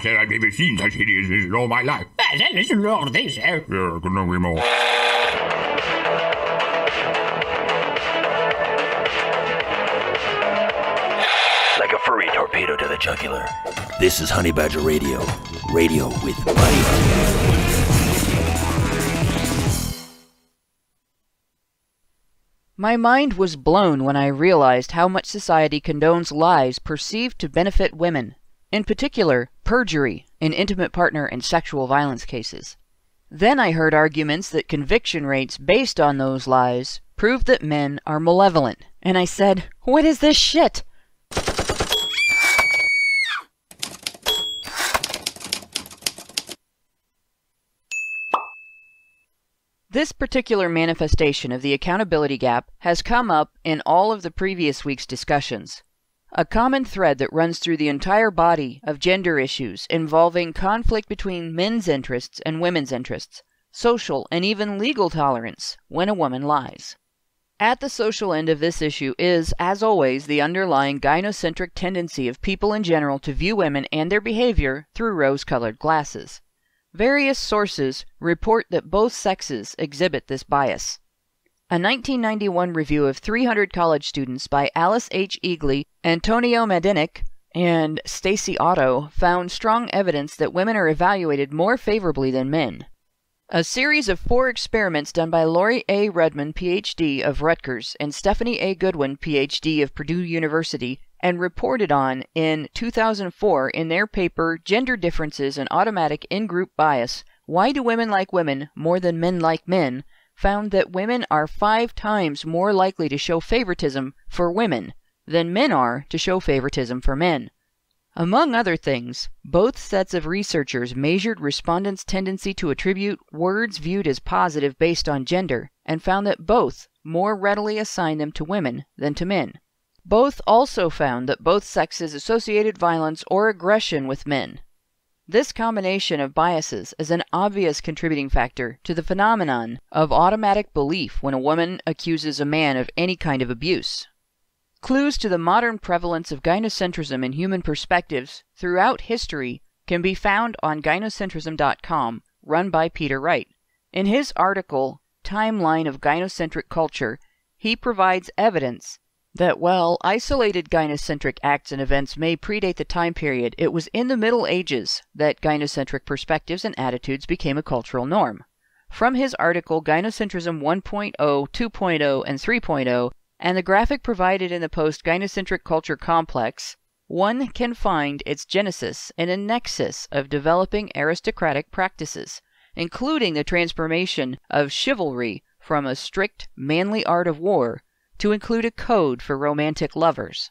said I've never seen such hideousness in all my life. That's a lot of this, sir. Yeah, couldn't agree more. Like a furry torpedo to the jugular. This is Honey Badger Radio. Radio with bite. My mind was blown when I realized how much society condones lies perceived to benefit women, in particular, perjury in intimate partner and sexual violence cases. Then I heard arguments that conviction rates based on those lies proved that men are malevolent, and I said, what is this shit? This particular manifestation of the accountability gap has come up in all of the previous week's discussions. A common thread that runs through the entire body of gender issues involving conflict between men's interests and women's interests, social and even legal tolerance when a woman lies. At the social end of this issue is, as always, the underlying gynocentric tendency of people in general to view women and their behavior through rose-colored glasses. Various sources report that both sexes exhibit this bias. A 1991 review of 300 college students by Alice H. Eagley, Antonio Medinick, and Stacy Otto found strong evidence that women are evaluated more favorably than men. A series of 4 experiments done by Lori A. Redmond, Ph.D. of Rutgers, and Stephanie A. Goodwin, Ph.D. of Purdue University, and reported on in 2004 in their paper Gender Differences and Automatic In-Group Bias, Why Do Women Like Women More Than Men Like Men, found that women are 5 times more likely to show favoritism for women than men are to show favoritism for men. Among other things, both sets of researchers measured respondents' tendency to attribute words viewed as positive based on gender, and found that both more readily assigned them to women than to men. Both also found that both sexes associated violence or aggression with men. This combination of biases is an obvious contributing factor to the phenomenon of automatic belief when a woman accuses a man of any kind of abuse. Clues to the modern prevalence of gynocentrism in human perspectives throughout history can be found on gynocentrism.com, run by Peter Wright. In his article, Timeline of Gynocentric Culture, he provides evidence that while isolated gynocentric acts and events may predate the time period, it was in the Middle Ages that gynocentric perspectives and attitudes became a cultural norm. From his article Gynocentrism 1.0, 2.0, and 3.0, and the graphic provided in the post-gynocentric culture complex, one can find its genesis in a nexus of developing aristocratic practices, including the transformation of chivalry from a strict manly art of war to include a code for romantic lovers.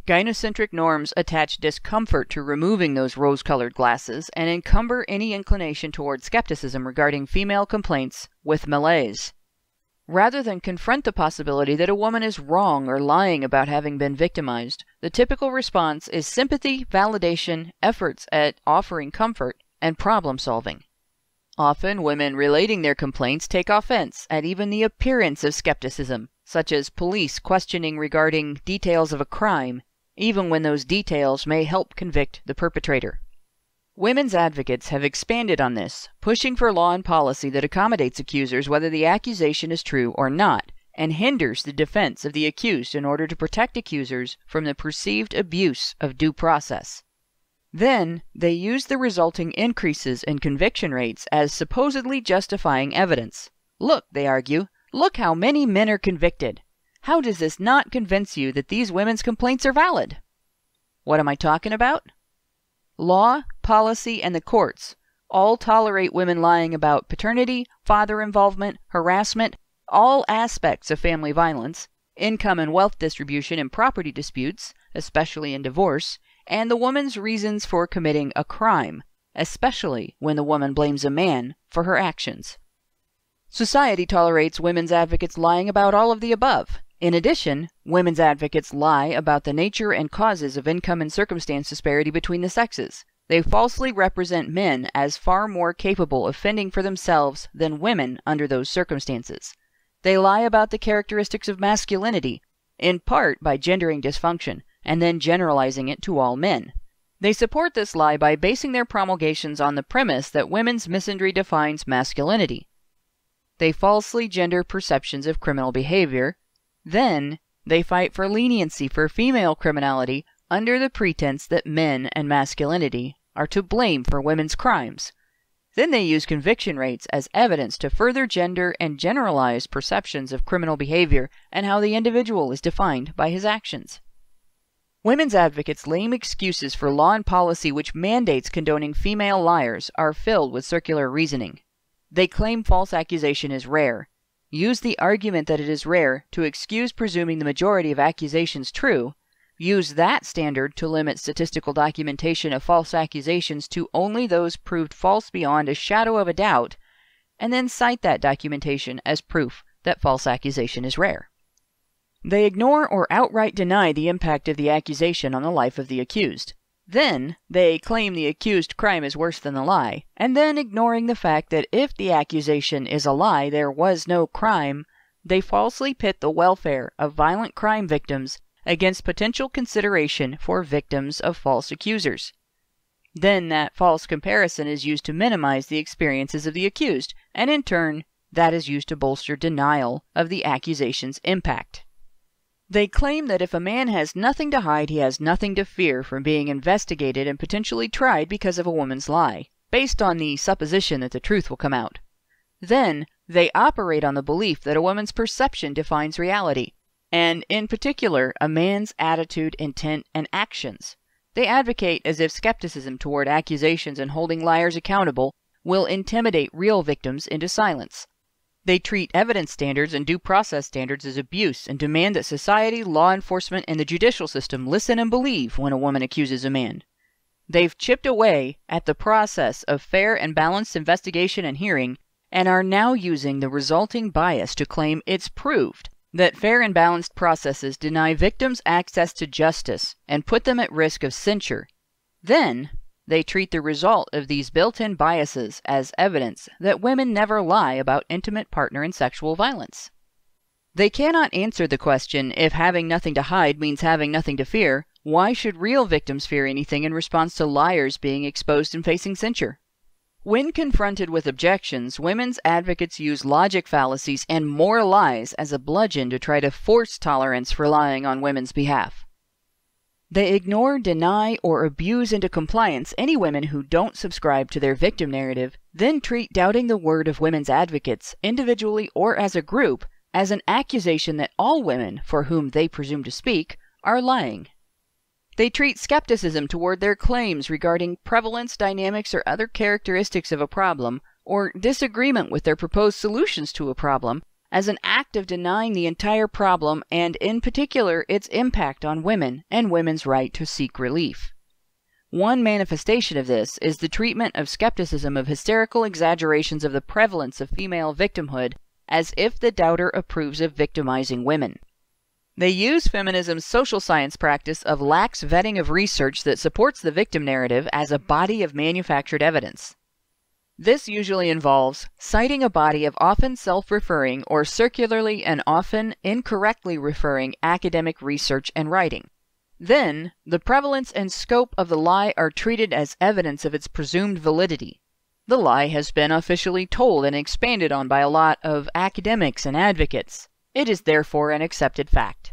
Gynocentric norms attach discomfort to removing those rose-colored glasses and encumber any inclination toward skepticism regarding female complaints with malaise. Rather than confront the possibility that a woman is wrong or lying about having been victimized, the typical response is sympathy, validation, efforts at offering comfort, and problem-solving. Often, women relating their complaints take offense at even the appearance of skepticism, such as police questioning regarding details of a crime, even when those details may help convict the perpetrator. Women's advocates have expanded on this, pushing for law and policy that accommodates accusers whether the accusation is true or not, and hinders the defense of the accused in order to protect accusers from the perceived abuse of due process. Then, they use the resulting increases in conviction rates as supposedly justifying evidence. Look, they argue, look how many men are convicted. How does this not convince you that these women's complaints are valid? What am I talking about? Law, policy, and the courts all tolerate women lying about paternity, father involvement, harassment, all aspects of family violence, income and wealth distribution in property disputes, especially in divorce, and the woman's reasons for committing a crime, especially when the woman blames a man for her actions. Society tolerates women's advocates lying about all of the above. In addition, women's advocates lie about the nature and causes of income and circumstance disparity between the sexes. They falsely represent men as far more capable of fending for themselves than women under those circumstances. They lie about the characteristics of masculinity, in part by gendering dysfunction, and then generalizing it to all men. They support this lie by basing their promulgations on the premise that women's misandry defines masculinity. They falsely gender perceptions of criminal behavior. Then, they fight for leniency for female criminality under the pretense that men and masculinity are to blame for women's crimes. Then they use conviction rates as evidence to further gender and generalize perceptions of criminal behavior and how the individual is defined by his actions. Women's advocates' lame excuses for law and policy which mandates condoning female liars are filled with circular reasoning. They claim false accusation is rare, use the argument that it is rare to excuse presuming the majority of accusations true, use that standard to limit statistical documentation of false accusations to only those proved false beyond a shadow of a doubt, and then cite that documentation as proof that false accusation is rare. They ignore or outright deny the impact of the accusation on the life of the accused. Then, they claim the accused crime is worse than the lie, and then ignoring the fact that if the accusation is a lie there was no crime, they falsely pit the welfare of violent crime victims against potential consideration for victims of false accusers. Then that false comparison is used to minimize the experiences of the accused, and in turn, that is used to bolster denial of the accusation's impact. They claim that if a man has nothing to hide, he has nothing to fear from being investigated and potentially tried because of a woman's lie, based on the supposition that the truth will come out. Then, they operate on the belief that a woman's perception defines reality, and in particular, a man's attitude, intent, and actions. They advocate as if skepticism toward accusations and holding liars accountable will intimidate real victims into silence. They treat evidence standards and due process standards as abuse and demand that society, law enforcement, and the judicial system listen and believe when a woman accuses a man. They've chipped away at the process of fair and balanced investigation and hearing, and are now using the resulting bias to claim it's proved that fair and balanced processes deny victims access to justice and put them at risk of censure. Then, they treat the result of these built-in biases as evidence that women never lie about intimate partner and sexual violence. They cannot answer the question, if having nothing to hide means having nothing to fear, why should real victims fear anything in response to liars being exposed and facing censure? When confronted with objections, women's advocates use logic fallacies and more lies as a bludgeon to try to force tolerance for lying on women's behalf. They ignore, deny, or abuse into compliance any women who don't subscribe to their victim narrative, then treat doubting the word of women's advocates, individually or as a group, as an accusation that all women, for whom they presume to speak, are lying. They treat skepticism toward their claims regarding prevalence, dynamics, or other characteristics of a problem, or disagreement with their proposed solutions to a problem, as an act of denying the entire problem and, in particular, its impact on women and women's right to seek relief. One manifestation of this is the treatment of skepticism of hysterical exaggerations of the prevalence of female victimhood as if the doubter approves of victimizing women. They use feminism's social science practice of lax vetting of research that supports the victim narrative as a body of manufactured evidence. This usually involves citing a body of often self-referring or circularly and often incorrectly referring academic research and writing. Then, the prevalence and scope of the lie are treated as evidence of its presumed validity. The lie has been officially told and expanded on by a lot of academics and advocates. It is therefore an accepted fact.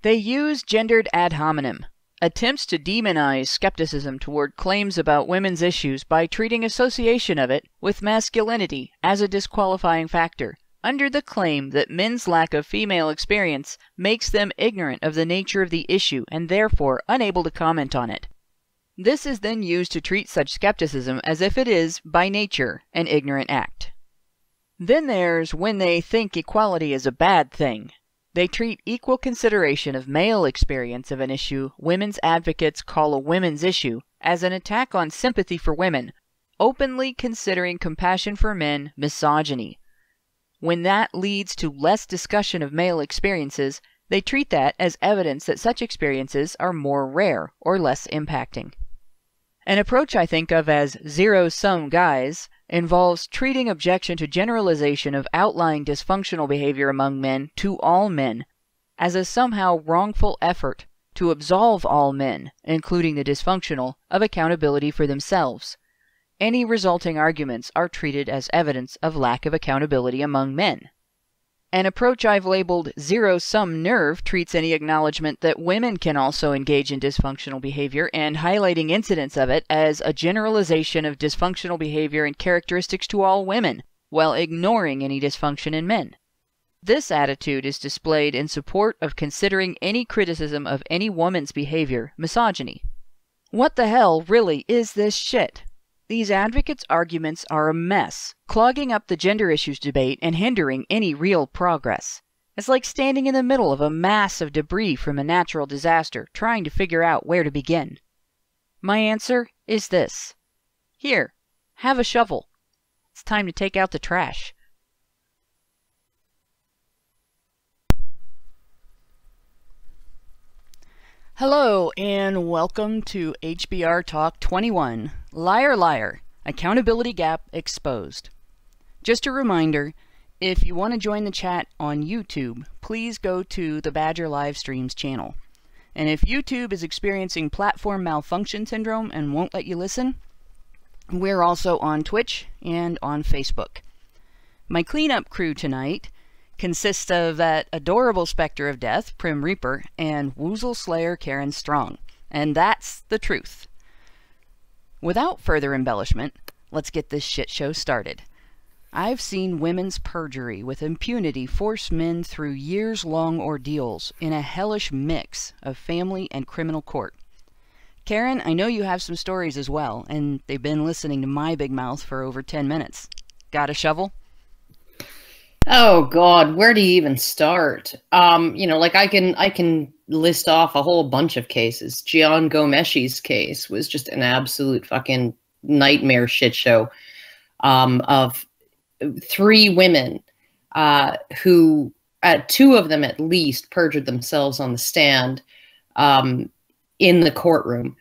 They use gendered ad hominem, attempts to demonize skepticism toward claims about women's issues by treating association of it with masculinity as a disqualifying factor, under the claim that men's lack of female experience makes them ignorant of the nature of the issue and therefore unable to comment on it. This is then used to treat such skepticism as if it is, by nature, an ignorant act. Then there's when they think equality is a bad thing. They treat equal consideration of male experience of an issue women's advocates call a women's issue as an attack on sympathy for women, openly considering compassion for men misogyny. When that leads to less discussion of male experiences, they treat that as evidence that such experiences are more rare or less impacting. An approach I think of as zero-sum guys involves treating objection to generalization of outlying dysfunctional behavior among men to all men as a somehow wrongful effort to absolve all men, including the dysfunctional, of accountability for themselves. Any resulting arguments are treated as evidence of lack of accountability among men. An approach I've labeled zero-sum nerve treats any acknowledgement that women can also engage in dysfunctional behavior and highlighting incidents of it as a generalization of dysfunctional behavior and characteristics to all women, while ignoring any dysfunction in men. This attitude is displayed in support of considering any criticism of any woman's behavior misogyny. What the hell really is this shit? These advocates' arguments are a mess, clogging up the gender issues debate and hindering any real progress. It's like standing in the middle of a mass of debris from a natural disaster, trying to figure out where to begin. My answer is this. Here, have a shovel. It's time to take out the trash. Hello, and welcome to HBR Talk 21, Liar Liar, Accountability Gap Exposed. Just a reminder, if you want to join the chat on YouTube, please go to the Badger Livestreams channel. And if YouTube is experiencing platform malfunction syndrome and won't let you listen, we're also on Twitch and on Facebook. My cleanup crew tonight consists of that adorable specter of death, Prim Reaper, and Woozle Slayer Karen Strong. And that's the truth. Without further embellishment, let's get this shit show started. I've seen women's perjury with impunity force men through years-long ordeals in a hellish mix of family and criminal court. Karen, I know you have some stories as well, and they've been listening to my big mouth for over 10 minutes. Got a shovel? Oh God, where do you even start? Like I can list off a whole bunch of cases. Gian Gomeshi's case was just an absolute fucking nightmare shit show of three women who, two of them at least, perjured themselves on the stand in the courtroom,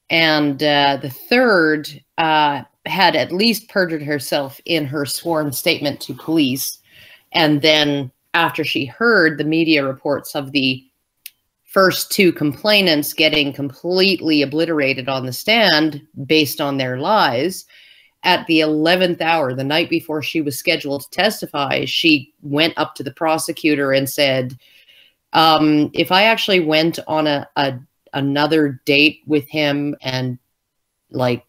and the third had at least perjured herself in her sworn statement to police. And then after she heard the media reports of the first two complainants getting completely obliterated on the stand based on their lies, at the 11th hour, the night before she was scheduled to testify, she went up to the prosecutor and said, if I actually went on another date with him and like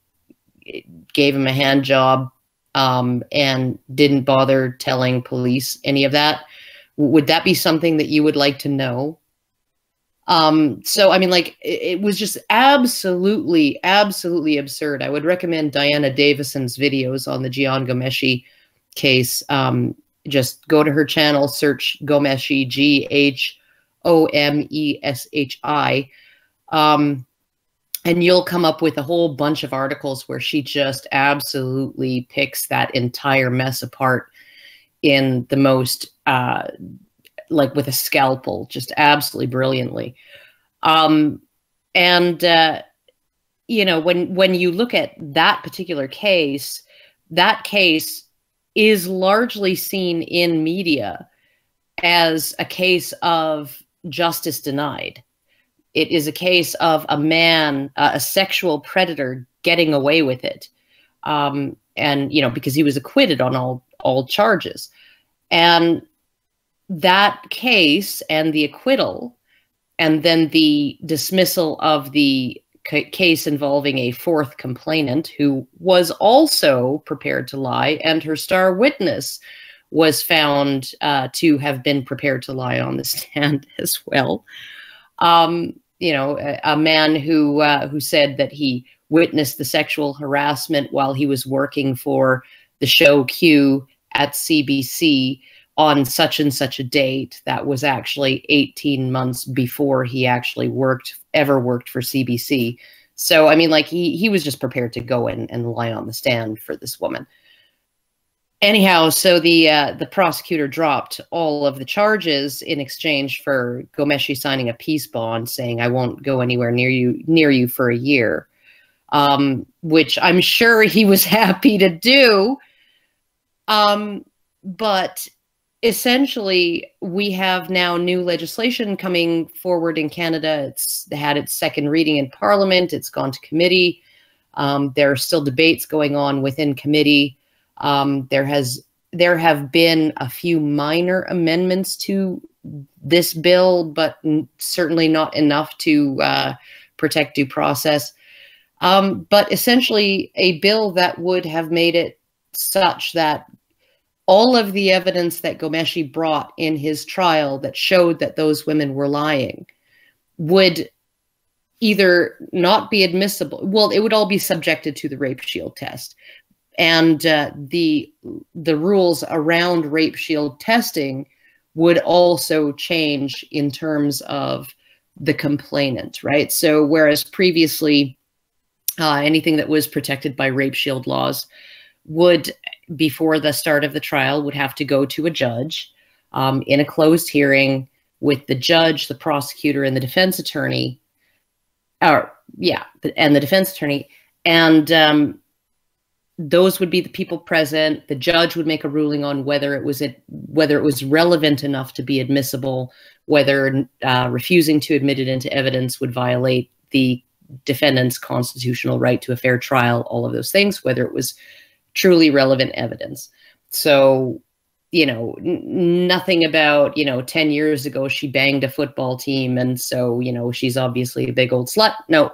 gave him a hand job, and didn't bother telling police any of that, would that be something that you would like to know? So, I mean, like, it was just absolutely absurd. I would recommend Diana Davison's videos on the Gian Gomeshi case. Just go to her channel, search Gomeshi, G-H-O-M-E-S-H-I. And you'll come up with a whole bunch of articles where she just absolutely picks that entire mess apart in the most, like with a scalpel, just absolutely brilliantly. When you look at that particular case, that case is largely seen in media as a case of justice denied. It is a case of a man, a sexual predator, getting away with it. Because he was acquitted on all charges. And that case and the acquittal, and then the dismissal of the case involving a fourth complainant who was also prepared to lie, and her star witness was found to have been prepared to lie on the stand as well. A man who said that he witnessed the sexual harassment while he was working for the show Q at CBC on such and such a date that was actually 18 months before he actually ever worked for CBC. So, I mean, like, he was just prepared to go in and lie on the stand for this woman. Anyhow, so the prosecutor dropped all of the charges in exchange for Gomeshi signing a peace bond saying, I won't go anywhere near you for a year, which I'm sure he was happy to do. But, essentially, we have now new legislation coming forward in Canada. It's had its second reading in Parliament. It's gone to committee. There are still debates going on within committee. There have been a few minor amendments to this bill, but certainly not enough to protect due process. But essentially, a bill that would have made it such that all of the evidence that Gomeshi brought in his trial that showed that those women were lying would either not be admissible. Well, it would all be subjected to the rape shield test. And the rules around rape shield testing would also change in terms of the complainant, right? So whereas previously anything that was protected by rape shield laws would, before the start of the trial, would have to go to a judge in a closed hearing with the judge, the prosecutor, and the defense attorney. And the defense attorney. And those would be the people present. The judge would make a ruling on whether it was relevant enough to be admissible, whether refusing to admit it into evidence would violate the defendant's constitutional right to a fair trial, all of those things, whether it was truly relevant evidence. So, nothing about, 10 years ago she banged a football team and so, she's obviously a big old slut. No,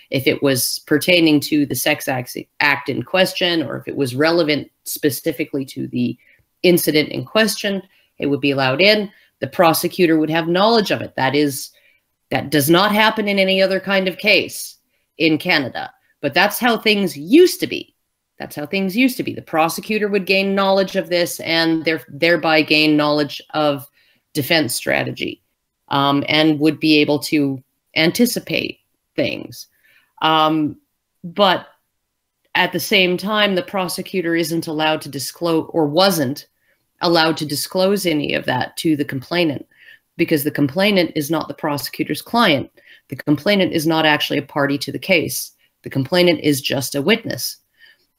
if it was pertaining to the sex act in question, or if it was relevant specifically to the incident in question, it would be allowed in. The prosecutor would have knowledge of it. That does not happen in any other kind of case in Canada, but that's how things used to be. That's how things used to be. The prosecutor would gain knowledge of this and thereby gain knowledge of defense strategy, and would be able to anticipate things. But at the same time, the prosecutor isn't allowed to disclose, or wasn't allowed to disclose any of that to the complainant, because the complainant is not the prosecutor's client. The complainant is not actually a party to the case. The complainant is just a witness.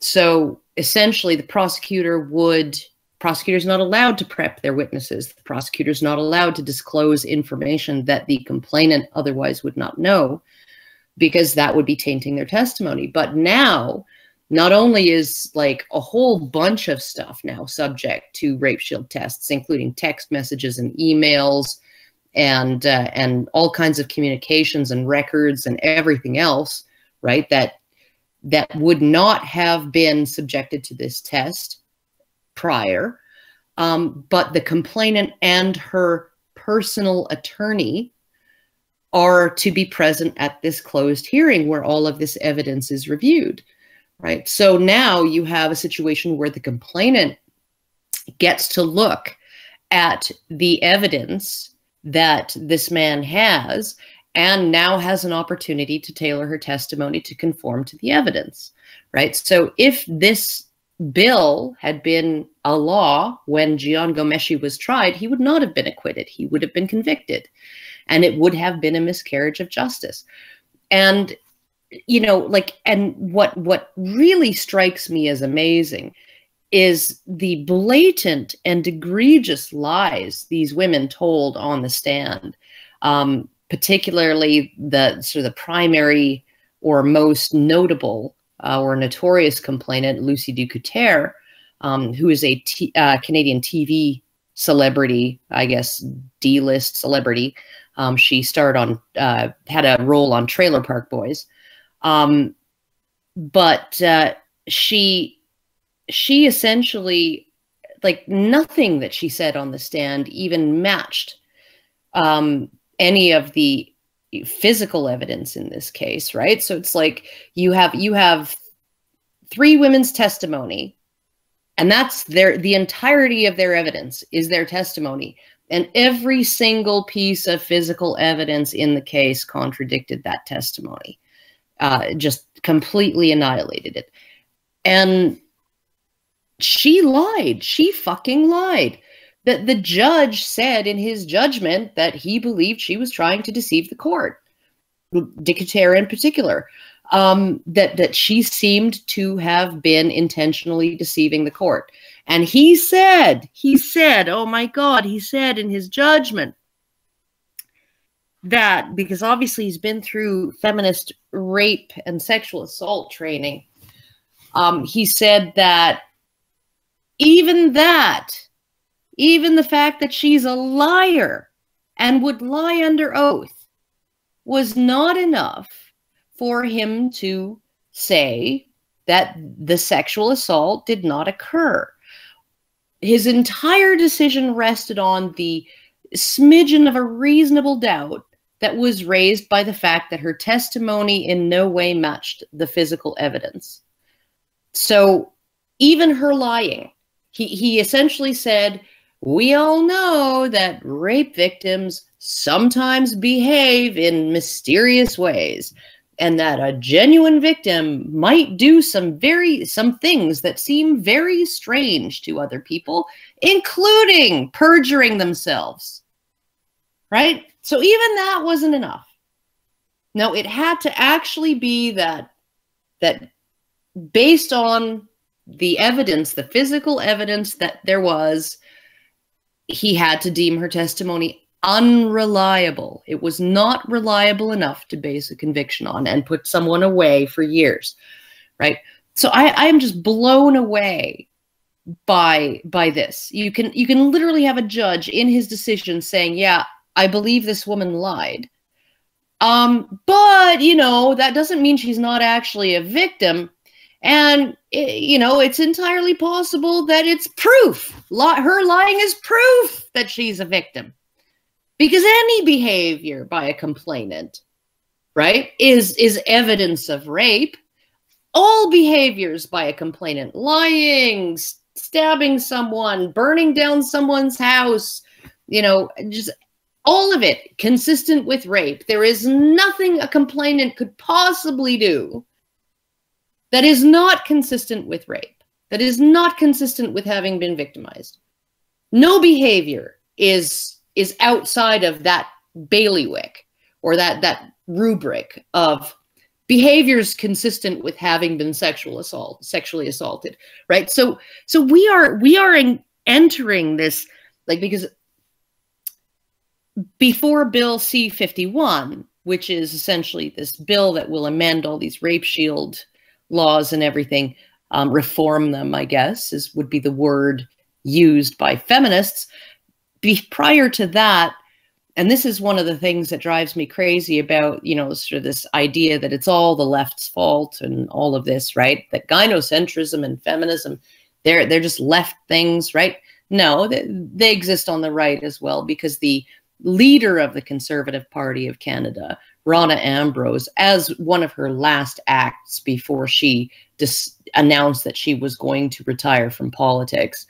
So essentially, the prosecutor's not allowed to prep their witnesses. The prosecutor's not allowed to disclose information that the complainant otherwise would not know, because that would be tainting their testimony. But now, not only is like a whole bunch of stuff now subject to rape shield tests, including text messages and emails and all kinds of communications and records and everything else, right, that would not have been subjected to this test prior, but the complainant and her personal attorney are to be present at this closed hearing where all of this evidence is reviewed, right? So now you have a situation where the complainant gets to look at the evidence that this man has, and now has an opportunity to tailor her testimony to conform to the evidence, right? So if this bill had been a law when Jian Gomeshi was tried, he would not have been acquitted. He would have been convicted, and it would have been a miscarriage of justice. And, and what really strikes me as amazing is the blatant and egregious lies these women told on the stand. Particularly the primary or most notable or notorious complainant, Lucy Ducouture, who is a Canadian TV celebrity, I guess, D-list celebrity. She starred on, had a role on Trailer Park Boys. But she essentially, like, nothing that she said on the stand even matched any of the physical evidence in this case, right? So it's like you have three women's testimony, and that's the entirety of their evidence is their testimony, and every single piece of physical evidence in the case contradicted that testimony, just completely annihilated it. And she lied. She fucking lied. That the judge said in his judgment that he believed she was trying to deceive the court, Ducouture in particular, that she seemed to have been intentionally deceiving the court. And he said, oh my God, he said in his judgment that, because obviously he's been through feminist rape and sexual assault training, he said that even the fact that she's a liar and would lie under oath was not enough for him to say that the sexual assault did not occur. His entire decision rested on the smidgen of a reasonable doubt that was raised by the fact that her testimony in no way matched the physical evidence. So even her lying, he essentially said, we all know that rape victims sometimes behave in mysterious ways, and that a genuine victim might do some things that seem very strange to other people, including perjuring themselves. Right? So even that wasn't enough. No, it had to actually be that based on the evidence, the physical evidence that there was, he had to deem her testimony unreliable. It was not reliable enough to base a conviction on and put someone away for years, right? So I am just blown away by this. You can literally have a judge in his decision saying, yeah, I believe this woman lied. But, you know, that doesn't mean she's not actually a victim. And, you know, it's entirely possible that it's proof. Her lying is proof that she's a victim. Because any behavior by a complainant, right, is evidence of rape. All behaviors by a complainant, lying, stabbing someone, burning down someone's house, you know, just all of it consistent with rape. There is nothing a complainant could possibly do that is not consistent with rape, that is not consistent with having been victimized. No behavior is outside of that bailiwick or that rubric of behaviors consistent with having been sexually assaulted, right? So we are entering this, like, because before Bill C-51, which is essentially this bill that will amend all these rape shield laws and everything, reform them, I guess, would be the word used by feminists. Prior to that, and this is one of the things that drives me crazy about, you know, sort of this idea that it's all the left's fault and all of this, right? That gynocentrism and feminism, they're just left things, right? No, they exist on the right as well, because the leader of the Conservative Party of Canada, Rona Ambrose, as one of her last acts before she announced that she was going to retire from politics,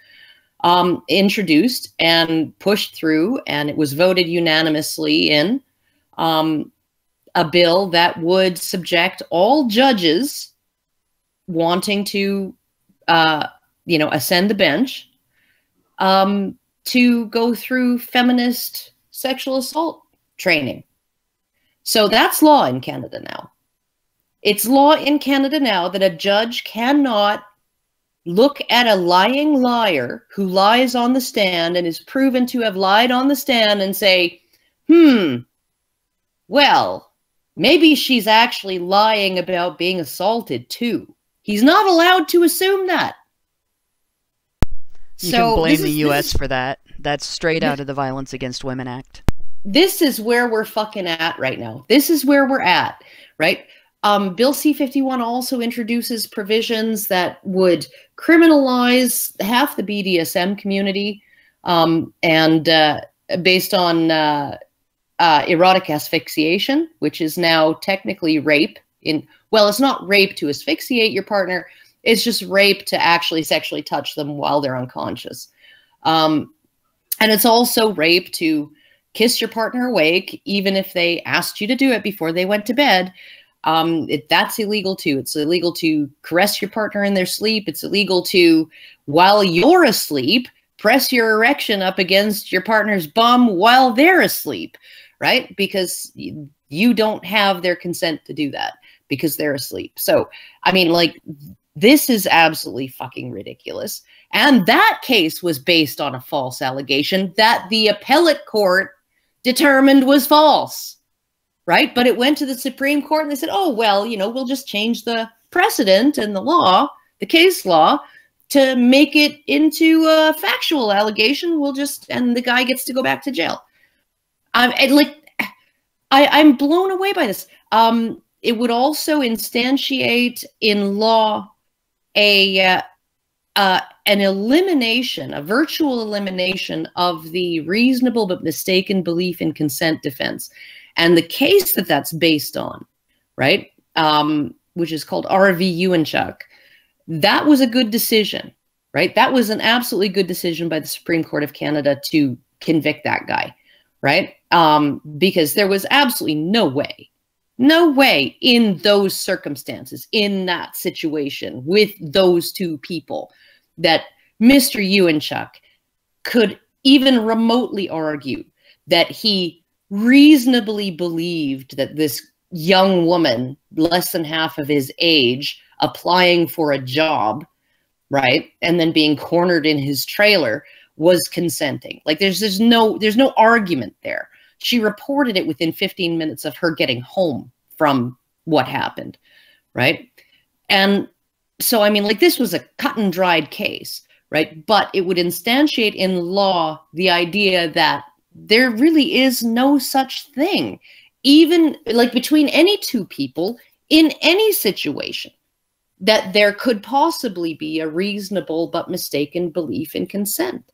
introduced and pushed through, and it was voted unanimously in, a bill that would subject all judges wanting to, you know, ascend the bench, to go through feminist sexual assault training. So that's law in Canada now. It's law in Canada now that a judge cannot look at a lying liar who lies on the stand and is proven to have lied on the stand and say, well, maybe she's actually lying about being assaulted too. He's not allowed to assume that. You can blame the U.S. for that. That's straight out of the Violence Against Women Act. This is where we're fucking at right now. This is where we're at, right? Bill C-51 also introduces provisions that would criminalize half the BDSM community, and based on erotic asphyxiation, which is now technically rape. Well, it's not rape to asphyxiate your partner. It's just rape to actually sexually touch them while they're unconscious. And it's also rape to kiss your partner awake, even if they asked you to do it before they went to bed. That's illegal too. It's illegal to caress your partner in their sleep. It's illegal to, while you're asleep, press your erection up against your partner's bum while they're asleep, right? Because you don't have their consent to do that because they're asleep. So, I mean, like, this is absolutely fucking ridiculous. And that case was based on a false allegation that the appellate court determined was false, right? But it went to the Supreme Court and they said, oh, well, we'll just change the precedent and the law, the case law, to make it into a factual allegation. And the guy gets to go back to jail. I'm blown away by this. It would also instantiate in law an elimination, a virtual elimination of the reasonable but mistaken belief in consent defense. And the case that that's based on, right, which is called R.V. Ewanchuk, that was a good decision, right? That was an absolutely good decision by the Supreme Court of Canada to convict that guy, right? Because there was absolutely no way in those circumstances, in that situation, with those two people, that Mr. Ewanchuk could even remotely argue that he reasonably believed that this young woman, less than half of his age, applying for a job, right, and then being cornered in his trailer, was consenting. Like there's no argument there. She reported it within 15 minutes of her getting home from what happened, right? And so, I mean, like, this was a cut and dried case, right? But it would instantiate in law the idea that there really is no such thing, even like between any two people in any situation, that there could possibly be a reasonable but mistaken belief in consent,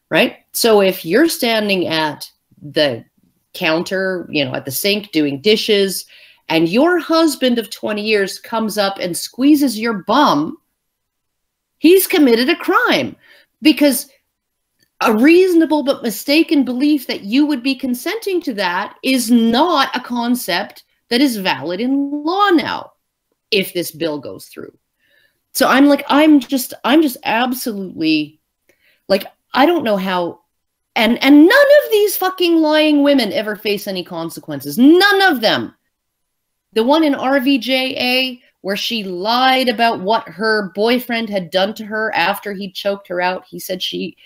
right? So if you're standing at the counter, at the sink doing dishes, and your husband of 20 years comes up and squeezes your bum, he's committed a crime, because a reasonable but mistaken belief that you would be consenting to that is not a concept that is valid in law now, if this bill goes through. So I'm just absolutely, like, I don't know how, and none of these fucking lying women ever face any consequences. None of them. The one in RVJA, where she lied about what her boyfriend had done to her after he choked her out.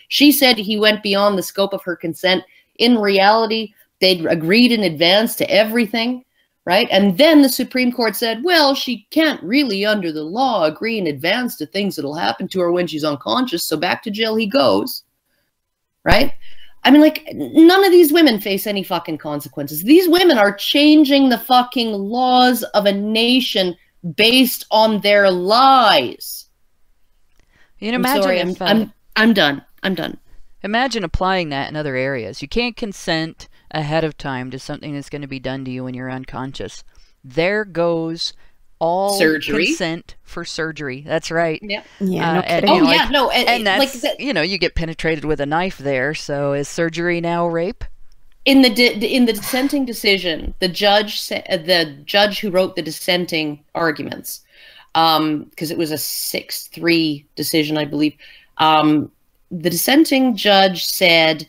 She said he went beyond the scope of her consent. In reality, they'd agreed in advance to everything, right? And then the Supreme Court said, well, she can't really, under the law, agree in advance to things that'll happen to her when she's unconscious, so back to jail he goes, right? I mean, like, none of these women face any fucking consequences. These women are changing the fucking laws of a nation based on their lies. You know, imagine I'm done. I'm done. Imagine applying that in other areas. You can't consent ahead of time to something that's going to be done to you when you're unconscious. There goes all surgery. Consent for surgery. That's right. Yeah. Yeah. And that's, like, you get penetrated with a knife there. So is surgery now rape? In the dissenting decision, the judge who wrote the dissenting arguments, because it was a 6-3 decision, I believe. The dissenting judge said,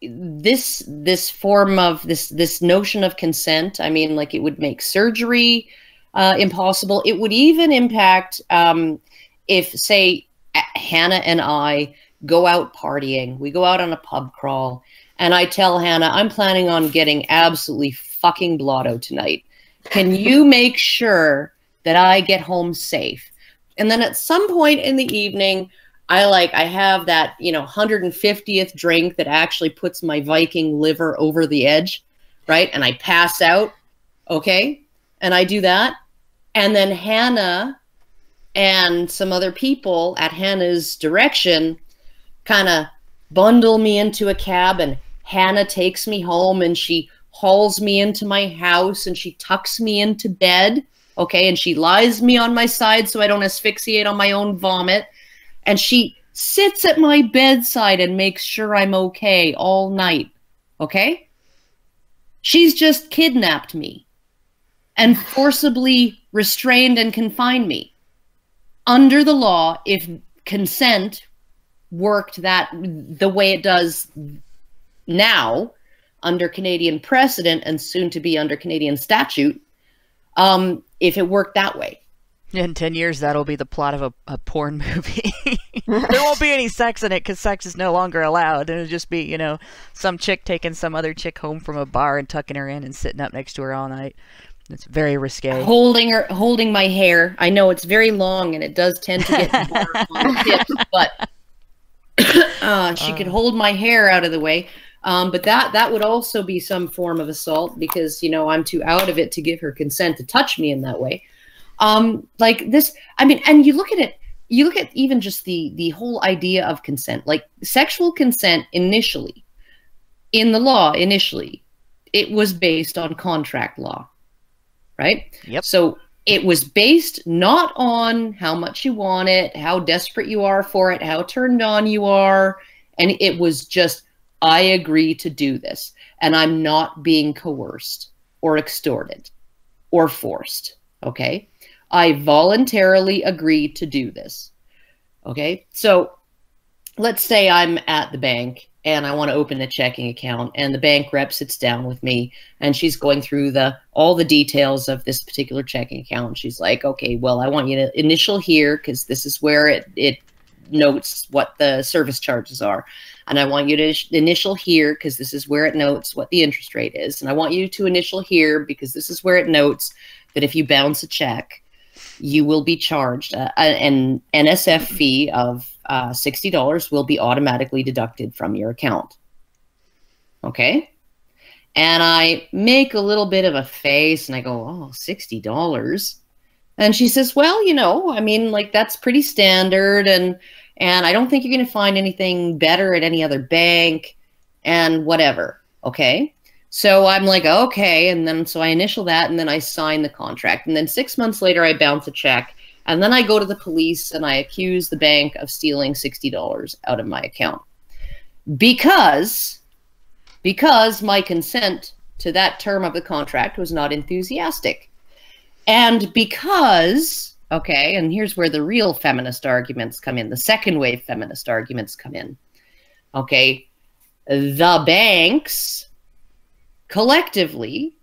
this form of this notion of consent, I mean, like, it would make surgery impossible. It would even impact if, say, Hannah and I go out partying, we go out on a pub crawl, and I tell Hannah, I'm planning on getting absolutely fucking blotto tonight. Can you make sure that I get home safe? And then at some point in the evening, I have that, 150th drink that actually puts my Viking liver over the edge, right? And I pass out, okay? And I do that. And then Hannah and some other people at Hannah's direction kind of bundle me into a cab, and Hannah takes me home, and she hauls me into my house, and she tucks me into bed, okay? And she lies me on my side so I don't asphyxiate on my own vomit. And she sits at my bedside and makes sure I'm okay all night, okay? She's just kidnapped me and forcibly restrained and confined me. Under the law, if consent worked the way it does now, under Canadian precedent and soon to be under Canadian statute, if it worked that way, In 10 years, that'll be the plot of a porn movie. There won't be any sex in it because sex is no longer allowed. It'll just be, some chick taking some other chick home from a bar and tucking her in and sitting up next to her all night. It's very risque. Holding my hair. I know it's very long and it does tend to get more on the tips, but she could hold my hair out of the way. But that would also be some form of assault because, I'm too out of it to give her consent to touch me in that way. Like this, and you look at even just the whole idea of consent, like sexual consent initially, in the law initially, it was based on contract law, right? Yep. So it was based not on how much you want it, how desperate you are for it, how turned on you are, and it was just, I agree to do this, and I'm not being coerced or extorted or forced, okay? I voluntarily agreed to do this. Okay, so let's say I'm at the bank and I want to open a checking account, and the bank rep sits down with me and she's going through all the details of this particular checking account. She's like, okay, well, I want you to initial here because this is where it notes what the service charges are. And I want you to initial here because this is where it notes what the interest rate is. And I want you to initial here because this is where it notes that if you bounce a check, you will be charged an NSF fee of $60 will be automatically deducted from your account. Okay? And I make a little bit of a face and I go, oh, $60. And she says, well, that's pretty standard. And I don't think you're going to find anything better at any other bank and whatever. Okay? So I'm like, okay. And then, so I initial that and then I sign the contract. And then 6 months later, I bounce a check. And then I go to the police and I accuse the bank of stealing $60 out of my account. Because my consent to that term of the contract was not enthusiastic. And because, okay, and here's where the real feminist arguments come in. The second wave feminist arguments come in. Okay, the banks collectively,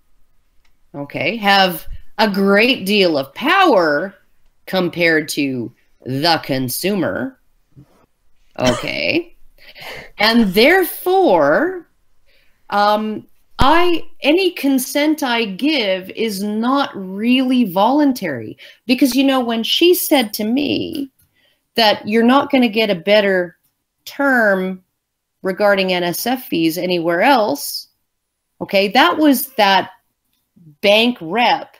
okay, have a great deal of power compared to the consumer, okay, and therefore, any consent I give is not really voluntary because, when she said to me that you're not going to get a better term regarding NSF fees anywhere else, okay, that was that bank rep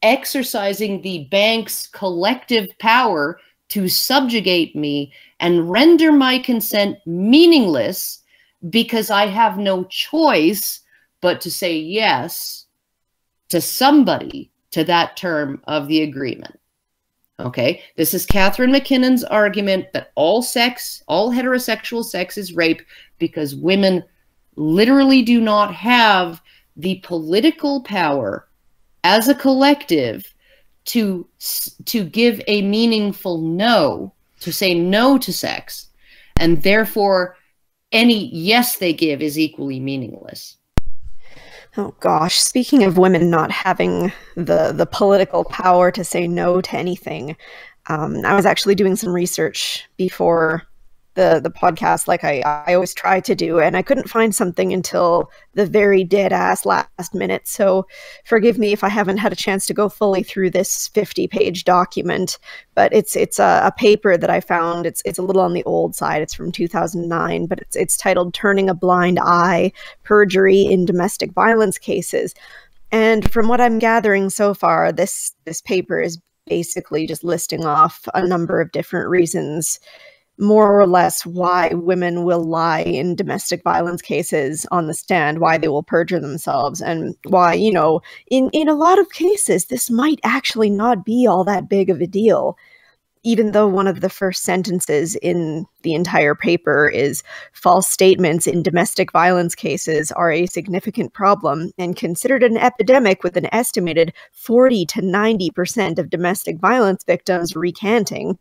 exercising the bank's collective power to subjugate me and render my consent meaningless because I have no choice but to say yes to somebody to that term of the agreement. Okay, this is Catherine McKinnon's argument that all heterosexual sex is rape because women literally do not have the political power as a collective to give a meaningful no, to say no to sex, and therefore any yes they give is equally meaningless. Oh gosh, speaking of women not having the political power to say no to anything, I was actually doing some research before the podcast, like I always try to do, and I couldn't find something until the very dead-ass last minute, so forgive me if I haven't had a chance to go fully through this 50-page document, but it's a paper that I found. It's a little on the old side. It's from 2009, but it's titled Turning a Blind Eye, Perjury in Domestic Violence Cases. And from what I'm gathering so far, this paper is basically just listing off a number of different reasons, more or less, why women will lie in domestic violence cases on the stand, why they will perjure themselves, and why, in a lot of cases, this might actually not be all that big of a deal. Even though one of the first sentences in the entire paper is false statements in domestic violence cases are a significant problem and considered an epidemic with an estimated 40 to 90% of domestic violence victims recanting,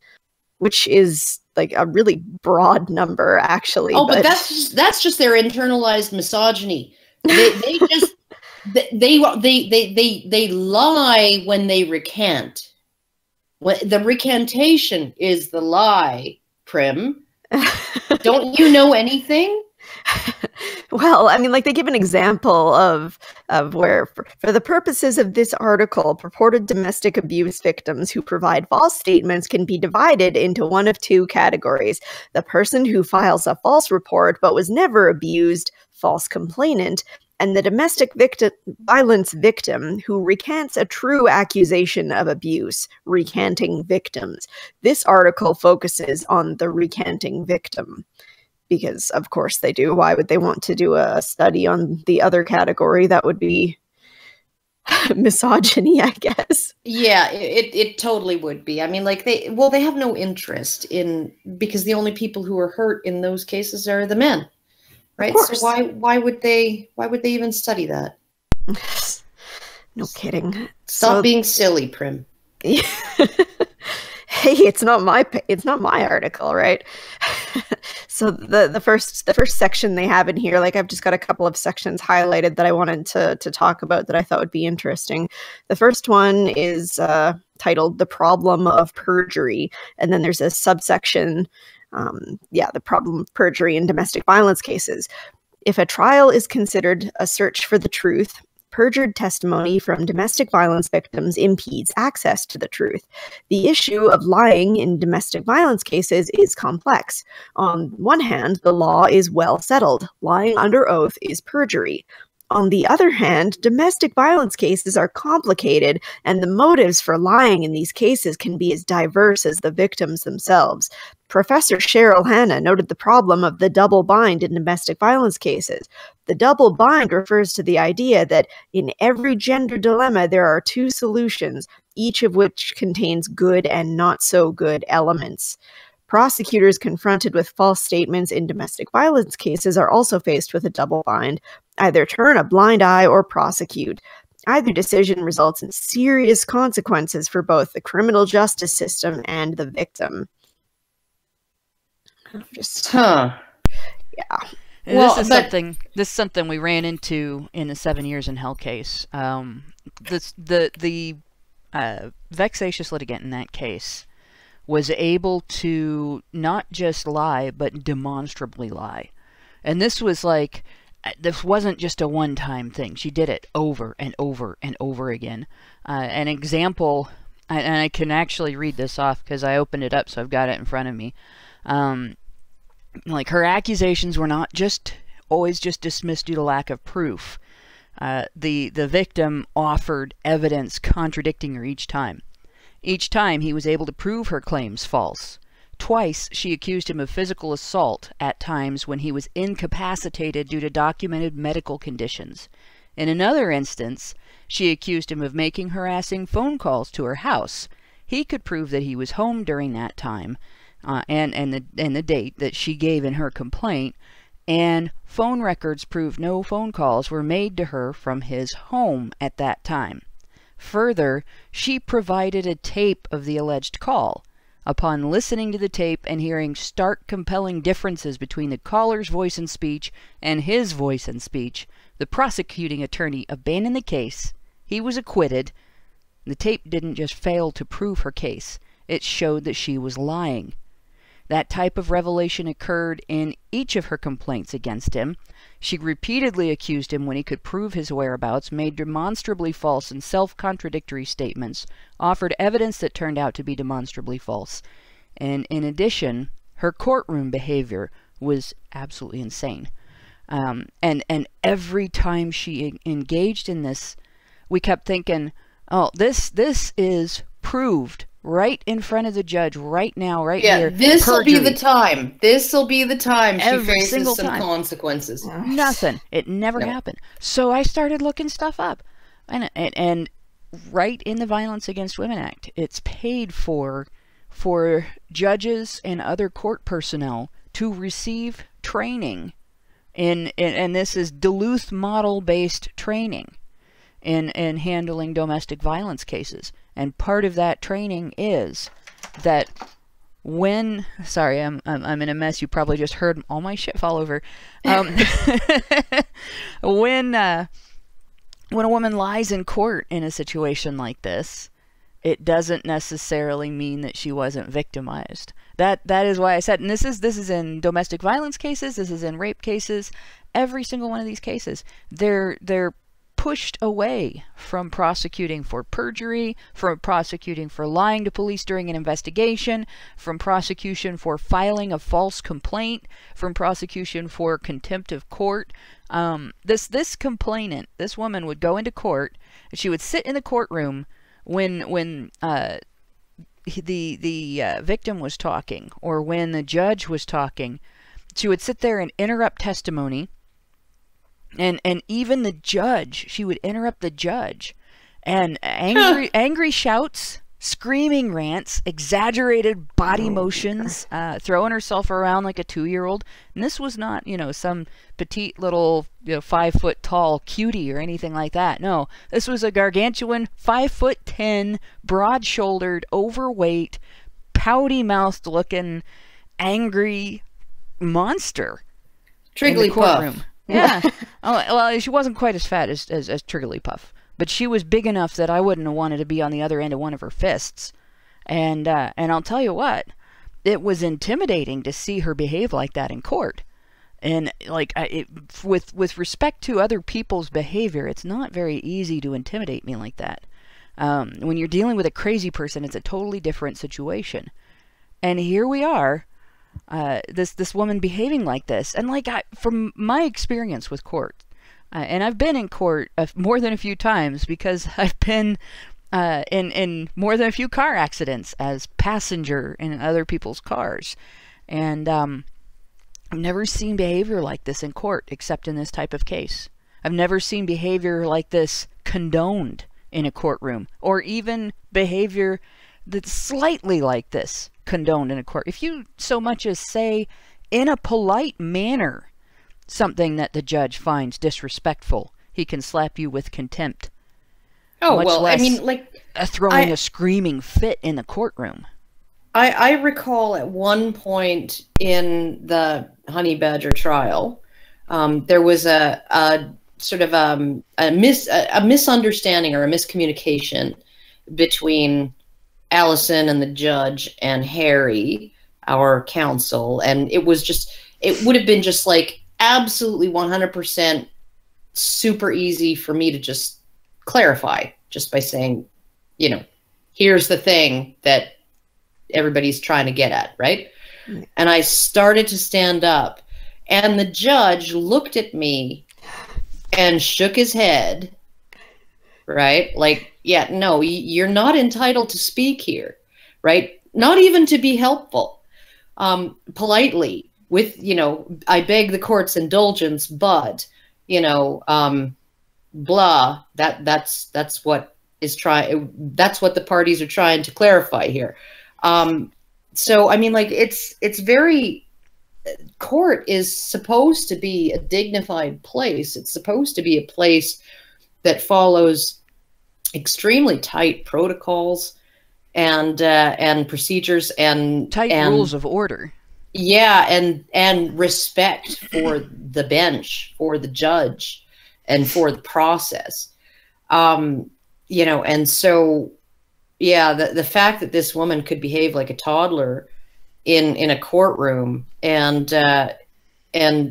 which is like a really broad number, actually. Oh, but that's just their internalized misogyny. They just they lie when they recant. Well, the recantation is the lie, Prim. Don't you know anything? Well, I mean, like, they give an example of where, for the purposes of this article, purported domestic abuse victims who provide false statements can be divided into one of two categories: the person who files a false report but was never abused, false complainant, and the domestic violence victim who recants a true accusation of abuse, recanting victims. This article focuses on the recanting victim. Because, of course, they do. Why would they want to do a study on the other category? That would be misogyny, I guess. Yeah, it totally would be. I mean, like, they have no interest in, because the only people who are hurt in those cases are the men, right? So why would they even study that? No kidding. Stop being silly, Prim. Hey, it's not my article, right? So the first section they have in here, like, I've just got a couple of sections highlighted that I wanted to talk about that I thought would be interesting. The first one is titled "The Problem of Perjury," and then there's a subsection, the problem of perjury in domestic violence cases. If a trial is considered a search for the truth, perjured testimony from domestic violence victims impedes access to the truth. The issue of lying in domestic violence cases is complex. On one hand, the law is well settled. Lying under oath is perjury. On the other hand, domestic violence cases are complicated, and the motives for lying in these cases can be as diverse as the victims themselves. Professor Cheryl Hanna noted the problem of the double bind in domestic violence cases. The double bind refers to the idea that in every gender dilemma there are two solutions, each of which contains good and not so good elements. Prosecutors confronted with false statements in domestic violence cases are also faced with a double bind: either turn a blind eye or prosecute. Either decision results in serious consequences for both the criminal justice system and the victim. Yeah. Well, this is something we ran into in the 7 Years in Hell case. The vexatious litigant in that case was able to not just lie, but demonstrably lie. And this wasn't just a one-time thing. She did it over and over and over again. An example, and I can actually read this off because I opened it up, so I've got it in front of me. Like, her accusations were not always just dismissed due to lack of proof. The victim offered evidence contradicting her each time. Each time he was able to prove her claims false. Twice she accused him of physical assault at times when he was incapacitated due to documented medical conditions. In another instance, she accused him of making harassing phone calls to her house. He could prove that he was home during that time, and the date that she gave in her complaint, and phone records proved no phone calls were made to her from his home at that time. Further, she provided a tape of the alleged call. Upon listening to the tape and hearing stark, compelling differences between the caller's voice and speech and his voice and speech, the prosecuting attorney abandoned the case. He was acquitted. The tape didn't just fail to prove her case. It showed that she was lying. That type of revelation occurred in each of her complaints against him. She repeatedly accused him when he could prove his whereabouts, made demonstrably false and self-contradictory statements, offered evidence that turned out to be demonstrably false. And in addition, her courtroom behavior was absolutely insane. And every time she engaged in this, we kept thinking, oh, this is proved right in front of the judge right now, right here. Yeah, this will be the Perjury. time. This will be the time she Every faces single some time. consequences. Nothing. It never happened. So I started looking stuff up. And right in the Violence Against Women Act, it's paid for judges and other court personnel to receive training and this is Duluth model-based training in handling domestic violence cases. And part of that training is that when, sorry, I'm in a mess. You probably just heard all my shit fall over. When a woman lies in court in a situation like this, it doesn't necessarily mean that she wasn't victimized. That is why I said, and this is in domestic violence cases, this is in rape cases, every single one of these cases, they're pushed away from prosecuting for perjury, from prosecuting for lying to police during an investigation, from prosecution for filing a false complaint, from prosecution for contempt of court. This complainant, this woman would go into court, she would sit in the courtroom when the victim was talking, or when the judge was talking. She would sit there and interrupt testimony. And even the judge, she would interrupt the judge, and angry shouts, screaming rants, exaggerated body motions, throwing herself around like a 2-year-old. And this was not, some petite little, 5-foot tall cutie or anything like that. No, this was a gargantuan 5'10", broad-shouldered, overweight, pouty-mouthed looking, angry monster. Trigglypuff. Yeah. Oh, well, she wasn't quite as fat as Trigglypuff, but she was big enough that I wouldn't have wanted to be on the other end of one of her fists. And I'll tell you what, it was intimidating to see her behave like that in court. And with respect to other people's behavior, it's not very easy to intimidate me like that. When you're dealing with a crazy person, it's a totally different situation. And here we are. This woman behaving like this, and from my experience with court, and I've been in court more than a few times because I've been in more than a few car accidents as passenger in other people's cars, and I've never seen behavior like this in court except in this type of case. I've never seen behavior like this condoned in a courtroom, or even behavior that's slightly like this condoned in a court. If you so much as say in a polite manner something that the judge finds disrespectful, he can slap you with contempt. Oh, well, I mean, throwing a screaming fit in the courtroom. I recall at one point in the Honey Badger trial, there was a sort of a misunderstanding or a miscommunication between Allison and the judge and Harry, our counsel, and it would have been just absolutely 100% super easy for me to just clarify just by saying, here's the thing that everybody's trying to get at, right? And I started to stand up, and the judge looked at me and shook his head, right? Yeah, no, you're not entitled to speak here, right? Not even to be helpful, politely with, I beg the court's indulgence, but, blah, that's what the parties are trying to clarify here. So, I mean, it's very, court is supposed to be a dignified place. It's supposed to be a place that follows extremely tight protocols and procedures and tight rules of order. Yeah, and respect for the bench, for the judge, and for the process. And so, yeah, the fact that this woman could behave like a toddler in a courtroom and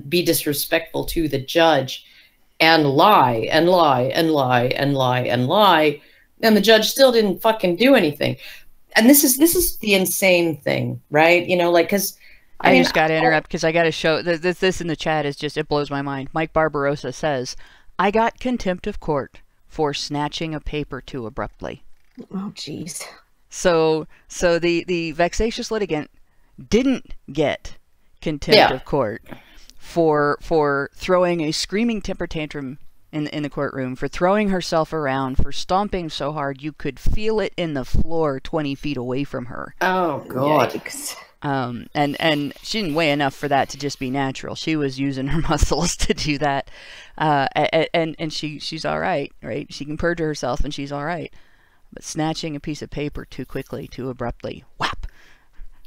be disrespectful to the judge and lie and lie and lie and lie and lie, and the judge still didn't fucking do anything. And this is the insane thing, right? Because I just got to interrupt because I got to show this in the chat is just, it blows my mind. Mike Barbarossa says, I got contempt of court for snatching a paper too abruptly. Oh, jeez. So the vexatious litigant didn't get contempt of court for throwing a screaming temper tantrum in the courtroom, for throwing herself around, for stomping so hard you could feel it in the floor 20 feet away from her. Oh, God. Yikes. And she didn't weigh enough for that to just be natural. She was using her muscles to do that. And she's all right? She can perjure herself and she's all right. But snatching a piece of paper too quickly, too abruptly, whap.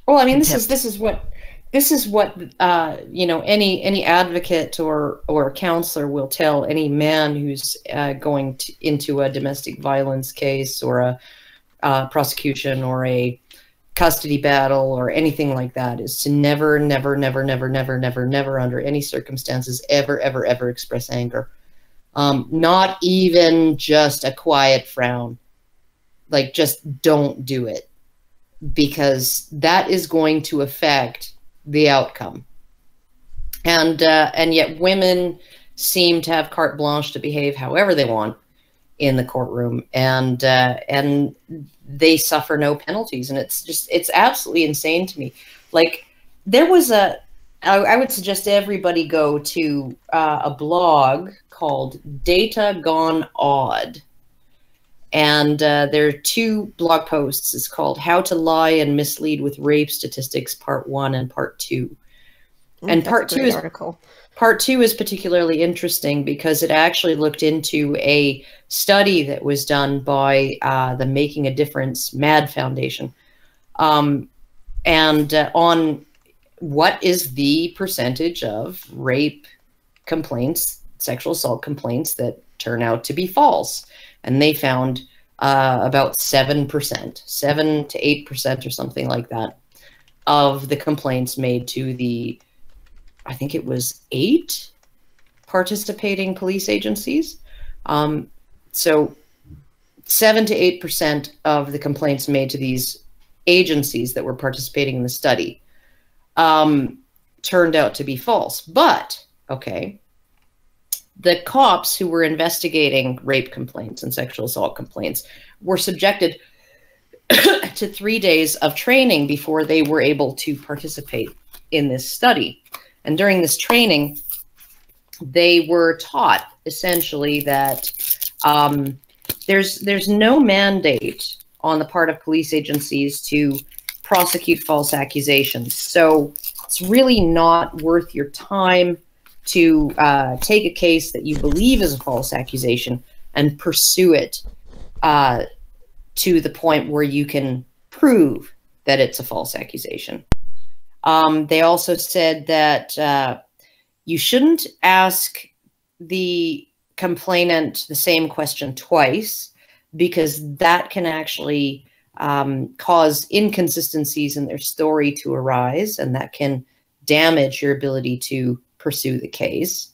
Well, I mean, this is what any advocate or counselor will tell any man who's going into a domestic violence case or prosecution or a custody battle or anything like that is to never, never, never, never, never, never, never, under any circumstances, ever, ever, ever express anger. Not even just a quiet frown. Like, just don't do it, because that is going to affect the outcome. And yet women seem to have carte blanche to behave however they want in the courtroom, and they suffer no penalties. And it's absolutely insane to me. Like, there was I would suggest everybody go to a blog called Data Gone Odd. And there are 2 blog posts. It's called How to Lie and Mislead with Rape Statistics, Part 1 and Part 2. And Part 2 is particularly interesting because it actually looked into a study that was done by the Making a Difference MAD Foundation, and on what is the percentage of rape complaints, sexual assault complaints that turn out to be false. And they found about 7%, 7 to 8% or something like that, of the complaints made to the, I think it was 8 participating police agencies. So 7 to 8% of the complaints made to these agencies that were participating in the study turned out to be false. But, okay, the cops who were investigating rape complaints and sexual assault complaints were subjected to 3 days of training before they were able to participate in this study. And during this training, they were taught essentially that there's no mandate on the part of police agencies to prosecute false accusations. So it's really not worth your time to take a case that you believe is a false accusation and pursue it to the point where you can prove that it's a false accusation. They also said that you shouldn't ask the complainant the same question twice, because that can actually cause inconsistencies in their story to arise, and that can damage your ability to pursue the case.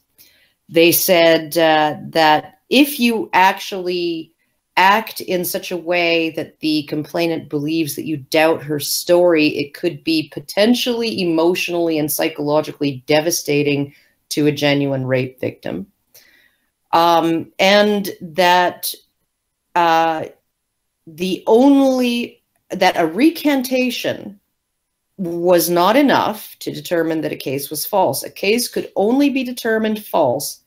They said that if you actually act in such a way that the complainant believes that you doubt her story, it could be potentially emotionally and psychologically devastating to a genuine rape victim. And that that a recantation was not enough to determine that a case was false. A case could only be determined false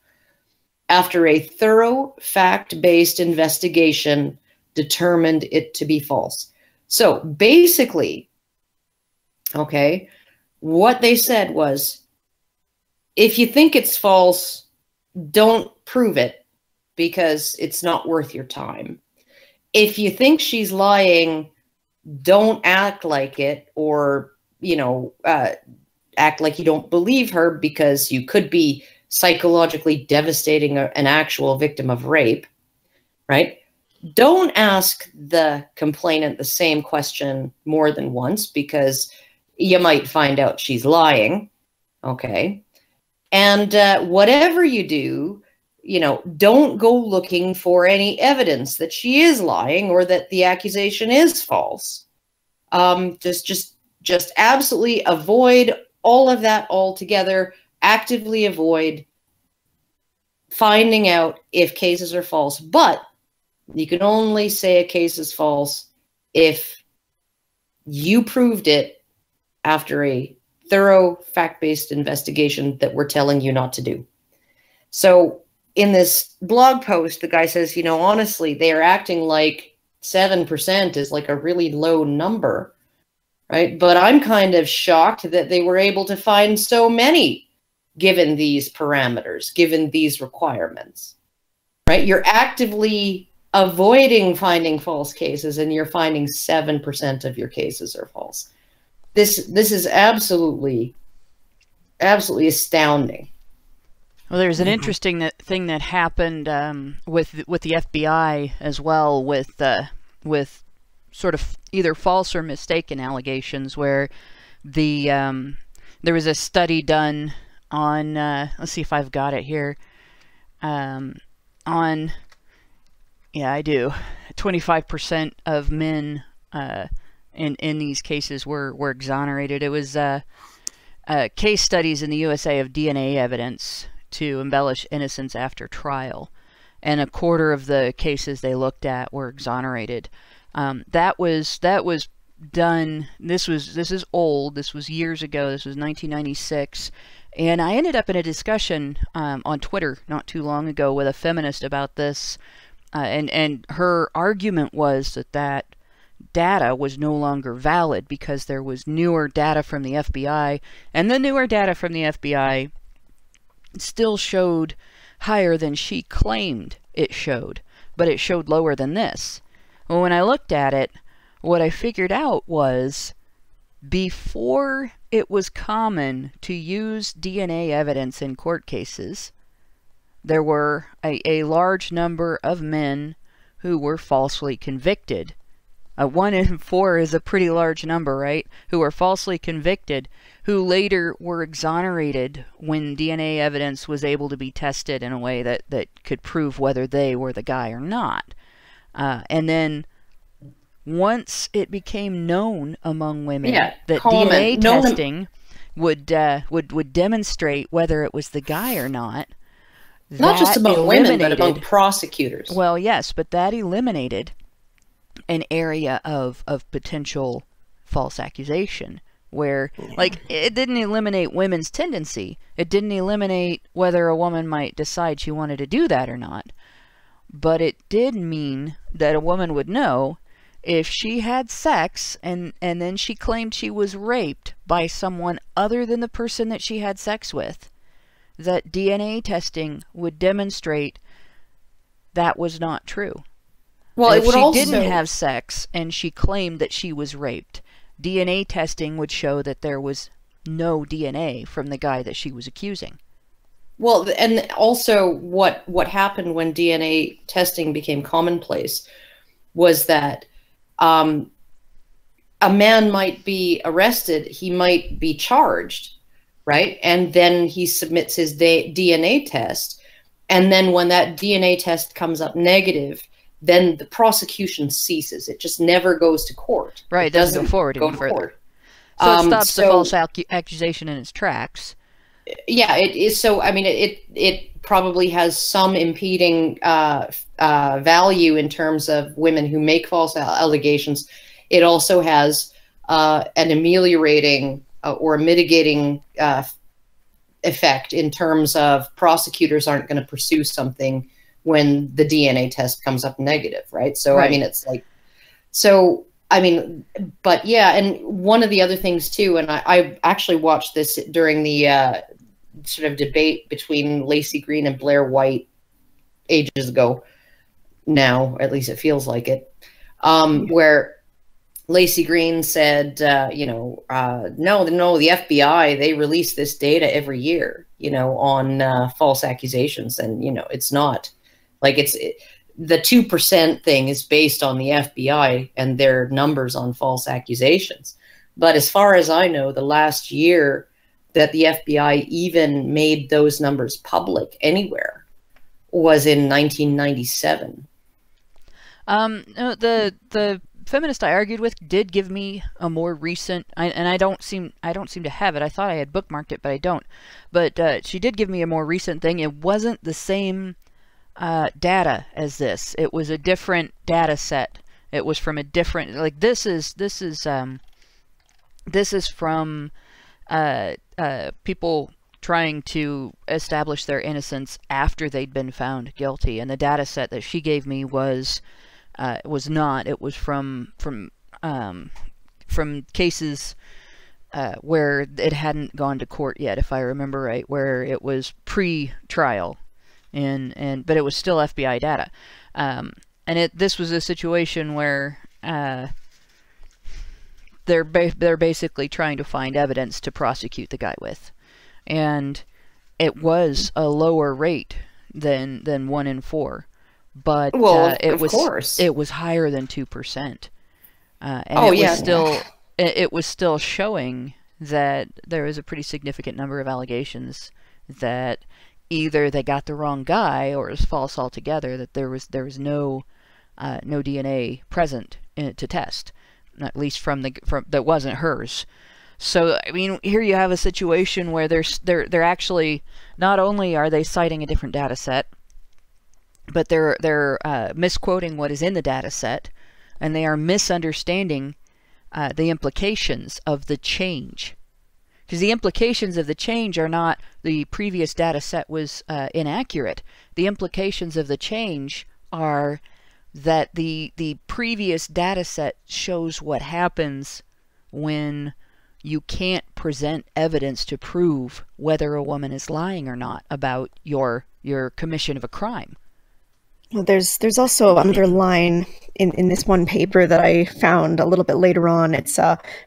after a thorough fact-based investigation determined it to be false. So basically, okay, what they said was, if you think it's false, don't prove it, because it's not worth your time. If you think she's lying, don't act like it, or, act like you don't believe her, because you could be psychologically devastating an actual victim of rape, right? Don't ask the complainant the same question more than once, because you might find out she's lying, okay? And whatever you do, don't go looking for any evidence that she is lying or that the accusation is false. Just absolutely avoid all of that altogether. Actively avoid finding out if cases are false. But you can only say a case is false if you proved it after a thorough fact-based investigation that we're telling you not to do. So in this blog post, the guy says, honestly, they are acting like 7% is like a really low number, right? But I'm kind of shocked that they were able to find so many given these parameters, given these requirements, right? You're actively avoiding finding false cases, and you're finding 7% of your cases are false. This is absolutely astounding. Well, there's an interesting thing that happened with the FBI as well, with sort of either false or mistaken allegations where there was a study done on, let's see if I've got it here, on, yeah, I do, 25% of men in these cases were exonerated. It was case studies in the USA of DNA evidence to embellish innocence after trial, and a quarter of the cases they looked at were exonerated. That was done. This is old. This was years ago. This was 1996, and I ended up in a discussion on Twitter not too long ago with a feminist about this, and her argument was that data was no longer valid because there was newer data from the FBI, and the newer data from the FBI still showed higher than she claimed it showed, but it showed lower than this. Well, when I looked at it, what I figured out was before it was common to use DNA evidence in court cases, there were a large number of men who were falsely convicted. 1 in 4 is a pretty large number, right? Who were falsely convicted, who later were exonerated when DNA evidence was able to be tested in a way that could prove whether they were the guy or not. And then once it became known among women that DNA testing would demonstrate whether it was the guy or not, not just among women, but among prosecutors. Well, yes, but that eliminated an area of potential false accusation where, like, it didn't eliminate women's tendency. It didn't eliminate whether a woman might decide she wanted to do that or not. But it did mean that a woman would know if she had sex and then she claimed she was raped by someone other than the person that she had sex with, that DNA testing would demonstrate that was not true. Well, if she didn't have sex and she claimed that she was raped, DNA testing would show that there was no DNA from the guy that she was accusing. Well, and also what happened when DNA testing became commonplace was that a man might be arrested, he might be charged, right? And then he submits his DNA test, and then when that DNA test comes up negative, then the prosecution ceases. It just never goes to court. Right, it doesn't go forward any further. So it stops the false accusation in its tracks. Yeah, it is. So, I mean, it probably has some impeding value in terms of women who make false allegations. It also has an ameliorating or mitigating effect in terms of prosecutors aren't going to pursue something when the DNA test comes up negative, right? So, right. I mean, it's like, so, I mean, but yeah, and one of the other things too, and I actually watched this during the sort of debate between Lacey Green and Blair White ages ago now, at least it feels like it, where Lacey Green said, no, the FBI, they release this data every year, on false accusations. And, it's not like the 2% thing is based on the FBI and their numbers on false accusations. But as far as I know, the last year that the FBI even made those numbers public anywhere was in 1997. The feminist I argued with did give me a more recent, and I don't seem to have it. I thought I had bookmarked it, but I don't. But she did give me a more recent thing. It wasn't the same data as this. It was a different data set. It was from a different, like, this is from people trying to establish their innocence after they'd been found guilty, and the data set that she gave me was not. It was from cases where it hadn't gone to court yet, if I remember right, where it was pre-trial, but it was still FBI data, and this was a situation where they're basically trying to find evidence to prosecute the guy with, and it was a lower rate than 1 in 4. But it was higher than 2%. And Oh, it yeah. was still it was still showing that there was a pretty significant number of allegations that either they got the wrong guy or it was false altogether. That there was no DNA present to test, at least from that wasn't hers. So I mean, here you have a situation where they're actually, not only are they citing a different data set, but they're misquoting what is in the data set, and they are misunderstanding the implications of the change. Because the implications of the change are not the previous data set was inaccurate. The implications of the change are that the previous data set shows what happens when you can't present evidence to prove whether a woman is lying or not about your commission of a crime. Well, there's also another line in this one paper that I found a little bit later on. It's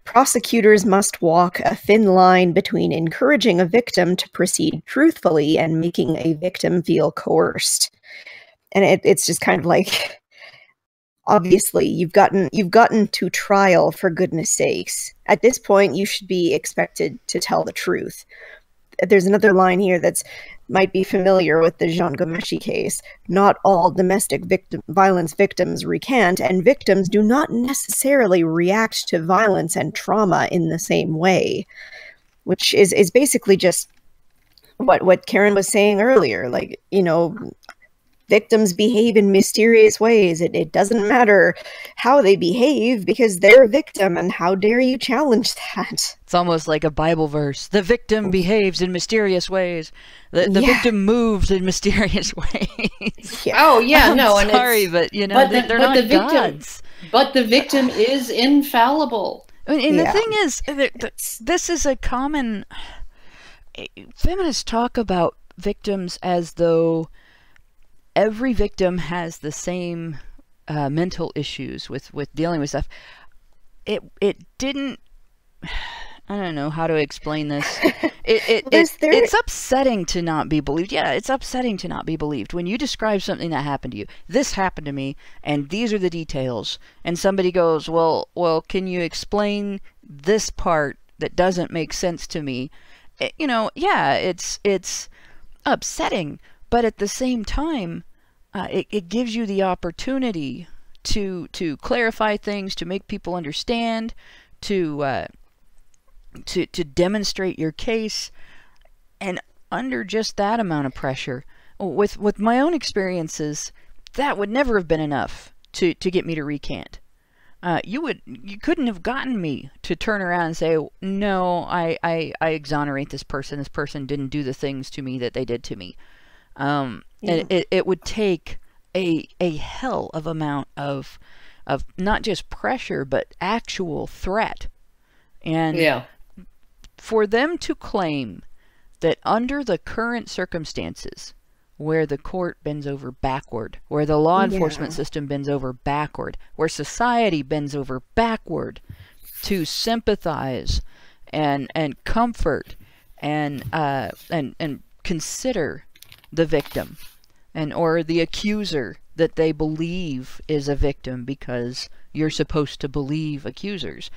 prosecutors must walk a thin line between encouraging a victim to proceed truthfully and making a victim feel coerced. And it's just kind of like, obviously, you've gotten to trial, for goodness sakes. At this point, you should be expected to tell the truth. There's another line here that's might be familiar with the Jean Gomeshi case. Not all domestic violence victims recant, and victims do not necessarily react to violence and trauma in the same way. Which is basically just what Karen was saying earlier. Like, you know, victims behave in mysterious ways. It doesn't matter how they behave because they're a victim, and how dare you challenge that? It's almost like a Bible verse. The victim behaves in mysterious ways. The victim moves in mysterious ways. Yeah. Oh, yeah, no. I'm sorry, but, you know, they're not gods. But the victim is infallible. And the thing is, this is a common... Feminists talk about victims as though every victim has the same mental issues with dealing with stuff. It didn't... I don't know how to explain this. It's upsetting to not be believed. Yeah, it's upsetting to not be believed. When you describe something that happened to you, this happened to me, and these are the details, and somebody goes, well, can you explain this part that doesn't make sense to me? You know, yeah, it's upsetting, but at the same time, it gives you the opportunity to clarify things, to make people understand, to demonstrate your case. And under just that amount of pressure, with my own experiences, that would never have been enough to get me to recant. You couldn't have gotten me to turn around and say, no, I exonerate this person. This person didn't do the things to me that they did to me. And it would take a hell of amount of not just pressure, but actual threat. And for them to claim that under the current circumstances, where the court bends over backward, where the law enforcement system bends over backward, where society bends over backward to sympathize and comfort and consider the victim or the accuser that they believe is a victim, because you're supposed to believe accusers,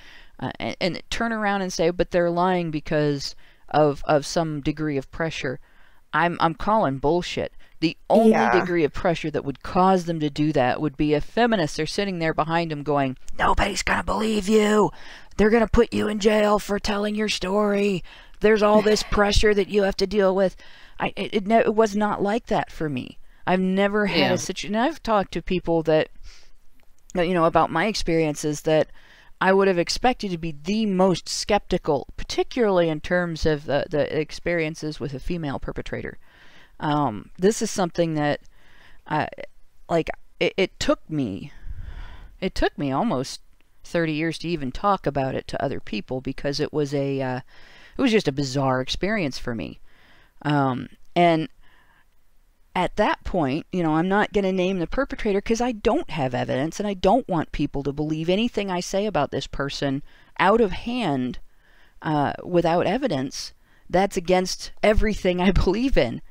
and turn around and say, but they're lying because of some degree of pressure. I'm calling bullshit. The only degree of pressure that would cause them to do that would be if feminists are sitting there behind them going, nobody's gonna believe you. They're gonna put you in jail for telling your story. There's all this pressure that you have to deal with. It was not like that for me. I've never had a situation. I've talked to people that, you know, about my experiences that I would have expected to be the most skeptical, particularly in terms of the experiences with a female perpetrator. This is something that, it took me almost 30 years to even talk about it to other people, because it was just a bizarre experience for me. And at that point, you know, I'm not going to name the perpetrator because I don't have evidence, and I don't want people to believe anything I say about this person out of hand, without evidence. That's against everything I believe in.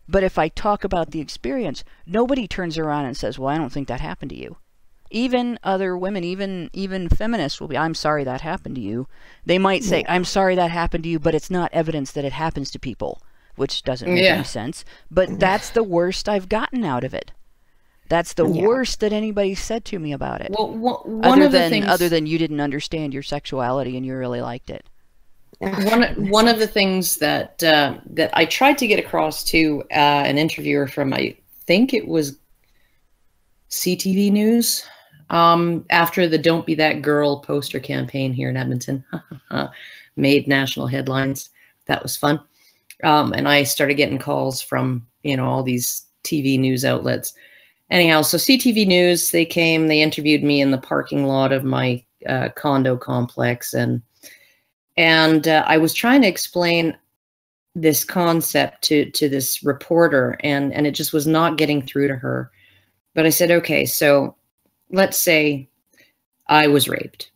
But if I talk about the experience, nobody turns around and says, well, I don't think that happened to you. even other women, even feminists will be, I'm sorry that happened to you. They might say, I'm sorry that happened to you, but it's not evidence that it happens to people, which doesn't make any sense. But that's the worst I've gotten out of it. That's the worst that anybody said to me about it. Well, other than you didn't understand your sexuality and you really liked it. One of the things that that I tried to get across to an interviewer from, I think it was CTV News, after the "Don't Be That Girl" poster campaign here in Edmonton made national headlines. That was fun, and I started getting calls from all these TV news outlets. Anyhow, so CTV News, they came, they interviewed me in the parking lot of my condo complex, and I was trying to explain this concept to this reporter, and it just was not getting through to her. But I said, okay, so let's say I was raped,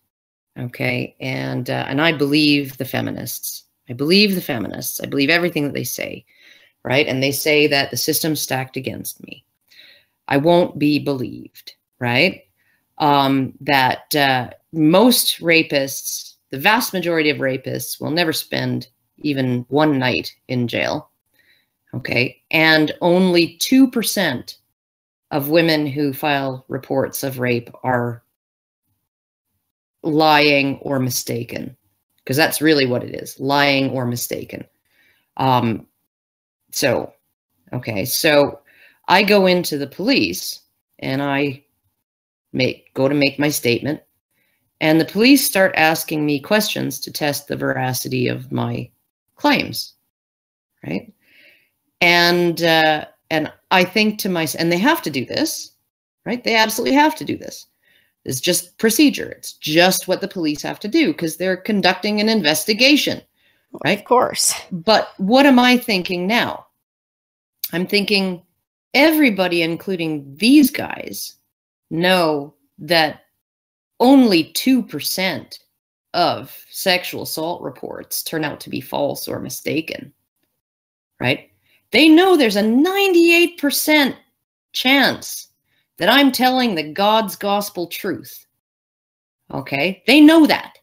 okay, and I believe the feminists. I believe the feminists. I believe everything that they say, right? And they say that the system's stacked against me. I won't be believed, right? That most rapists, the vast majority of rapists, will never spend even one night in jail, okay? And only 2% of women who file reports of rape are lying or mistaken, because that's really what it is, lying or mistaken. So I go into the police and I go to make my statement, and the police start asking me questions to test the veracity of my claims, right? And I think to myself, and they have to do this, right? They absolutely have to do this. It's just procedure. It's just what the police have to do because they're conducting an investigation, right? Of course. But what am I thinking now? I'm thinking everybody, including these guys, know that only 2% of sexual assault reports turn out to be false or mistaken, right? They know there's a 98% chance that I'm telling the God's gospel truth, okay? They know that.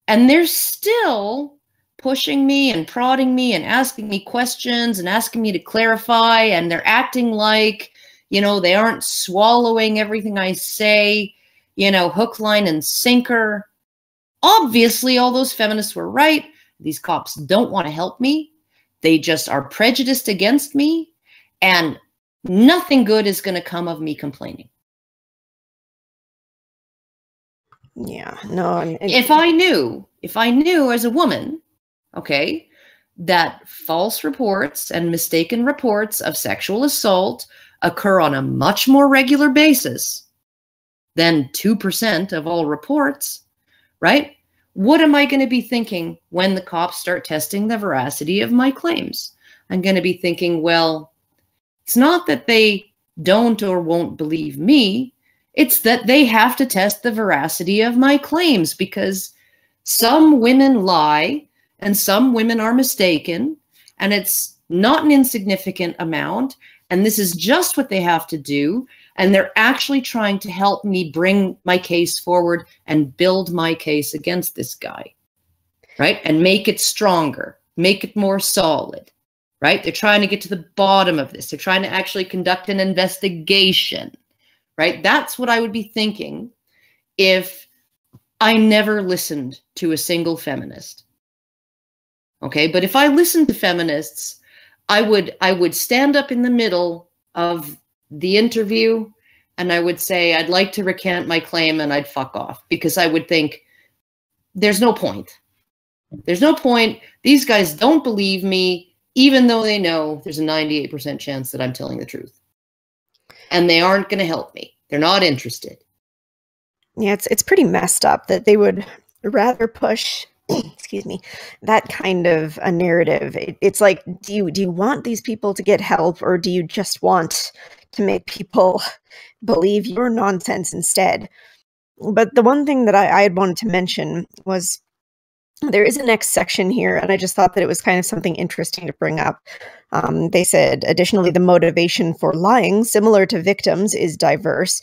And they're still pushing me and prodding me and asking me questions and asking me to clarify, and they're acting like, they aren't swallowing everything I say, hook, line, and sinker. Obviously, all those feminists were right. These cops don't want to help me. They just are prejudiced against me, and nothing good is going to come of me complaining. Yeah, no. If I knew as a woman, okay, that false reports and mistaken reports of sexual assault occur on a much more regular basis than 2% of all reports, right? What am I going to be thinking when the cops start testing the veracity of my claims? I'm going to be thinking, well, it's not that they don't or won't believe me. It's that they have to test the veracity of my claims, because some women lie and some women are mistaken, and it's not an insignificant amount. And this is just what they have to do. And they're actually trying to help me bring my case forward and build my case against this guy, right? And make it stronger, make it more solid, right? They're trying to get to the bottom of this. They're trying to actually conduct an investigation, right? That's what I would be thinking if I never listened to a single feminist. Okay, but if I listened to feminists, I would stand up in the middle of the interview and I would say, I'd like to recant my claim, and I'd fuck off, because I would think there's no point. There's no point. These guys don't believe me, even though they know there's a 98% chance that I'm telling the truth. And they aren't going to help me. They're not interested. Yeah, it's pretty messed up that they would rather push excuse me, that kind of a narrative. It's like, do you want these people to get help, or do you just want to make people believe your nonsense instead? But the one thing that I had wanted to mention was there is a next section here, and I just thought that it was kind of something interesting to bring up. They said, additionally, the motivation for lying, similar to victims, is diverse.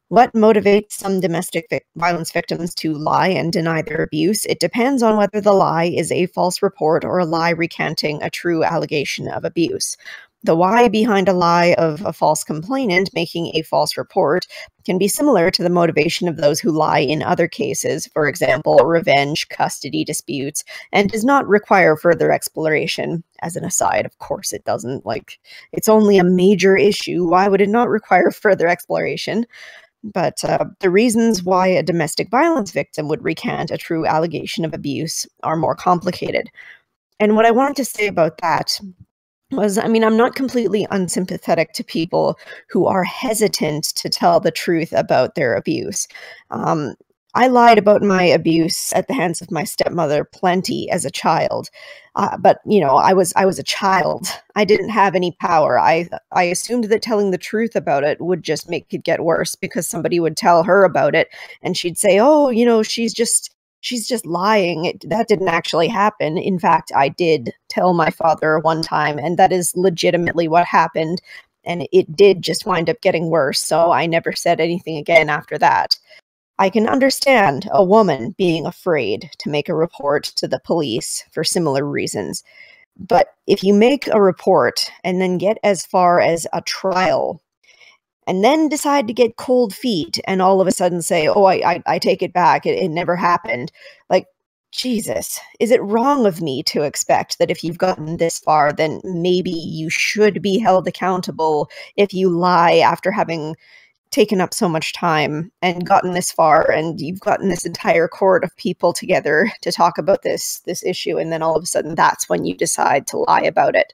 What motivates some domestic violence victims to lie and deny their abuse? It depends on whether the lie is a false report or a lie recanting a true allegation of abuse. The why behind a lie of a false complainant making a false report can be similar to the motivation of those who lie in other cases, for example, revenge, custody disputes, and does not require further exploration. As an aside, of course it doesn't. Like, it's only a major issue. Why would it not require further exploration? But the reasons why a domestic violence victim would recant a true allegation of abuse are more complicated. And what I wanted to say about that was, I mean, I'm not completely unsympathetic to people who are hesitant to tell the truth about their abuse. I lied about my abuse at the hands of my stepmother plenty as a child, but you know, I was a child. I didn't have any power. I assumed that telling the truth about it would just make it get worse because somebody would tell her about it, and she'd say, "Oh, you know, she's just lying. That didn't actually happen. In fact, I did tell my father one time, and that is legitimately what happened. And it did just wind up getting worse. So I never said anything again after that." I can understand a woman being afraid to make a report to the police for similar reasons. But if you make a report and then get as far as a trial and then decide to get cold feet and all of a sudden say, "Oh, I take it back, it never happened." Like, Jesus, is it wrong of me to expect that if you've gotten this far, then maybe you should be held accountable if you lie after having taken up so much time and gotten this far, and you've gotten this entire court of people together to talk about this issue, and then all of a sudden that's when you decide to lie about it?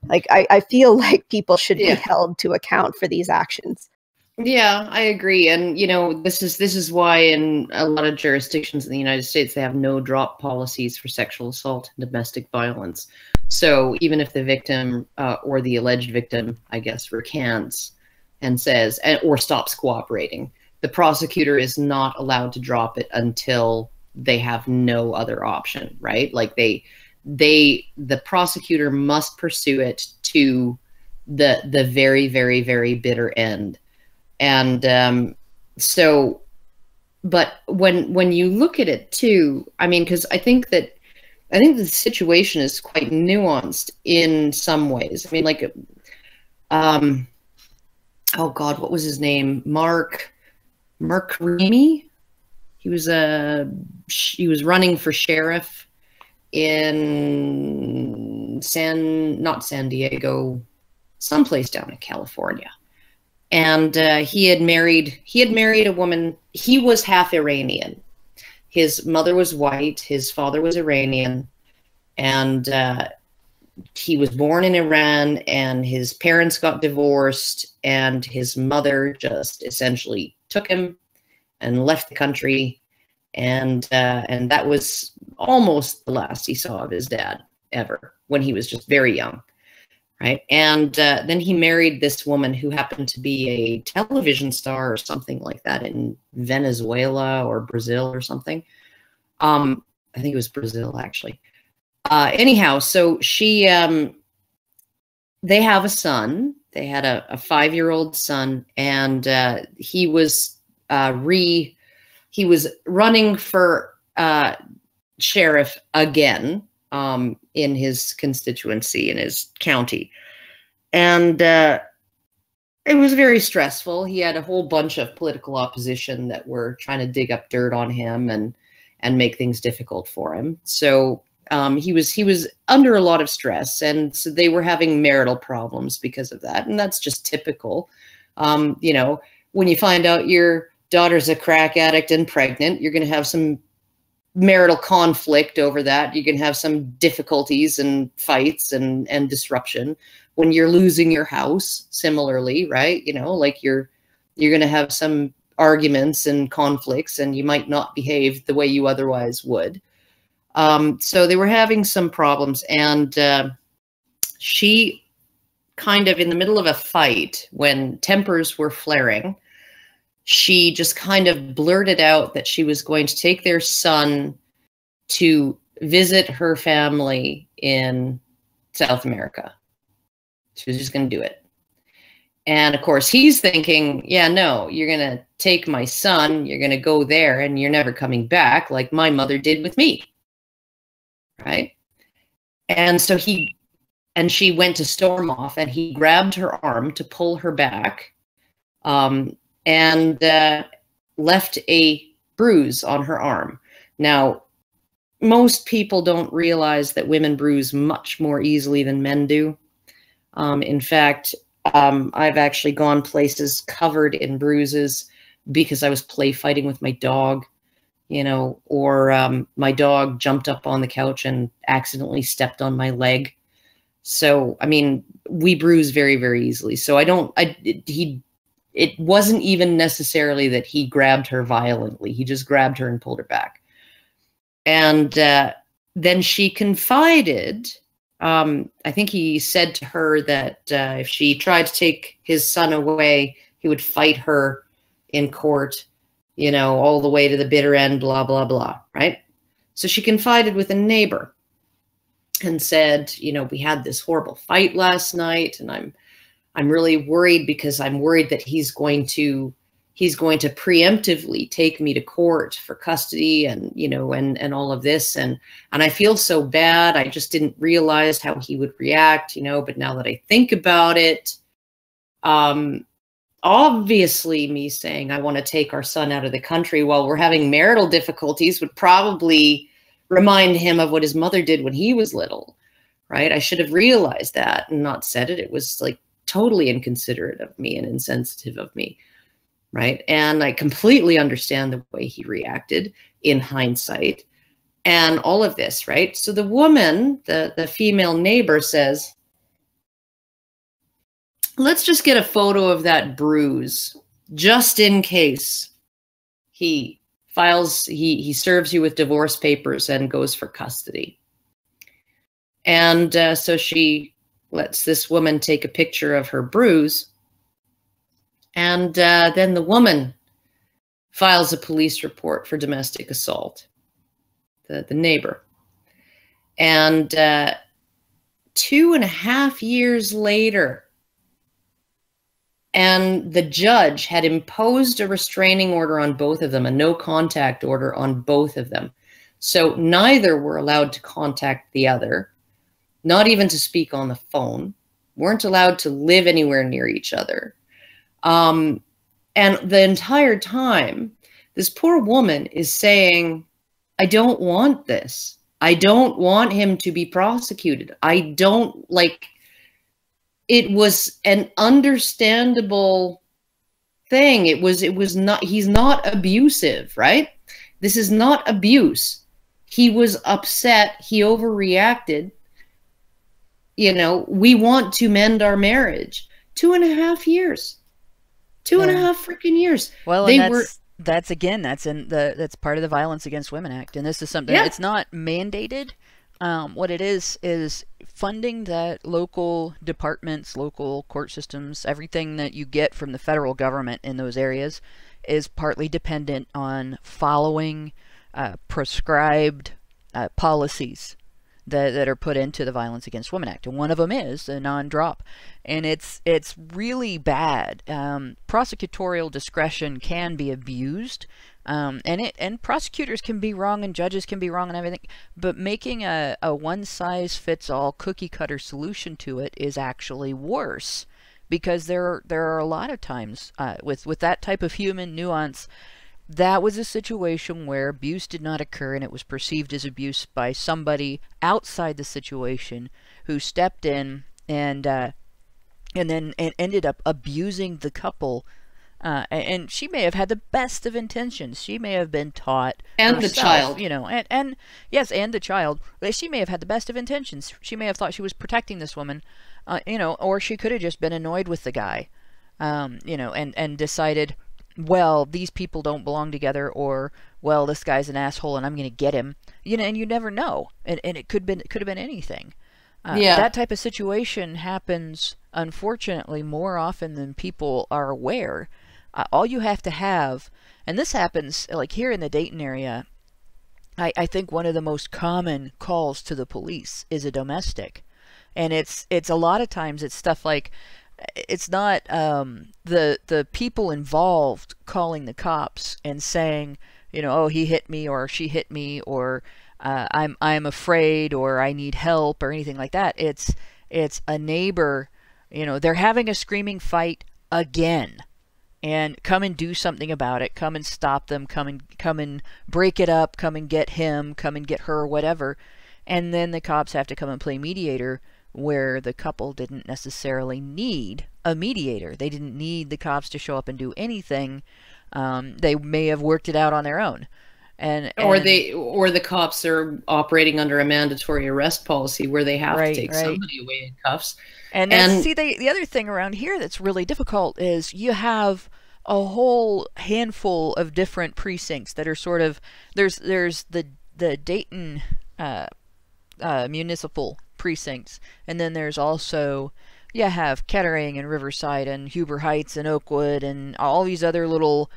Like, I feel like people should be held to account for these actions. Yeah, I agree. And, you know, this is why in a lot of jurisdictions in the United States, they have no drop policies for sexual assault and domestic violence. So even if the victim or the alleged victim, I guess, recants and says, or stops cooperating, the prosecutor is not allowed to drop it until they have no other option, right? Like the prosecutor must pursue it to the very, very, very bitter end. And so, but when you look at it too, I mean, because I think the situation is quite nuanced in some ways. I mean, like, oh God, what was his name? Mark Remy. He was running for sheriff in not San Diego, someplace down in California. And he had married a woman. He was half Iranian. His mother was white. His father was Iranian. And he was born in Iran, and his parents got divorced, and his mother just essentially took him and left the country. And that was almost the last he saw of his dad ever, when he was just very young. Right. And then he married this woman who happened to be a television star or something like that in Venezuela or Brazil or something. I think it was Brazil, actually. Anyhow, so they have a son. They had a 5-year-old son, and he was running for sheriff again. In his constituency, in his county. And it was very stressful. He had a whole bunch of political opposition that were trying to dig up dirt on him and make things difficult for him. So he was under a lot of stress, and so they were having marital problems because of that. And that's just typical. You know, when you find out your daughter's a crack addict and pregnant, you're going to have some marital conflict over that. You can have some difficulties and fights and disruption. When you're losing your house, similarly, right? You know, like you're going to have some arguments and conflicts, and you might not behave the way you otherwise would. So they were having some problems, and she kind of, in the middle of a fight, when tempers were flaring, she just kind of blurted out that she was going to take their son to visit her family in South America. She was just going to do it. And of course, he's thinking, yeah, no, you're going to take my son, you're going to go there, and you're never coming back like my mother did with me. Right? And so she went to storm off, and he grabbed her arm to pull her back, and left a bruise on her arm. Now, most people don't realize that women bruise much more easily than men do. In fact, I've actually gone places covered in bruises because I was play fighting with my dog, you know, or my dog jumped up on the couch and accidentally stepped on my leg. So, I mean, we bruise very, very easily. So it wasn't even necessarily that he grabbed her violently. He just grabbed her and pulled her back. And then she confided, I think he said to her that if she tried to take his son away, he would fight her in court, you know, all the way to the bitter end, blah, blah, blah, right? So she confided with a neighbor and said, you know, we had this horrible fight last night, and I'm really worried because I'm worried that he's going to preemptively take me to court for custody, and, you know, and all of this. And I feel so bad. I just didn't realize how he would react, you know, but now that I think about it, obviously me saying I want to take our son out of the country while we're having marital difficulties would probably remind him of what his mother did when he was little, right? I should have realized that and not said it. It was like totally inconsiderate of me and insensitive of me. Right. And I completely understand the way he reacted in hindsight and all of this. Right. So the woman, the female neighbor, says, let's just get a photo of that bruise just in case he serves you with divorce papers and goes for custody. And so she lets this woman take a picture of her bruise. And then the woman files a police report for domestic assault, the neighbor. And 2.5 years later, and the judge had imposed a restraining order on both of them, a no contact order on both of them. So neither were allowed to contact the other, not even to speak on the phone, weren't allowed to live anywhere near each other. And the entire time, this poor woman is saying, I don't want this. I don't want him to be prosecuted. I don't like, it was an understandable thing. It was not, he's not abusive, right? This is not abuse. He was upset. He overreacted. You know, we want to mend our marriage. 2.5 years. 2.5 freaking years. Well, that's part of the Violence Against Women Act, and this is something it's not mandated. What it is funding that local departments, local court systems, everything that you get from the federal government in those areas is partly dependent on following prescribed policies that are put into the Violence Against Women Act, and one of them is a non-drop, and it's really bad. Prosecutorial discretion can be abused, and prosecutors can be wrong, and judges can be wrong, and everything. But making a one-size-fits-all cookie-cutter solution to it is actually worse, because there are a lot of times with that type of human nuance. That was a situation where abuse did not occur, and it was perceived as abuse by somebody outside the situation who stepped in and then ended up abusing the couple. And she may have had the best of intentions. She may have been taught and herself, the child, you know, and yes, and the child. She may have had the best of intentions. She may have thought she was protecting this woman, you know, or she could have just been annoyed with the guy, you know, and decided, well, these people don't belong together, or, well, this guy's an asshole and I'm going to get him, you know, and you never know. And it could have been anything. That type of situation happens, unfortunately, more often than people are aware. All you have to have, and this happens, like here in the Dayton area, I think one of the most common calls to the police is a domestic. And it's a lot of times it's stuff like, it's not the people involved calling the cops and saying, you know, oh, he hit me or she hit me, or I'm afraid, or I need help, or anything like that. It's a neighbor, you know, they're having a screaming fight again, and come and do something about it. Come and stop them. Come and break it up. Come and get him. Come and get her. Whatever. And then the cops have to come and play mediator, where the couple didn't necessarily need a mediator. They didn't need the cops to show up and do anything. They may have worked it out on their own. Or the cops are operating under a mandatory arrest policy where they have to take somebody away in cuffs. And see, the other thing around here that's really difficult is you have a whole handful of different precincts that are sort of, there's the Dayton municipal precincts, and then there's also, you have Kettering and Riverside and Huber Heights and Oakwood and all these other little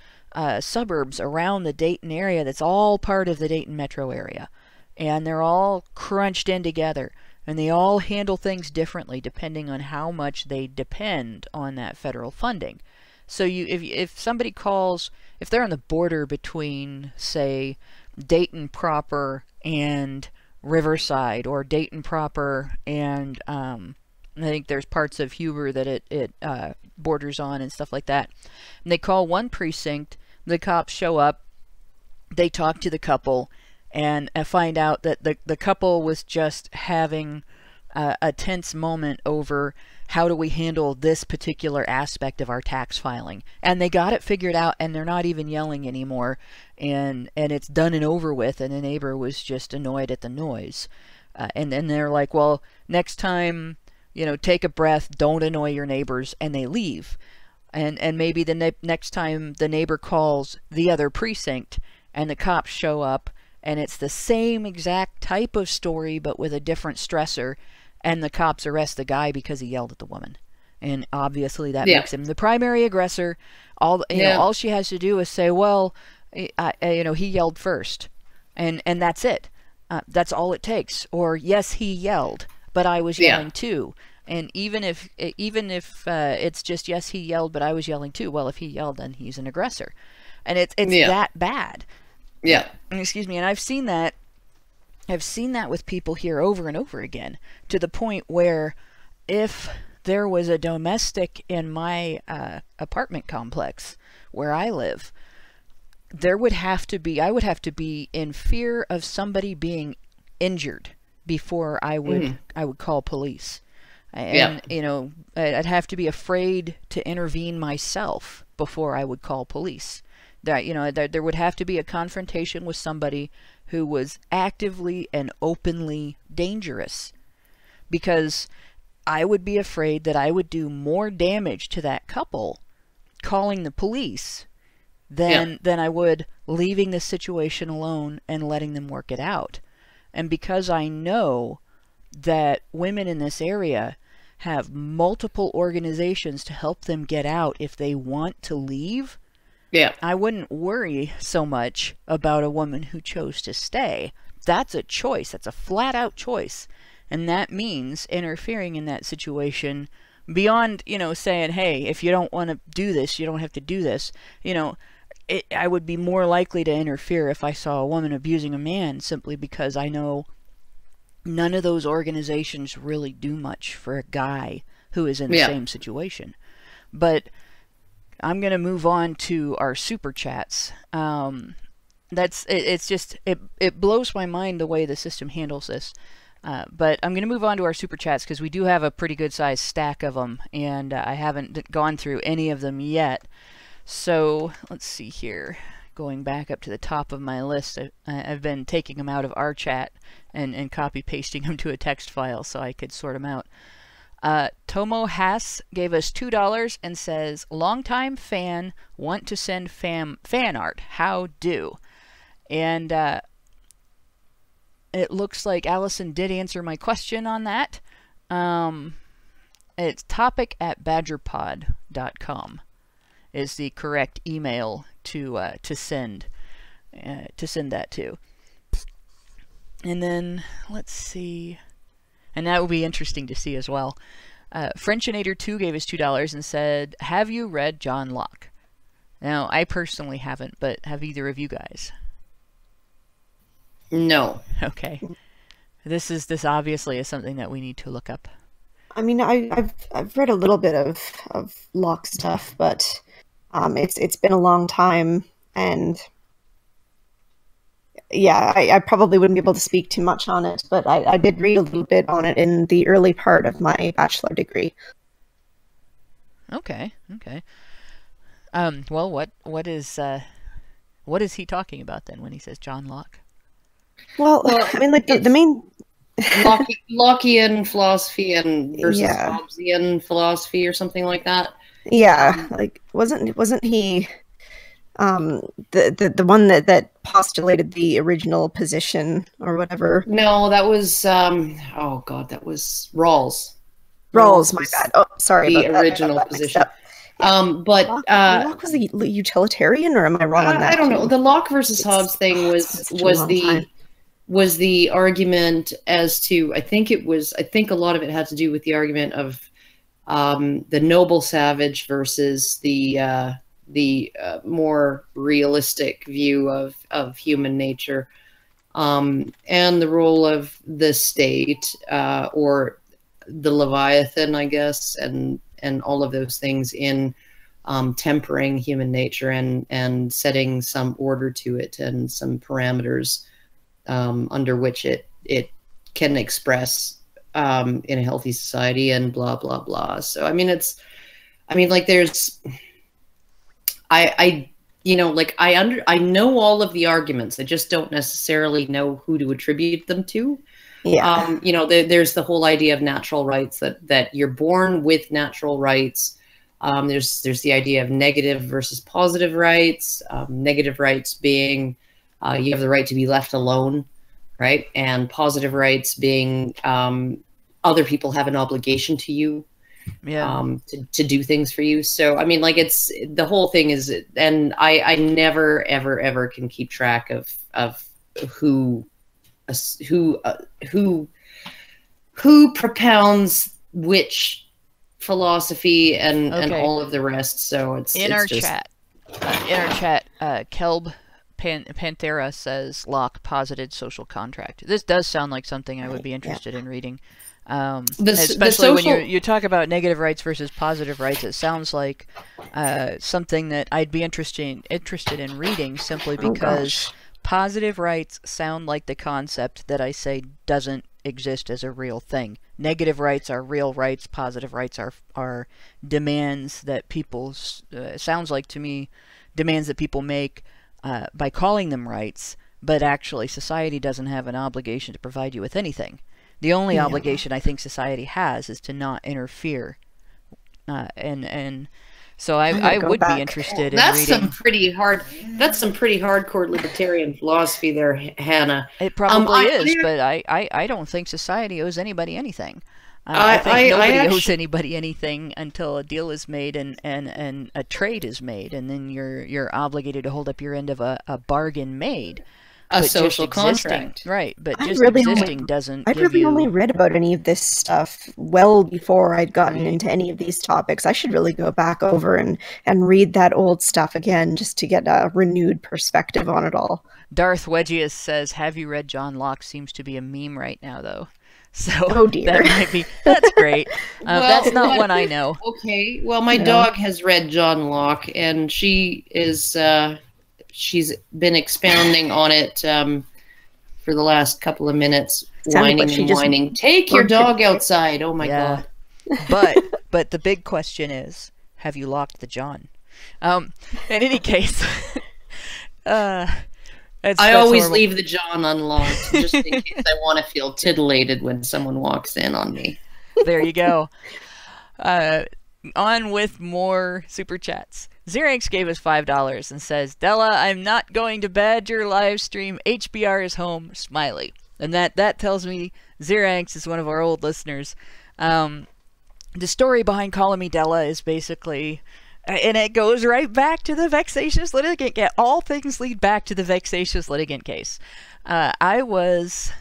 suburbs around the Dayton area that's all part of the Dayton metro area, and they're all crunched in together, and they all handle things differently depending on how much they depend on that federal funding. So if somebody calls, if they're on the border between, say, Dayton proper and Riverside, or Dayton proper and I think there's parts of Huber that it borders on and stuff like that, and they call one precinct, the cops show up, they talk to the couple, and find out that the couple was just having a tense moment over how do we handle this particular aspect of our tax filing, and they got it figured out, and they're not even yelling anymore, and it's done and over with, and the neighbor was just annoyed at the noise, and then they're like, well, next time, you know, take a breath, don't annoy your neighbors, and they leave. And maybe the next time the neighbor calls the other precinct and the cops show up, and it's the same exact type of story but with a different stressor, and the cops arrest the guy because he yelled at the woman, and obviously that makes him the primary aggressor. All she has to do is say, well, you know, he yelled first, and that's it. That's all it takes. Or, yes, he yelled, but I was yelling too. And even if it's just, yes, he yelled, but I was yelling too. Well, if he yelled, then he's an aggressor, and it's that bad. Yeah. Excuse me. And I've seen that with people here over and over again, to the point where if there was a domestic in my apartment complex where I live, I would have to be in fear of somebody being injured before I would call police. And, you know, I'd have to be afraid to intervene myself before I would call police. That, you know, there would have to be a confrontation with somebody who was actively and openly dangerous, because I would be afraid that I would do more damage to that couple calling the police than I would leaving the situation alone and letting them work it out. And because I know that women in this area have multiple organizations to help them get out if they want to leave, I wouldn't worry so much about a woman who chose to stay. That's a choice. That's a flat-out choice. And that means interfering in that situation beyond, you know, saying, hey, if you don't want to do this, you don't have to do this. You know, I would be more likely to interfere if I saw a woman abusing a man, simply because I know none of those organizations really do much for a guy who is in the same situation. But I'm going to move on to our super chats. It blows my mind the way the system handles this. But I'm going to move on to our super chats, because we do have a pretty good sized stack of them, and I haven't gone through any of them yet. So let's see here. Going back up to the top of my list, I've been taking them out of our chat and copy pasting them to a text file so I could sort them out. Tomo Haas gave us $2 and says, longtime fan, want to send fan art. How do? And it looks like Allison did answer my question on that. It's topic@badgerpod.com is the correct email to send that to. And then let's see, and that will be interesting to see as well. Frenchinator2 gave us $2 and said, have you read John Locke? Now, I personally haven't, but have either of you guys? No. Okay. This obviously is something that we need to look up. I mean, I've read a little bit of Locke stuff, but it's been a long time, and yeah, I probably wouldn't be able to speak too much on it, but I did read a little bit on it in the early part of my bachelor degree. Okay. Well, what is he talking about then when he says John Locke? Well, I mean, like the main Lockean philosophy and versus Yeah. Hobbesian philosophy or something like that. Yeah, like wasn't he the one that postulated the original position or whatever? No, that was oh god, that was Rawls. Rawls, my bad. Oh, sorry The about that. I got original that mixed position. up. But Locke was a utilitarian, or am I wrong on that? I don't know. too? The Locke versus Hobbes thing it's been a long time. was the argument as to I think a lot of it had to do with the argument of the noble savage versus the more realistic view of human nature, and the role of the state or the Leviathan, I guess, and all of those things in tempering human nature and setting some order to it and some parameters under which it can express in a healthy society and blah blah blah. So I mean, there's I know all of the arguments. I just don't necessarily know who to attribute them to. Yeah. There's the whole idea of natural rights, that you're born with natural rights. There's the idea of negative versus positive rights. Negative rights being you have the right to be left alone, right? And positive rights being other people have an obligation to you, to do things for you. So I mean, like, it's the whole thing is, and I never ever can keep track of who propounds which philosophy and all of the rest. So it's in our chat. Kelb Panthera says Locke posited social contract. This does sound like something I would be interested in reading. Especially when you talk about negative rights versus positive rights, it sounds like something that I'd be interested in reading, simply because positive rights sound like the concept that I say doesn't exist as a real thing. Negative rights are real rights. Positive rights are demands that people sounds like to me demands that people make by calling them rights, but actually society doesn't have an obligation to provide you with anything. The only obligation I think society has is to not interfere, and so I would be interested in reading. That's some pretty hardcore libertarian philosophy there, Hannah. It probably is, but I don't think society owes anybody anything. I think nobody owes anybody anything until a deal is made and a trade is made, and then you're obligated to hold up your end of a bargain made. A social contract. Right, but just existing doesn't I'd really only read about any of this stuff well before I'd gotten into any of these topics. I should really go back over and read that old stuff again just to get a renewed perspective on it all. Darth Wedgius says, have you read John Locke? Seems to be a meme right now, though. So oh dear. That's great. That's not one I know. Okay, well, my dog has read John Locke, and she is... she's been expounding on it for the last couple of minutes, whining. Take your dog outside. Oh my god! But the big question is, have you locked the John? In any case, I always leave the John unlocked just in case I want to feel titillated when someone walks in on me. There you go. On with more super chats. Xeranx gave us $5 and says, Della, I'm not going to bad your live stream. HBR is home. Smiley. And that tells me Xeranx is one of our old listeners. The story behind calling me Della is basically, and it goes right back to the vexatious litigant case. All things lead back to the vexatious litigant case. I was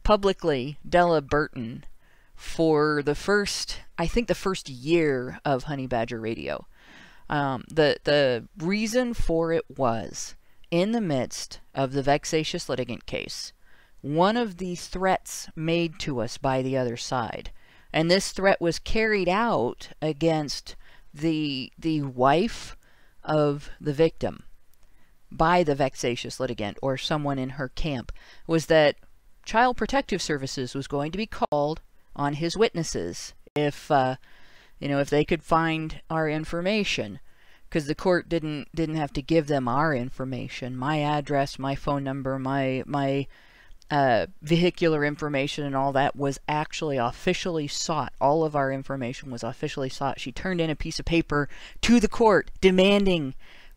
publicly Della Burton for the first year of Honey Badger Radio. The reason for it was, in the midst of the vexatious litigant case, one of the threats made to us by the other side, and this threat was carried out against the wife of the victim by the vexatious litigant or someone in her camp, was that Child Protective Services was going to be called on his witnesses if if they could find our information, because the court didn't have to give them our information, my address, my phone number, my vehicular information, and all that was actually officially sought. All of our information was officially sought. She turned in a piece of paper to the court demanding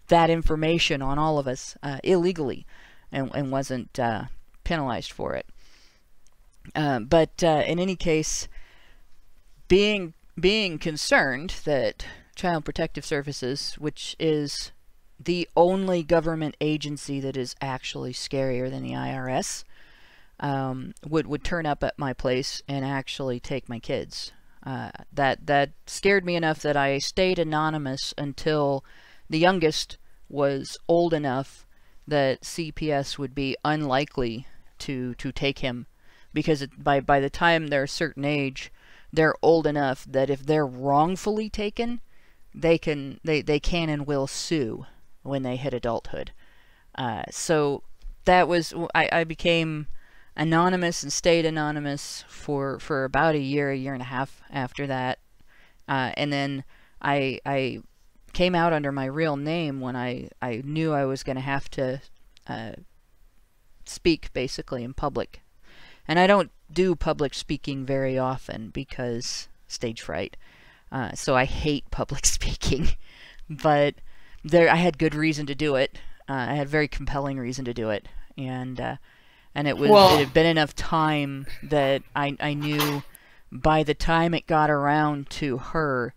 that information on all of us illegally, and wasn't penalized for it. But in any case, being concerned that Child Protective Services, which is the only government agency that is actually scarier than the IRS, would turn up at my place and actually take my kids. That scared me enough that I stayed anonymous until the youngest was old enough that CPS would be unlikely to take him, because by the time they're a certain age, they're old enough that if they're wrongfully taken, they can and will sue when they hit adulthood. So that was, I became anonymous and stayed anonymous for about a year and a half after that, and then I came out under my real name when I knew I was going to have to speak basically in public. And I don't do public speaking very often because stage fright. So I hate public speaking. But I had good reason to do it. I had very compelling reason to do it. And it had been enough time that I knew by the time it got around to her,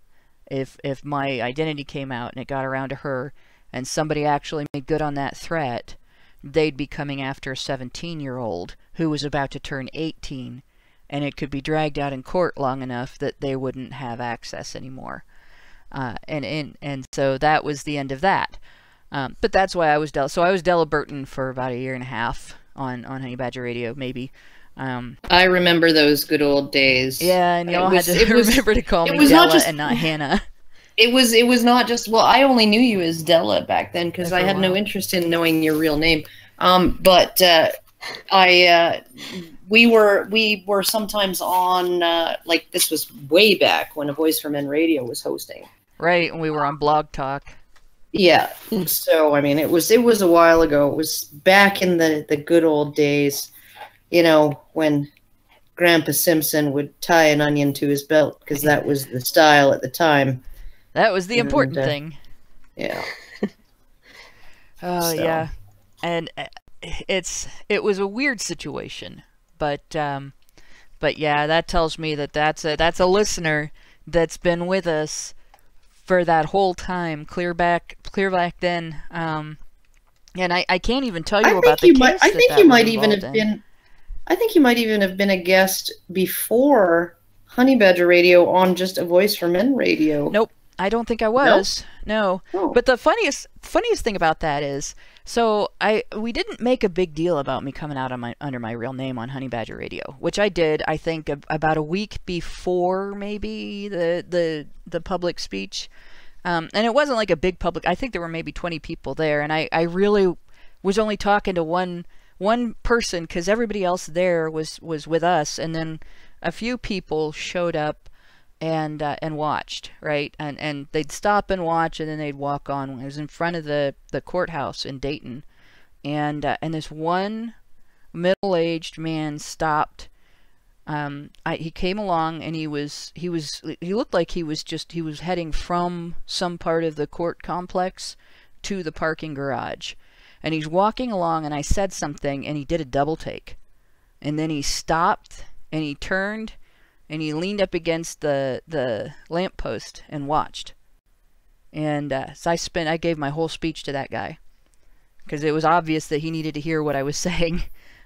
if my identity came out and it got around to her and somebody actually made good on that threat, they'd be coming after a 17-year-old who was about to turn 18, and it could be dragged out in court long enough that they wouldn't have access anymore. And so that was the end of that. But that's why I was So I was Della Burton for about a year and a half on Honey Badger Radio, maybe. I remember those good old days. Yeah, and y'all had to remember to call me Della and not Hannah. It was not just, well, I only knew you as Della back then because I had no interest in knowing your real name. But we were sometimes on, like, this was way back when A Voice for Men Radio was hosting. Right, and we were on Blog Talk. Yeah. So I mean, it was a while ago. It was back in the good old days, when Grandpa Simpson would tie an onion to his belt because that was the style at the time. That was the important thing. Yeah. Oh, yeah. And it was a weird situation, but yeah, that tells me that's a listener that's been with us for that whole time, clear back then. And I can't even tell you about the case. I think you might even have been a guest before Honey Badger Radio on just A Voice for Men Radio. Nope. I don't think I was. No. Oh. But the funniest thing about that is, so we didn't make a big deal about me coming out under my real name on Honey Badger Radio, which I did, I think, about a week before maybe the public speech. And it wasn't like a big public. I think there were maybe 20 people there, and I really was only talking to one person because everybody else there was with us, and then a few people showed up and watched, right? And they'd stop and watch, and then they'd walk on. I was in front of the courthouse in Dayton, and this one middle-aged man stopped. He came along, and he looked like he was heading from some part of the court complex to the parking garage, and he's walking along, and I said something, and he did a double take, and then he stopped, and he turned, and he leaned up against the lamppost and watched. And so I gave my whole speech to that guy because it was obvious that he needed to hear what I was saying.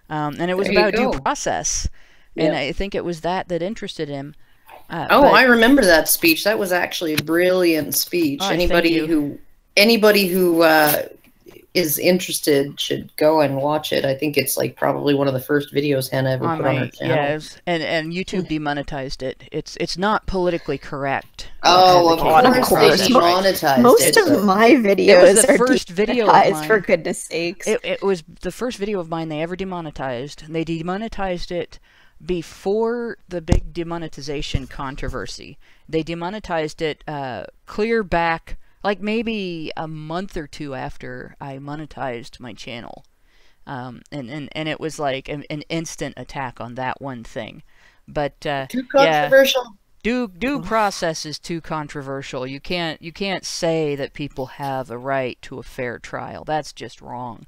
And it was about due process. And I think it was that interested him. I remember that speech. That was actually a brilliant speech. Oh, anybody who is interested should go and watch it. I think it's like probably one of the first videos Hannah ever put on her channel. Yeah, and YouTube demonetized it. It's not politically correct. Oh, of course they demonetized most of my videos the are first video of demonetized, mine. for goodness sakes. It was the first video of mine they ever demonetized. And they demonetized it before the big demonetization controversy. They demonetized it clear back, like maybe a month or two after I monetized my channel. And it was like an instant attack on that one thing. But too controversial. Due process is too controversial. You can't say that people have a right to a fair trial. That's just wrong.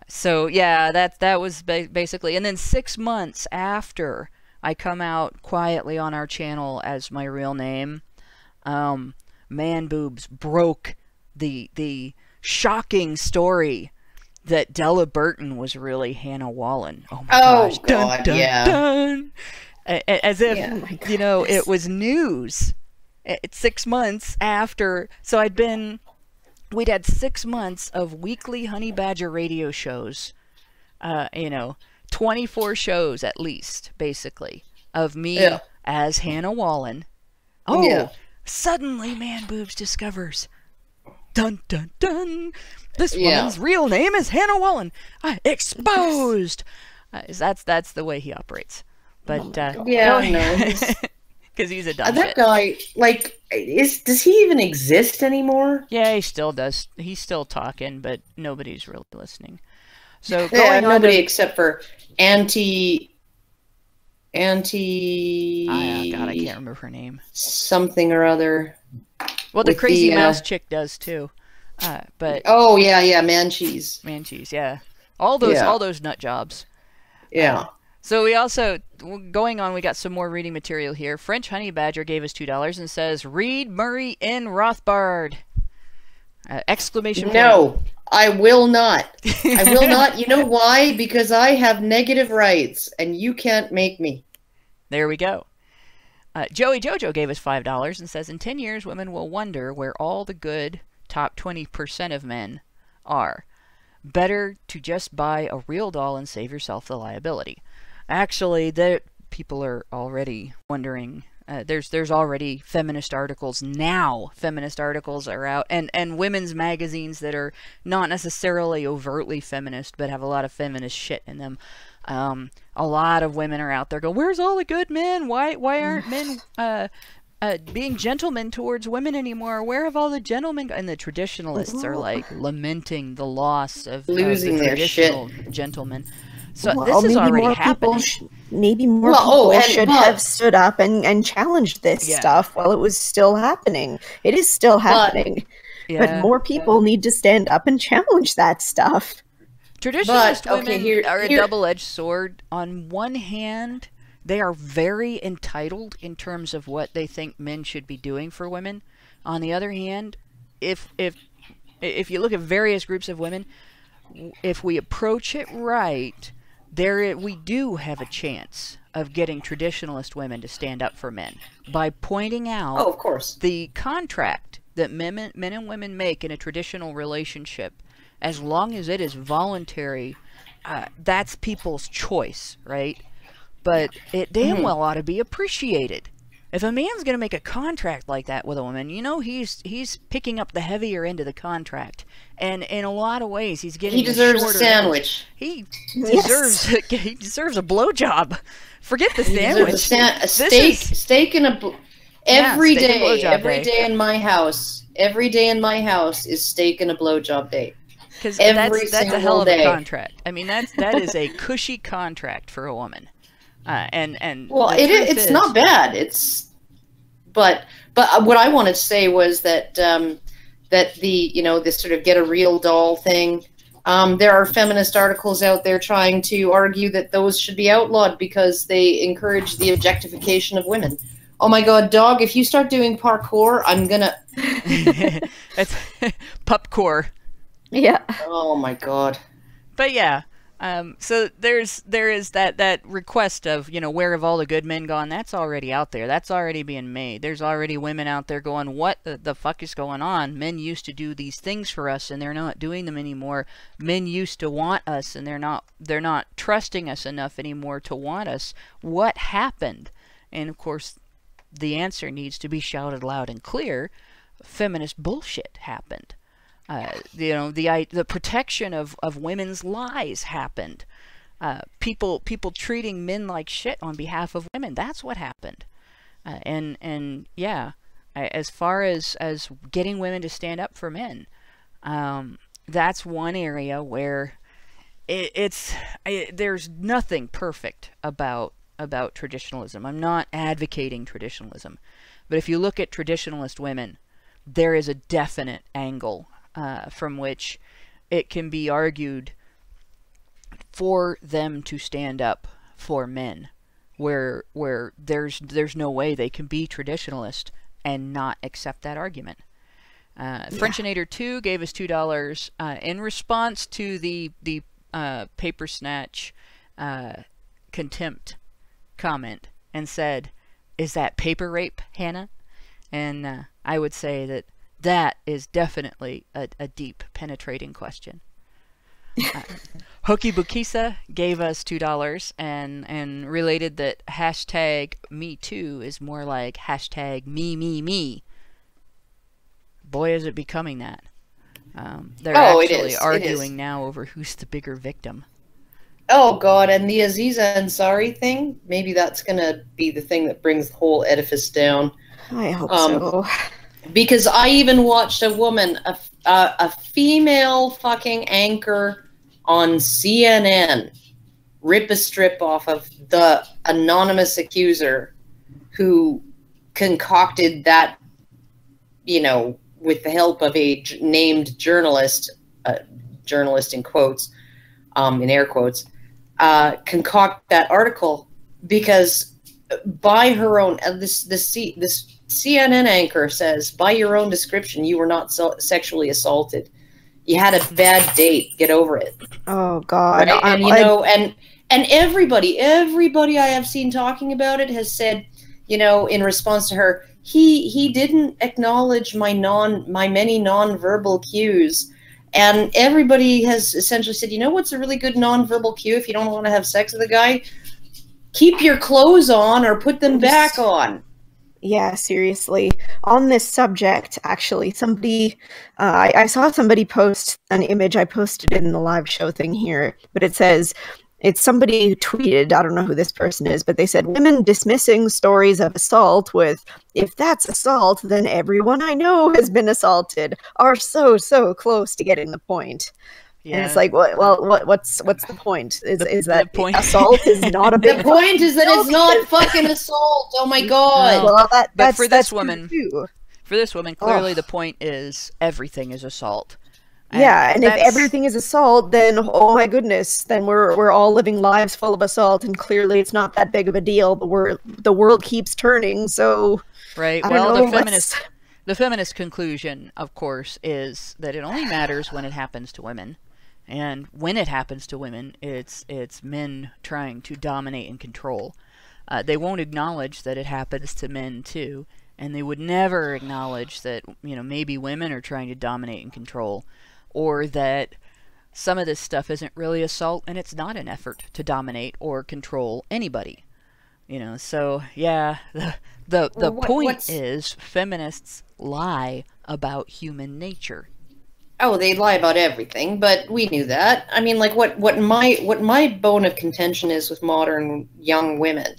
So yeah, that was basically. And then 6 months after I come out quietly on our channel as my real name, Man Boobs broke the shocking story that Della Burton was really Hannah Wallen. Oh my gosh! God, dun, yeah. Dun. As if it was news. 6 months after, so we'd had 6 months of weekly Honey Badger radio shows. 24 shows at least, basically, of me as Hannah Wallen. Suddenly Man Boobs discovers, dun dun dun, this woman's real name is Hannah Wallen. Exposed. That's the way he operates. But because he's a dumb that guy, like, does he even exist anymore? Yeah, he still does. He's still talking, but nobody's really listening. So nobody except for anti. Oh, God, I can't remember her name. Something or other. Well, the crazy mouse chick does too. But Mancheese, yeah. All those nut jobs. Yeah. So we also, going on, we got some more reading material here. French Honey Badger gave us $2 and says, read Murray in Rothbard! Exclamation point. No, I will not. I will not. You know why? Because I have negative rights, and you can't make me. There we go. Joey Jojo gave us $5 and says, in 10 years, women will wonder where all the good top 20% of men are. Better to just buy a real doll and save yourself the liability. Actually, people are already wondering. There's already feminist articles now. Feminist articles are out, and women's magazines that are not necessarily overtly feminist, but have a lot of feminist shit in them. A lot of women are out there go, where's all the good men? Why aren't men being gentlemen towards women anymore? Where have all the gentlemen and the traditionalists are like lamenting the loss of losing the their traditional shit. Gentlemen. So this is already happening. Maybe more people should have stood up and challenged this stuff while it was still happening. It is still happening. But more people need to stand up and challenge that stuff. Traditionalist women are a double-edged sword. On one hand, they are very entitled in terms of what they think men should be doing for women. On the other hand, if you look at various groups of women, if we approach it right, we do have a chance of getting traditionalist women to stand up for men by pointing out of course, the contract that men and women make in a traditional relationship. As long as it is voluntary, that's people's choice, right? But it damn well ought to be appreciated. If a man's going to make a contract like that with a woman, he's picking up the heavier end of the contract. And in a lot of ways, he's getting He deserves a sandwich. He deserves a blowjob. Forget the sandwich. Steak and a every day in my house. Every day in my house is steak and a blowjob day. Because that's a hell of a contract. I mean, that is a cushy contract for a woman. It's not bad. But what I wanted to say was that this sort of get a real doll thing. There are feminist articles out there trying to argue that those should be outlawed because they encourage the objectification of women. Oh my God, dog! If you start doing parkour, I'm gonna. That's pupcore. Yeah. Oh my God. But yeah. So there is that request of, where have all the good men gone? That's already out there. That's already being made. There's already women out there going, what the fuck is going on? Men used to do these things for us, and they're not doing them anymore. Men used to want us, and they're not trusting us enough anymore to want us. What happened? And of course, the answer needs to be shouted loud and clear. Feminist bullshit happened. The protection of women's lies happened. People treating men like shit on behalf of women. That's what happened. As far as getting women to stand up for men, that's one area where there's nothing perfect about traditionalism. I'm not advocating traditionalism, but if you look at traditionalist women, there is a definite angle from which it can be argued for them to stand up for men, where there's no way they can be traditionalist and not accept that argument. Frenchinator 2 gave us $2 in response to the paper snatch contempt comment, and said, "Is that paper rape, Hannah?" And I would say that is definitely a deep, penetrating question. Hooky Bukisa gave us $2 and related that hashtag Me Too is more like hashtag me. Boy, is it becoming that. They're actually arguing now over who's the bigger victim. Oh, God, and the Aziza Ansari thing, maybe that's going to be the thing that brings the whole edifice down. I hope so. Because I even watched a woman, a female fucking anchor on CNN, rip a strip off of the anonymous accuser who concocted that, with the help of a named journalist, journalist in quotes, in air quotes, concoct that article, because by her own, this CNN anchor says, by your own description, you were not sexually assaulted. You had a bad date. Get over it. Oh, God. Right? And everybody I have seen talking about it has said, in response to her, he didn't acknowledge my many nonverbal cues. And everybody has essentially said, what's a really good nonverbal cue if you don't want to have sex with a guy? Keep your clothes on or put them back on. Yeah, seriously. On this subject, actually, somebody, I saw somebody post an image. I posted it in the live show thing here, but it says, it's somebody who tweeted, I don't know who this person is, but they said, women dismissing stories of assault with, if that's assault, then everyone I know has been assaulted, are so close to getting the point. Yeah. And it's like, what's the point? Is that the point? Assault is not a big The point is that it's not fucking assault. Oh my God. Well, but for this woman, clearly the point is everything is assault. And if everything is assault, then oh my goodness, then we're all living lives full of assault, and clearly it's not that big of a deal. But the world keeps turning, so right. The feminist conclusion, of course, is that it only matters when it happens to women. And when it happens to women, it's men trying to dominate and control. They won't acknowledge that it happens to men too, and they would never acknowledge that maybe women are trying to dominate and control, or that some of this stuff isn't really assault and it's not an effort to dominate or control anybody. So yeah, the point is feminists lie about human nature. Oh, they lie about everything, but we knew that. I mean, like what my bone of contention is with modern young women,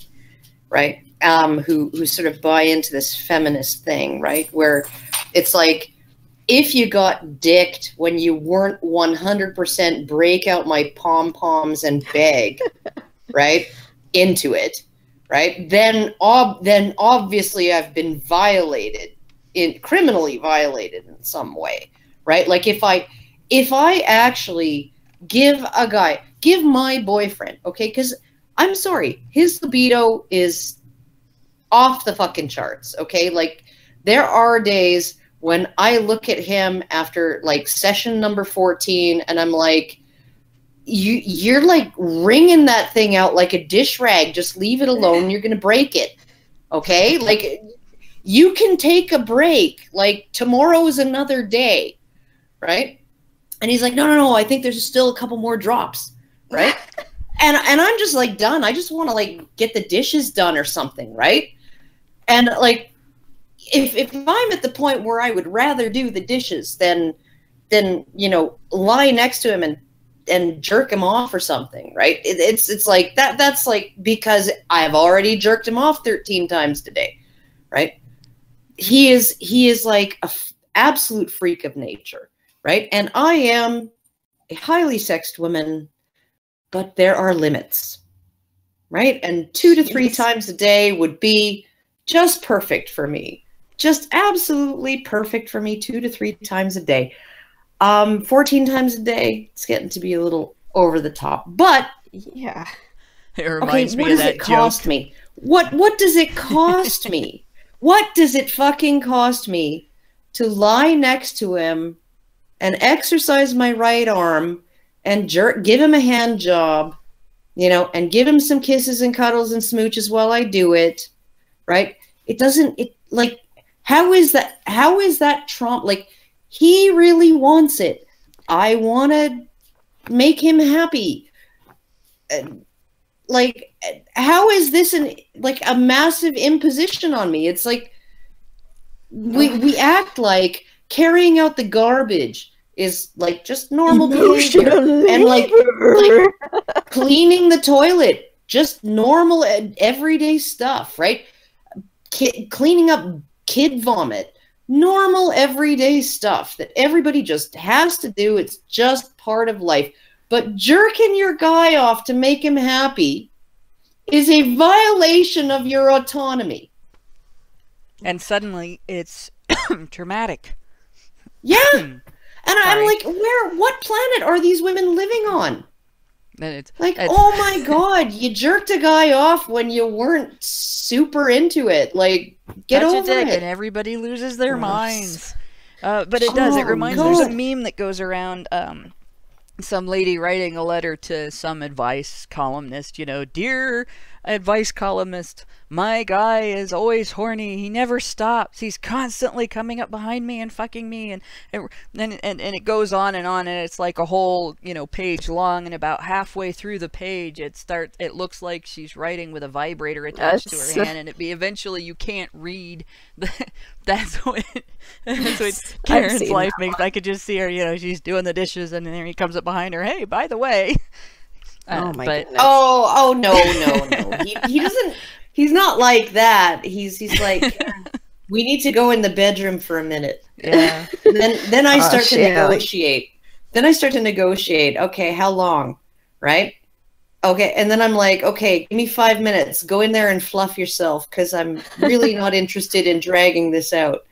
right? Who sort of buy into this feminist thing, right? Where it's like, if you got dicked when you weren't 100% break out my pom-poms and beg, right, into it, right? Then obviously I've been criminally violated in some way. Right? Like if I actually give my boyfriend, okay, because I'm sorry, his libido is off the fucking charts, okay? Like there are days when I look at him after like session number 14 and I'm like, you're like wringing that thing out like a dish rag. Just leave it alone. You're going to break it. Okay? Like, you can take a break. Like, tomorrow is another day. Right? And he's like, no, I think there's still a couple more drops. Right? and I'm just like done. I just want to like get the dishes done or something. Right? And like, if I'm at the point where I would rather do the dishes than lie next to him and jerk him off or something, right? It's like that's like, because I've already jerked him off 13 times today, right? He is like a absolute freak of nature, right? And I am a highly sexed woman, but there are limits, right? And 2 to 3 times a day would be just perfect for me. Just absolutely perfect for me, 2 to 3 times a day. 14 times a day, it's getting to be a little over the top. But yeah, it reminds me of that joke. What does it cost me? What does it cost me? What does it fucking cost me to lie next to him and exercise my right arm and give him a hand job, and give him some kisses and cuddles and smooches while I do it, right? How is that Trump? Like, he really wants it. I want to make him happy. Like, how is this a massive imposition on me? It's like we act like carrying out the garbage is like just normal behavior, and like cleaning the toilet, just normal everyday stuff, right? Cleaning up kid vomit. Normal everyday stuff that everybody just has to do. It's just part of life. But jerking your guy off to make him happy is a violation of your autonomy. And suddenly it's traumatic. Yeah. And I'm like, what planet are these women living on? Oh my God, you jerked a guy off when you weren't super into it. Like, get over it. And everybody loses their minds. But it does. It reminds me, there's a meme that goes around, some lady writing a letter to some advice columnist, dear advice columnist, my guy is always horny. He never stops. He's constantly coming up behind me and fucking me, and it goes on, and it's like a whole page long, and about halfway through the page it looks like she's writing with a vibrator attached to her hand, and eventually you can't read. That's what Karen's life makes. I could just see her, she's doing the dishes, and then he comes up behind her, hey, by the way. Oh my goodness. Oh no. He doesn't. He's not like that. He's like, we need to go in the bedroom for a minute. Yeah. Then I start to negotiate. Then I start to negotiate. Okay, how long? Right? Okay, and then I'm like, okay, give me 5 minutes. Go in there and fluff yourself, because I'm really not interested in dragging this out.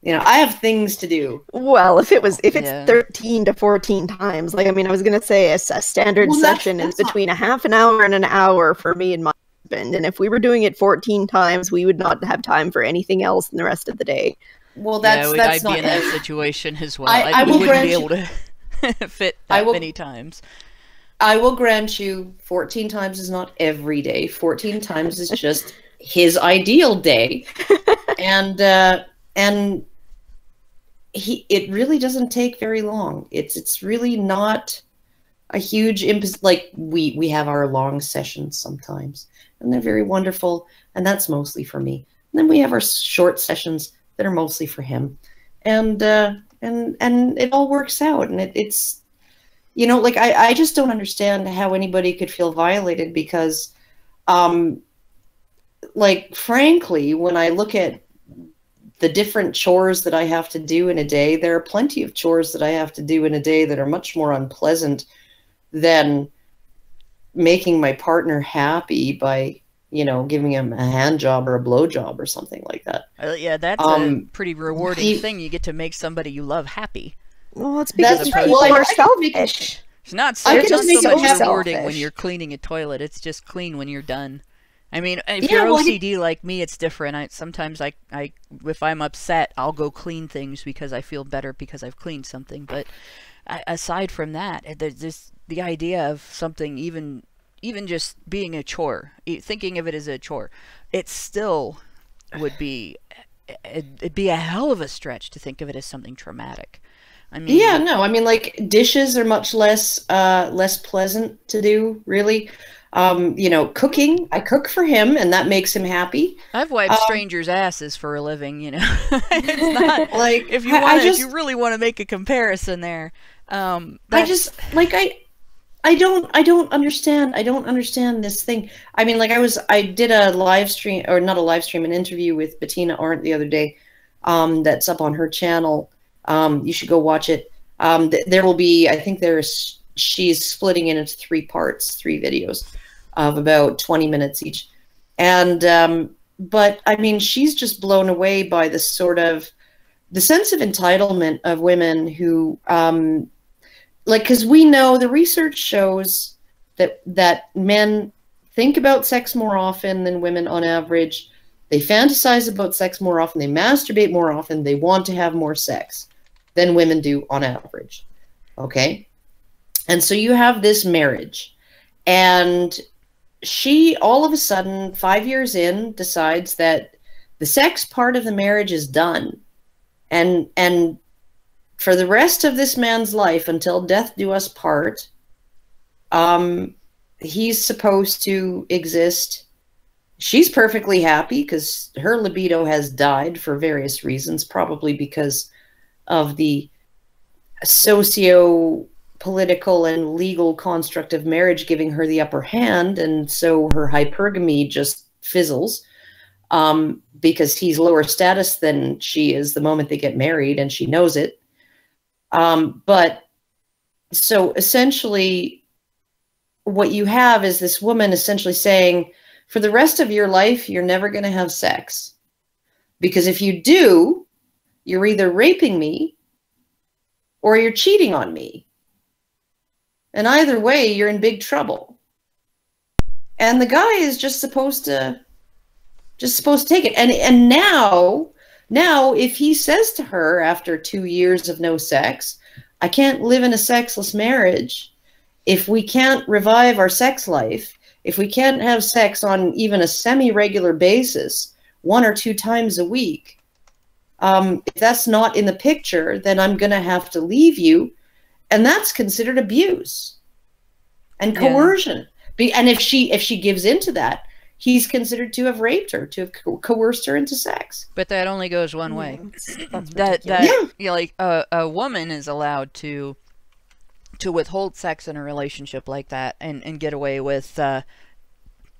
I have things to do. Well, if it's 13 to 14 times, I was going to say a standard session is between a half an hour and an hour for me and my husband. And if we were doing it 14 times, we would not have time for anything else in the rest of the day. Well, I'd be in that situation as well. I wouldn't be able to fit that many times. I will grant you 14 times is not every day. 14 times is just his ideal day. And it really doesn't take very long. It's really not a huge like we have our long sessions sometimes, and they're very wonderful, and that's mostly for me. And then we have our short sessions that are mostly for him, and it all works out. And it's I just don't understand how anybody could feel violated, because frankly, when I look at the different chores that I have to do in a day, there are plenty of chores that I have to do in a day that are much more unpleasant than making my partner happy by, giving him a hand job or a blow job or something like that. Yeah, that's a pretty rewarding thing. You get to make somebody you love happy. Well, it's because people are selfish. It's not so much rewarding when you're cleaning a toilet. It's just clean when you're done. I mean, if you're OCD like me, it's different. Sometimes if I'm upset, I'll go clean things because I feel better because I've cleaned something. But aside from that, the idea of something even just being a chore, thinking of it as a chore, it still would be, it'd be a hell of a stretch to think of it as something traumatic. I mean, yeah, no, I mean, like, dishes are much less pleasant to do, really. You know, cooking, I cook for him, and that makes him happy. I've wiped strangers' asses for a living, you know. It's not like, if you really want to make a comparison there. I just like I don't understand this thing. I mean, like, I did a live stream, or not a live stream, an interview with Bettina Arndt the other day. That's up on her channel. You should go watch it. There will be, I think she's splitting it into 3 parts, 3 videos of about 20 minutes each. And, but I mean, she's just blown away by the sense of entitlement of women who, like, because we know the research shows that men think about sex more often than women on average. They fantasize about sex more often. They masturbate more often. They want to have more sex than women do on average. Okay? And so you have this marriage, and she all of a sudden, 5 years in, decides that the sex part of the marriage is done. And for the rest of this man's life, until death do us part, he's supposed to exist. She's perfectly happy because her libido has died for various reasons, probably because of the socio-political and legal construct of marriage giving her the upper hand, and so her hypergamy just fizzles, because he's lower status than she is the moment they get married, and she knows it. But so essentially what you have is this woman essentially saying, for the rest of your life, you're never going to have sex, because if you do, you're either raping me or you're cheating on me. And either way, you're in big trouble. And the guy is just supposed to take it. And now if he says to her after 2 years of no sex, I can't live in a sexless marriage, if we can't revive our sex life, if we can't have sex on even a semi-regular basis, 1 or 2 times a week, if that's not in the picture, then I'm going to have to leave you. And that's considered abuse and coercion. Yeah. And if she gives into that, he's considered to have raped her, to have coerced her into sex. But that only goes one way. Like a woman is allowed to withhold sex in a relationship like that and get away with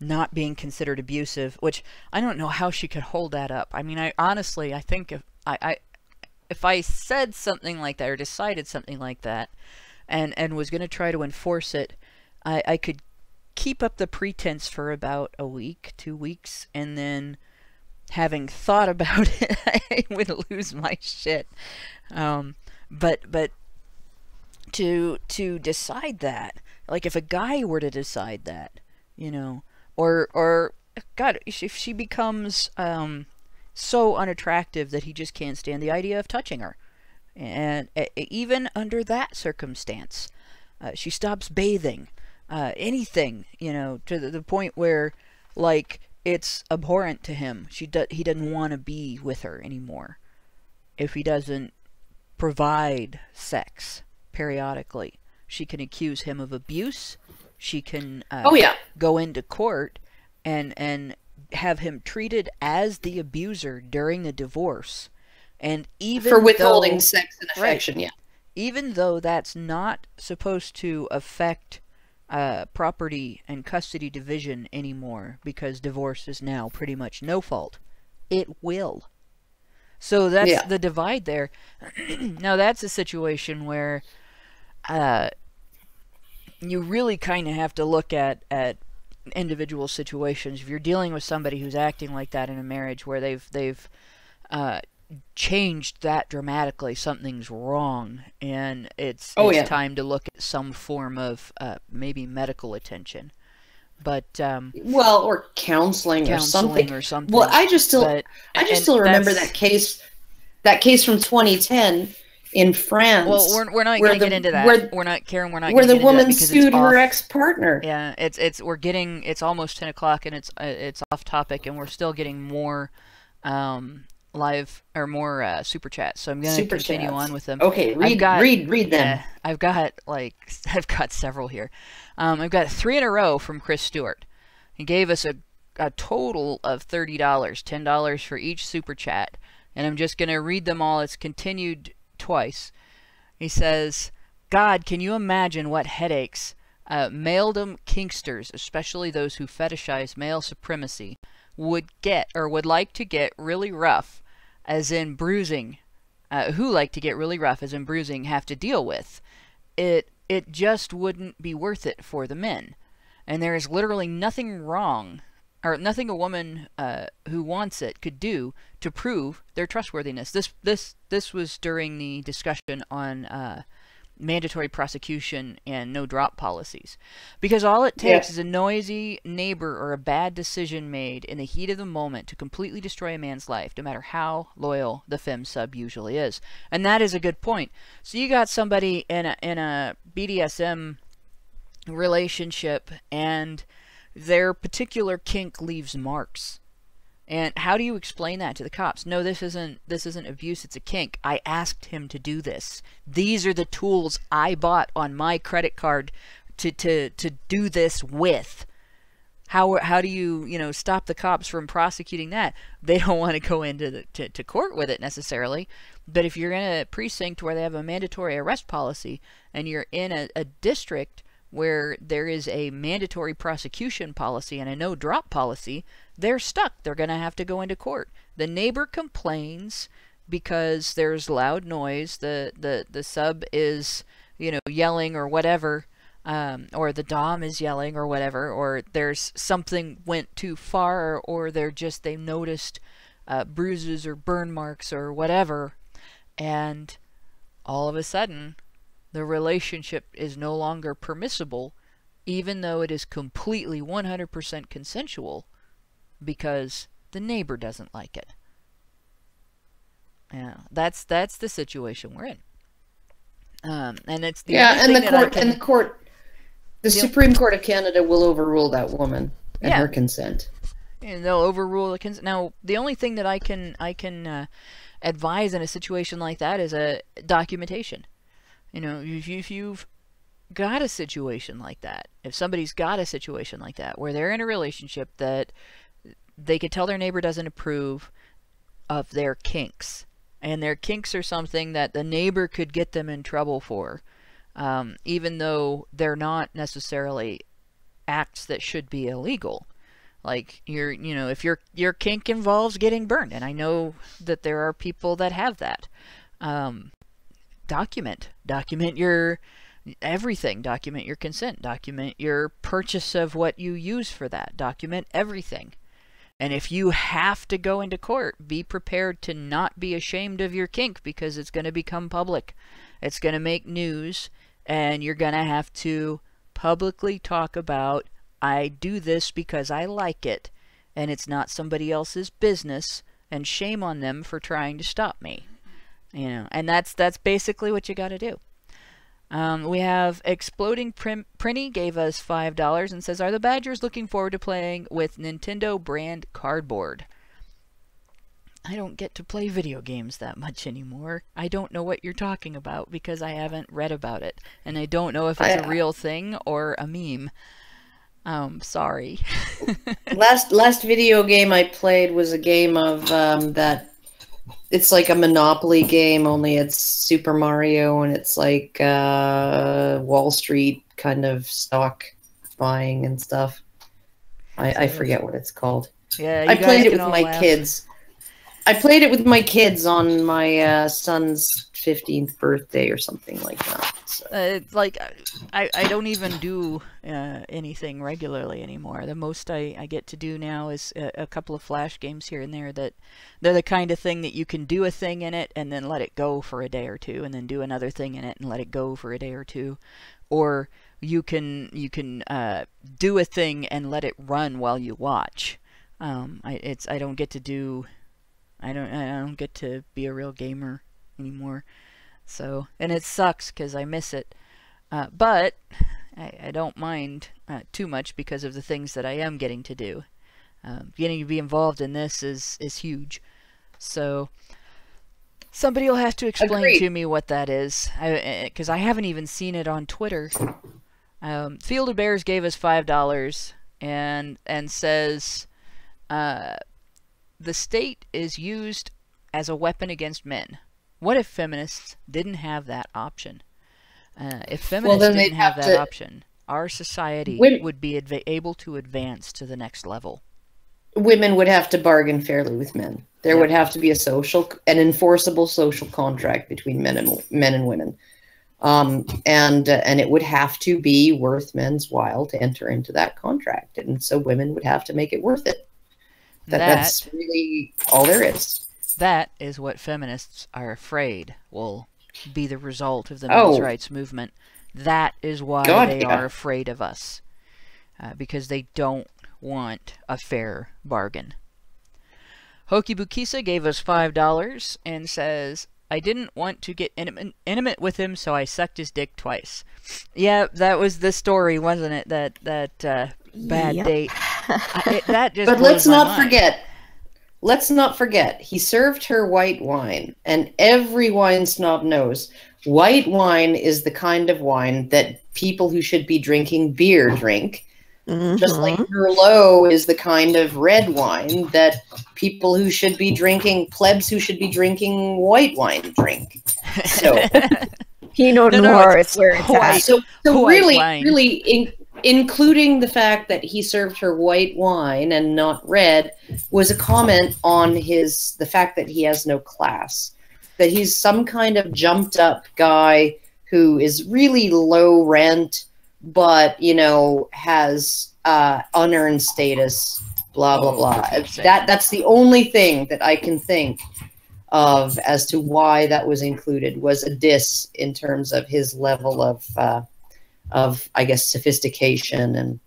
not being considered abusive, which I don't know how she could hold that up. I mean, I think if I said something like that or decided something like that and was going to try to enforce it, I could keep up the pretense for about a week, 2 weeks, and then having thought about it, I would lose my shit. But to decide that, like, if a guy were to decide that, you know, or God, if she becomes so unattractive that he just can't stand the idea of touching her, and even under that circumstance, she stops bathing, anything, you know, to the point where, like, it's abhorrent to him. He doesn't want to be with her anymore if he doesn't provide sex periodically. She can accuse him of abuse. She can go into court and have him treated as the abuser during a divorce, and even for withholding sex and affection. Right, even though that's not supposed to affect property and custody division anymore, because divorce is now pretty much no fault, it will. So that's the divide there. Now that's a situation where you really kind of have to look at individual situations. If you're dealing with somebody who's acting like that in a marriage where they've changed that dramatically, something's wrong, and it's time to look at some form of maybe medical attention. But well, or counseling or something. Well, I just still remember that case from 2010 in France. Well, we're not going to get into that. We're not, Karen. We're not. Where the get into woman that because sued it's her off. ex-partner. Yeah, it's almost 10 o'clock and it's off topic, and we're still getting more live or more super chats. So I'm going to continue on with them. Okay, read them. Yeah, I've got several here. I've got 3 in a row from Chris Stewart. He gave us a total of $30, $10 for each super chat, and I'm just going to read them all. It's continued twice. He says, God, can you imagine what headaches maledom kinksters, especially those who fetishize male supremacy, would like to get really rough, as in bruising, who like to get really rough, as in bruising, have to deal with. It just wouldn't be worth it for the men. And there is literally nothing wrong, or nothing a woman who wants it could do to prove their trustworthiness. This was during the discussion on mandatory prosecution and no drop policies, because all it takes is a noisy neighbor or a bad decision made in the heat of the moment to completely destroy a man's life, no matter how loyal the femme sub usually is. And that is a good point. So you got somebody in a BDSM relationship, and their particular kink leaves marks. And how do you explain that to the cops? No, this isn't abuse, it's a kink. I asked him to do this. These are the tools I bought on my credit card to do this with. How do you stop the cops from prosecuting that? They don't want to go into to court with it necessarily. But if you're in a precinct where they have a mandatory arrest policy, and you're in a district where there is a mandatory prosecution policy and a no drop policy, they're stuck. They're going to have to go into court. The neighbor complains because there's loud noise. The sub is, yelling or whatever, or the dom is yelling or whatever, or there's something went too far, or they noticed bruises or burn marks or whatever, and all of a sudden the relationship is no longer permissible, even though it is completely 100% consensual, because the neighbor doesn't like it. Yeah, that's the situation we're in. And it's the the Supreme Court of Canada will overrule that woman and her consent. And they'll overrule the consent. Now, the only thing that I can advise in a situation like that is a documentation. If you've got a situation like that, if somebody's got a situation like that where they're in a relationship that they could tell their neighbor doesn't approve of their kinks, and their kinks are something that the neighbor could get them in trouble for, even though they're not necessarily acts that should be illegal. Like if your kink involves getting burned, and I know that there are people that have that. Document your everything. Document your consent. Document your purchase of what you use for that. Document everything. And if you have to go into court, be prepared to not be ashamed of your kink, because it's going to become public. It's going to make news, and you're going to have to publicly talk about, I do this because I like it, and it's not somebody else's business, and shame on them for trying to stop me. And that's basically what you got to do. We have Exploding Prinny gave us $5 and says, are the Badgers looking forward to playing with Nintendo brand cardboard? I don't get to play video games that much anymore. I don't know what you're talking about because I haven't read about it, and I don't know if it's a real thing or a meme. Sorry. last video game I played was a game of that. It's like a Monopoly game, only it's Super Mario, and it's like Wall Street kind of stock buying and stuff. I forget what it's called. Yeah, I played it with my kids. I played it with my kids on my son's 15th birthday or something like that. So. I don't even do anything regularly anymore. The most I get to do now is a couple of flash games here and there. That they're the kind of thing that you can do a thing in it and then let it go for a day or two, and then do another thing in it and let it go for a day or two, or you can do a thing and let it run while you watch. I don't get to be a real gamer anymore. So, and it sucks because I miss it. But I don't mind too much because of the things that I am getting to do. Getting to be involved in this is huge. So somebody will have to explain Agreed. to me what that is, because I haven't even seen it on Twitter. Field of Bears gave us $5 and says the state is used as a weapon against men. What if feminists didn't have that option? If feminists didn't have that option, our society would be able to advance to the next level. Women would have to bargain fairly with men. There would have to be an enforceable social contract between men and women, and it would have to be worth men's while to enter into that contract, and so women would have to make it worth it. That's really all there is. That is what feminists are afraid will be the result of the men's rights movement. That is why they are afraid of us, because they don't want a fair bargain. Hoki Bukisa gave us $5 and says, I didn't want to get intimate with him, so I sucked his dick twice. Yeah, that was the story, wasn't it? That bad date. That just but let's not forget. Let's not forget, he served her white wine, and every wine snob knows white wine is the kind of wine that people who should be drinking beer drink. Just like Merlot is the kind of red wine that people who should be drinking, plebs who should be drinking white wine drink. So, Pinot Noir is where it's at. So really, including the fact that he served her white wine and not red, was a comment on the fact that he has no class, that he's some kind of jumped up guy who is really low rent, but has unearned status, blah blah blah. That's the only thing that I can think of as to why that was included, was a diss in terms of his level of I guess sophistication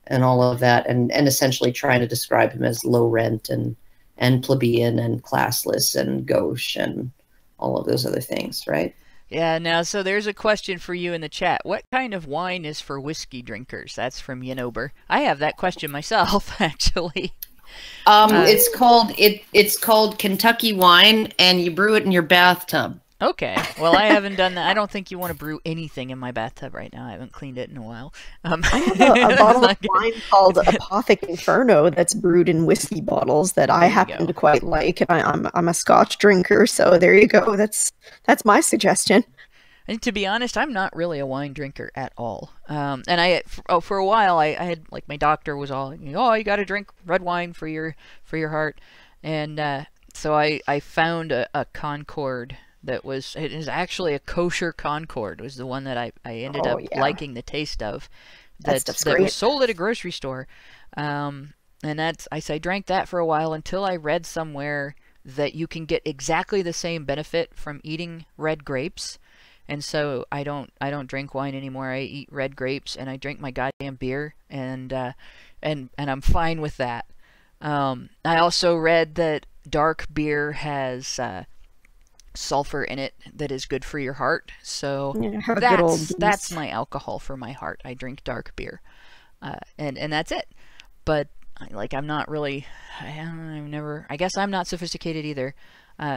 and all of that, and essentially trying to describe him as low rent and plebeian and classless and gauche and all of those other things, right? Yeah, now, so there's a question for you in the chat. What kind of wine is for whiskey drinkers? That's from Yanober. I have that question myself, actually. It's called Kentucky wine, and you brew it in your bathtub. Okay. Well, I haven't done that. I don't think you want to brew anything in my bathtub right now. I haven't cleaned it in a while. I have a bottle of wine called Apothic Inferno that's brewed in whiskey bottles that I happen to quite like. And I'm a Scotch drinker, so there you go. That's my suggestion. And to be honest, I'm not really a wine drinker at all. And for a while, I had, like, my doctor was all, oh, you got to drink red wine for your heart. And so I found a Concord it is actually a kosher Concord. It was the one that I ended up liking the taste of. That was sold at a grocery store. And I drank that for a while until I read somewhere that you can get exactly the same benefit from eating red grapes. And so I don't drink wine anymore. I eat red grapes and I drink my goddamn beer, and I'm fine with that. I also read that dark beer has sulfur in it that is good for your heart, so that's my alcohol for my heart. I drink dark beer, and that's it. But I'm not really, I guess I'm not sophisticated either.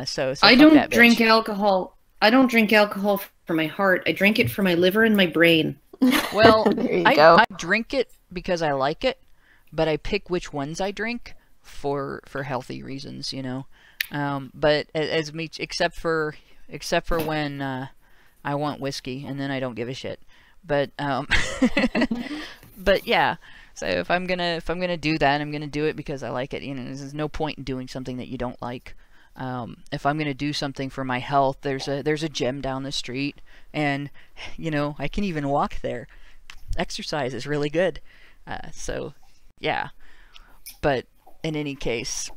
So I don't drink alcohol. I don't drink alcohol for my heart. I drink it for my liver and my brain. Well, I drink it because I like it, but I pick which ones I drink for healthy reasons, But except for when I want whiskey, and then I don't give a shit. But but yeah. So if I'm gonna do that, I'm gonna do it because I like it. There's no point in doing something that you don't like. If I'm gonna do something for my health, there's a gym down the street, and I can even walk there. Exercise is really good. So yeah. But in any case,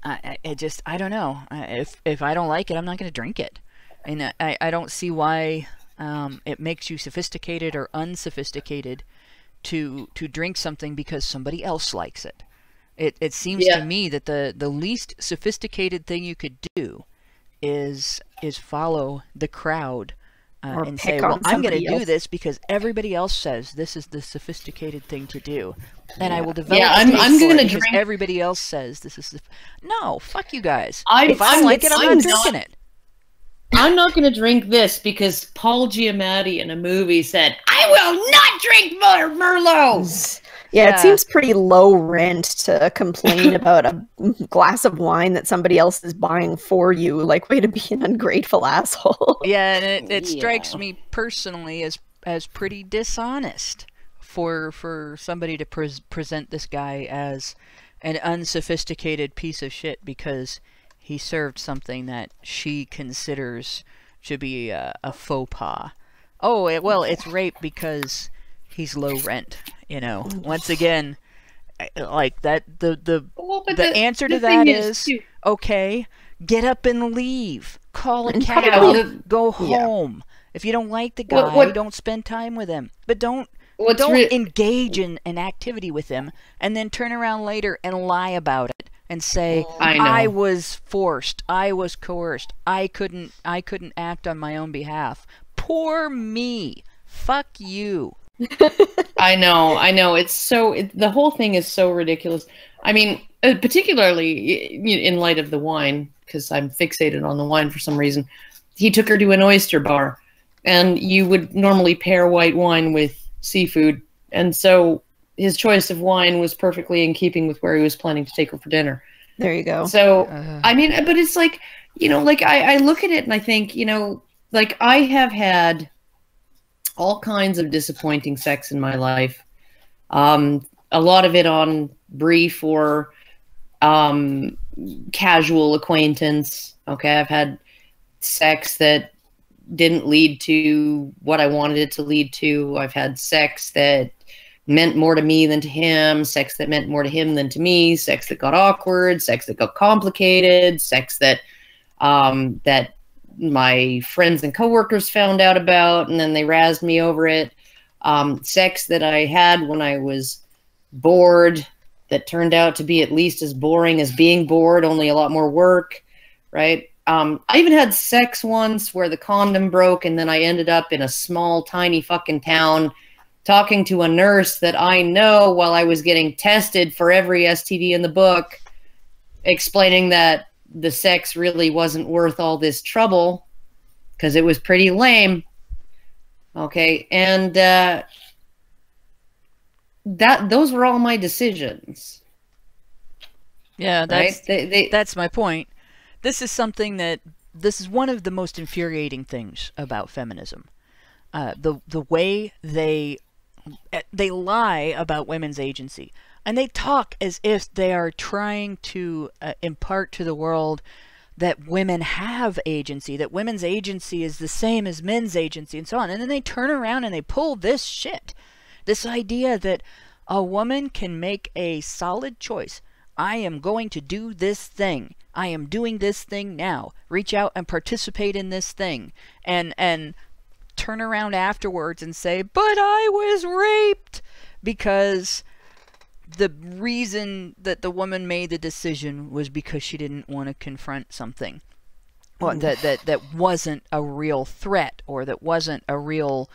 I don't know. If I don't like it, I'm not going to drink it. And I don't see why it makes you sophisticated or unsophisticated to drink something because somebody else likes it. It seems to me that the least sophisticated thing you could do is follow the crowd Or and pick say, well, on I'm going to somebody do else. this because everybody else says this is the sophisticated thing to do. And I will develop Yeah, a I'm taste for gonna it because drink- everybody else says this is the... No, fuck you guys. I'm- If I don't I'm- like it, I'm I'm not not- drinking it. I'm not going to drink this because Paul Giamatti in a movie said, "I will not drink more Merlot." Yeah, Yeah. it seems pretty low rent to complain about a glass of wine that somebody else is buying for you. Like, way to be an ungrateful asshole. Yeah, and it strikes Yeah. me personally as pretty dishonest for somebody to present this guy as an unsophisticated piece of shit because he served something that she considers should be a faux pas. Oh, well, it's rape because he's low rent. You know, once again, like that. Well, but The answer to the thing that is too- okay. Get up and leave. Call a And cab. probably- Go Yeah. home. If you don't like the guy, What- don't spend time with him. But don't What's don't re- engage in an activity with him and then turn around later and lie about it and say I know. I was forced, I was coerced, I couldn't act on my own behalf. Poor me. Fuck you. I know. It's so the whole thing is so ridiculous. I mean, particularly in light of the wine, because I'm fixated on the wine for some reason. He took her to an oyster bar, and you would normally pair white wine with seafood, and so his choice of wine was perfectly in keeping with where he was planning to take her for dinner. There you go. So, I mean, but it's like, like I look at it and I think, like I have had all kinds of disappointing sex in my life. A lot of it on brief or casual acquaintance. Okay, I've had sex that didn't lead to what I wanted it to lead to. I've had sex that meant more to me than to him, sex that meant more to him than to me, sex that got awkward, sex that got complicated, sex that that my friends and coworkers found out about, and then they razzed me over it. Sex that I had when I was bored that turned out to be at least as boring as being bored, only a lot more work, right? I even had sex once where the condom broke, and then I ended up in a small, tiny fucking town talking to a nurse that I know while I was getting tested for every STD in the book, explaining that the sex really wasn't worth all this trouble because it was pretty lame. Okay, and those were all my decisions. Yeah, that's Right? that's my point. This is one of the most infuriating things about feminism. The way they lie about women's agency, and they talk as if they are trying to impart to the world that women have agency, that women's agency is the same as men's agency, and so on. And then they turn around and they pull this shit, this idea that a woman can make a solid choice. I am going to do this thing. I am doing this thing now. Reach out and participate in this thing, and turn around afterwards and say, but I was raped, because the reason that the woman made the decision was because she didn't want to confront something, well, that wasn't a real threat, or that wasn't a real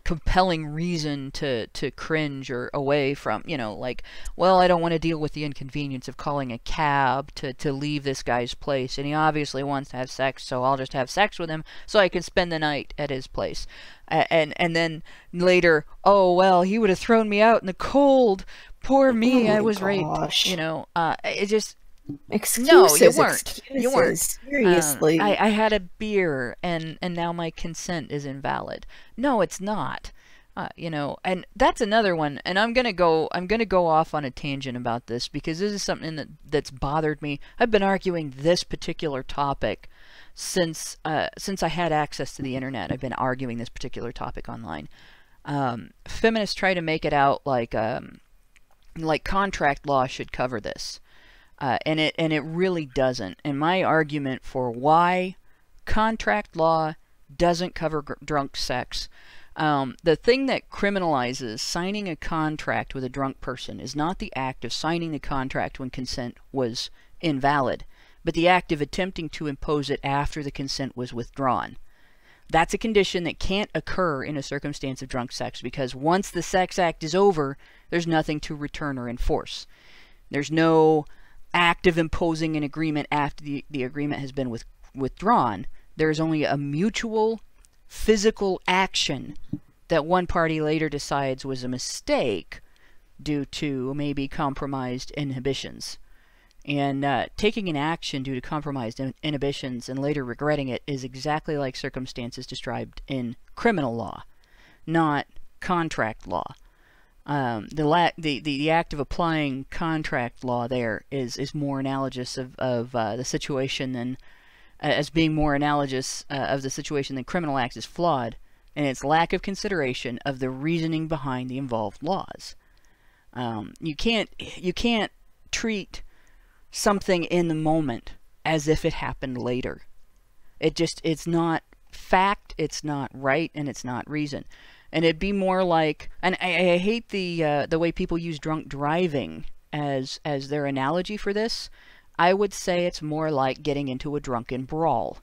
compelling reason to cringe or away from, like, well, I don't want to deal with the inconvenience of calling a cab to leave this guy's place, and he obviously wants to have sex, so I'll just have sex with him so I can spend the night at his place. And then later, oh, well, he would have thrown me out in the cold. Poor me, Oh I was raped. gosh. It just... Excuses. No, you weren't. You weren't. Seriously. I had a beer, and now my consent is invalid. No, it's not. And that's another one. And I'm gonna go off on a tangent about this, because this is something that's bothered me. I've been arguing this particular topic since I had access to the internet. I've been arguing this particular topic online. Feminists try to make it out like contract law should cover this. And it really doesn't. And my argument for why contract law doesn't cover drunk sex, the thing that criminalizes signing a contract with a drunk person is not the act of signing the contract when consent was invalid. but the act of attempting to impose it after the consent was withdrawn. That's a condition that can't occur in a circumstance of drunk sex, because once the sex act is over, there's nothing to return or enforce. There's no act of imposing an agreement after the agreement has been withdrawn. There's only a mutual physical action that one party later decides was a mistake due to maybe compromised inhibitions. And taking an action due to compromised inhibitions and later regretting it is exactly like circumstances described in criminal law, not contract law. The act of applying contract law there is more analogous of the situation than as being more analogous of the situation than criminal acts is flawed in its lack of consideration of the reasoning behind the involved laws. You can't treat something in the moment as if it happened later. It's not fact, it's not right, and it's not reason. And it'd be more like, and I hate the way people use drunk driving as their analogy for this. I would say it's more like getting into a drunken brawl.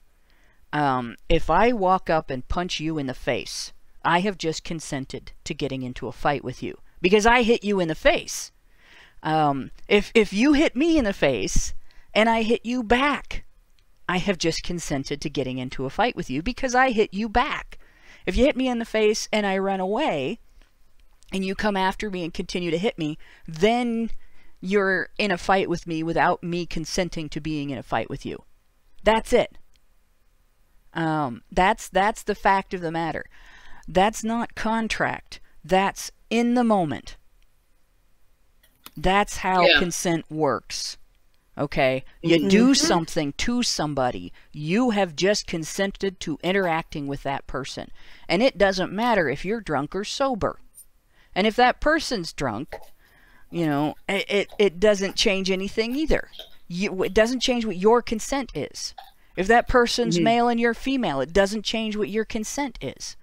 If I walk up and punch you in the face, I have just consented to getting into a fight with you because I hit you in the face. If you hit me in the face and I hit you back, I have just consented to getting into a fight with you because I hit you back. If you hit me in the face and I run away and you come after me and continue to hit me, then you're in a fight with me without me consenting to being in a fight with you. That's it. That's the fact of the matter. That's not contract. That's in the moment. That's how consent works. Okay? You do something to somebody. You have just consented to interacting with that person. And it doesn't matter if you're drunk or sober. And if that person's drunk, you know, it doesn't change anything either. It doesn't change what your consent is. If that person's male and you're female, it doesn't change what your consent is.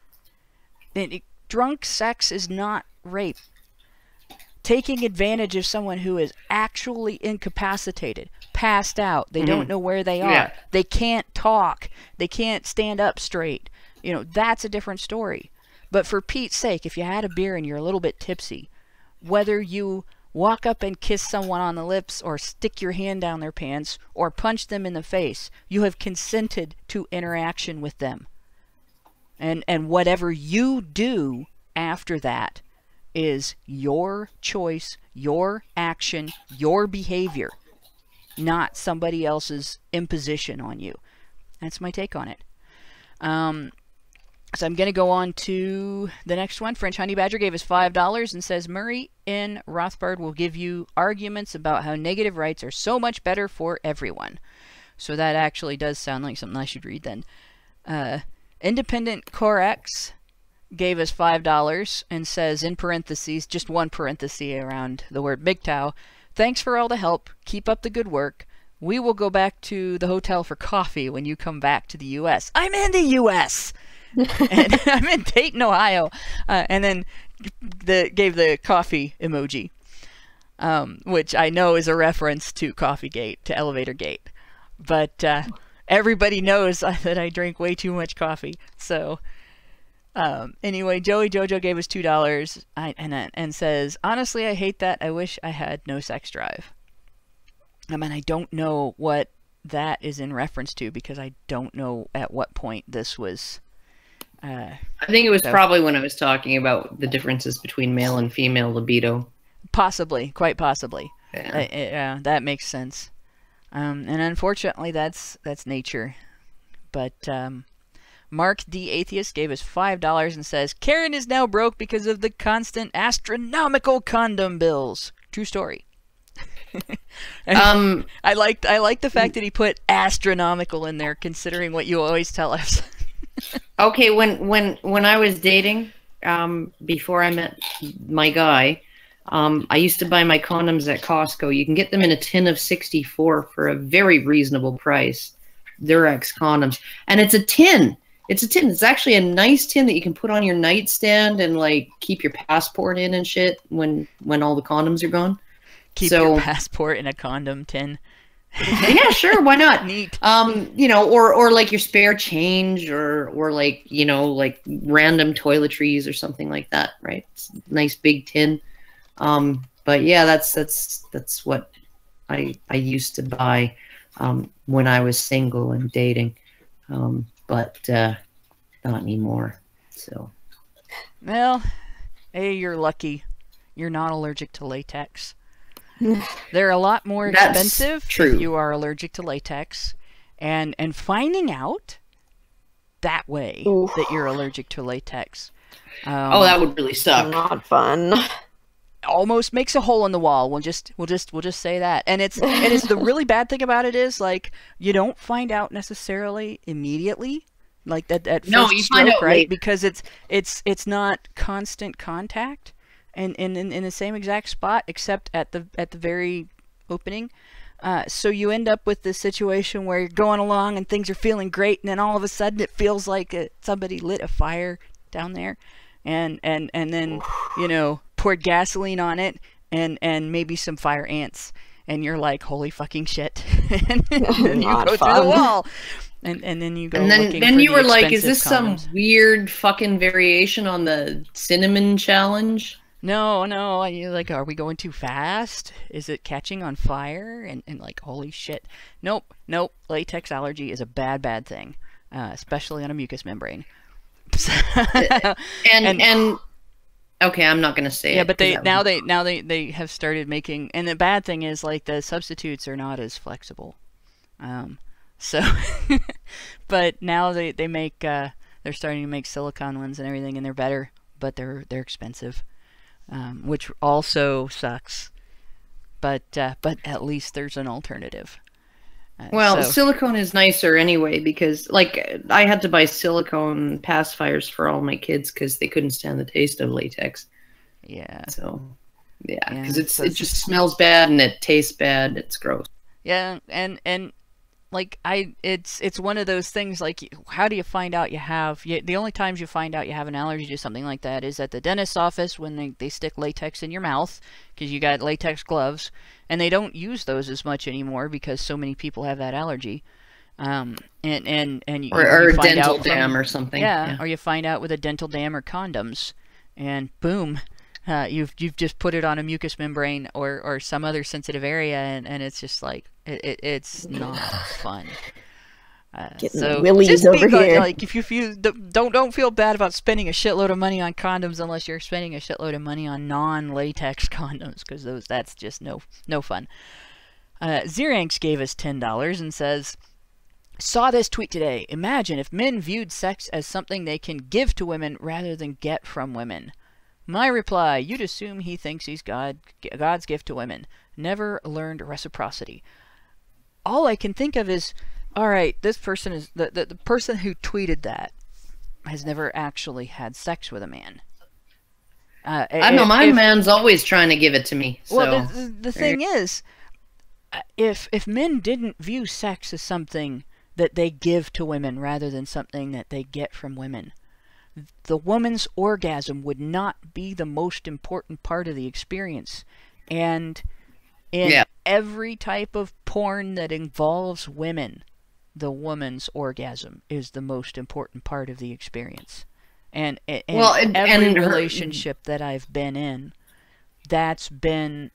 Drunk sex is not rape. Taking advantage of someone who is actually incapacitated, passed out, they don't know where they are, they can't talk, they can't stand up straight, you know, that's a different story. But for Pete's sake, if you had a beer and you're a little bit tipsy, whether you walk up and kiss someone on the lips or stick your hand down their pants or punch them in the face, you have consented to interaction with them. And whatever you do after that is your choice, your action, your behavior, not somebody else's imposition on you. That's my take on it. So I'm going to go on to the next one. French Honey Badger gave us $5 and says, Murray in Rothbard will give you arguments about how negative rights are so much better for everyone. So that actually does sound like something I should read then. Independent Corex gave us $5 and says, in parentheses, just one parenthesis around the word MGTOW, thanks for all the help. Keep up the good work. We will go back to the hotel for coffee when you come back to the U.S. I'm in the U.S. And I'm in Dayton, Ohio. And then gave the coffee emoji, which I know is a reference to Coffee Gate, to Elevator Gate. But everybody knows that I drink way too much coffee. So anyway, Joey Jojo gave us $2 and says, honestly, I hate that. I wish I had no sex drive. I mean, I don't know what that is in reference to because I don't know at what point this was. I think it was probably when I was talking about the differences between male and female libido. Possibly, quite possibly. Yeah, that makes sense. And unfortunately, that's nature. But Mark D. Atheist gave us $5 and says, Karen is now broke because of the constant astronomical condom bills. True story. I like the fact that he put astronomical in there, considering what you always tell us. Okay, when I was dating, before I met my guy, I used to buy my condoms at Costco. You can get them in a tin of 64 for a very reasonable price. Durex condoms, and it's a tin. It's a tin. It's actually a nice tin that you can put on your nightstand and like keep your passport in and shit when all the condoms are gone. Keep your passport in a condom tin. Yeah, sure, why not? Neat. You know, or like your spare change, or like, you know, like random toiletries or something like that, right? It's a nice big tin. But yeah, that's what I used to buy when I was single and dating, but not anymore. So, Well, hey, you're lucky. You're not allergic to latex. They're a lot more That's expensive true. if you are allergic to latex, and finding out that way Oof. that you're allergic to latex. Oh, that would really suck. Not fun. Almost makes a hole in the wall. We'll just say that. And it's the really bad thing about it is, like, you don't find out necessarily immediately, like that at No, first you stroke, find out right? later. Because it's not constant contact, and in the same exact spot, except at the very opening. So you end up with this situation where you're going along and things are feeling great, and then all of a sudden it feels like somebody lit a fire down there, and then, you know, poured gasoline on it, and maybe some fire ants, and you're like, holy fucking shit. And then you Not go through the fun. wall, and then you go And then looking for you the were like, is expensive this condoms. some weird fucking variation on the cinnamon challenge? No, you're like, are we going too fast? Is it catching on fire? And like, holy shit. Nope. Latex allergy is a bad thing, especially on a mucous membrane. And okay, I'm not gonna say Yeah, it. but 'cause that would- now they have started making, and the bad thing is, like, the substitutes are not as flexible. So, but now they make they're starting to make silicone ones and everything, and they're better, but they're expensive, which also sucks. But at least there's an alternative. Well, So- silicone is nicer anyway because, like, I had to buy silicone pacifiers for all my kids because they couldn't stand the taste of latex. yeah. So, yeah, Yeah, because so it just smells bad and it tastes bad. It's gross. Yeah, and like, it's one of those things, like, how do you find out the only times you find out you have an allergy to something like that is at the dentist's office when they stick latex in your mouth because you got latex gloves, and they don't use those as much anymore because so many people have that allergy. And you, Or you a find dental out dam or something. yeah, or you find out with a dental dam or condoms, and boom, you've just put it on a mucous membrane or some other sensitive area, and it's just like it's not fun. Getting So willies just over here. like, if you don't feel bad about spending a shitload of money on condoms unless you're spending a shitload of money on non-latex condoms, because that's just no fun. Xeranx gave us $10 and says, saw this tweet today. Imagine if men viewed sex as something they can give to women rather than get from women. My reply, you'd assume he thinks he's God's gift to women. Never learned reciprocity. All I can think of is, all right, this person is the person who tweeted that has never actually had sex with a man. I know my man's always trying to give it to me. So. Well, the thing is, if men didn't view sex as something that they give to women rather than something that they get from women, the woman's orgasm would not be the most important part of the experience. And in every type of porn that involves women, the woman's orgasm is the most important part of the experience. And every relationship that I've been in, that's been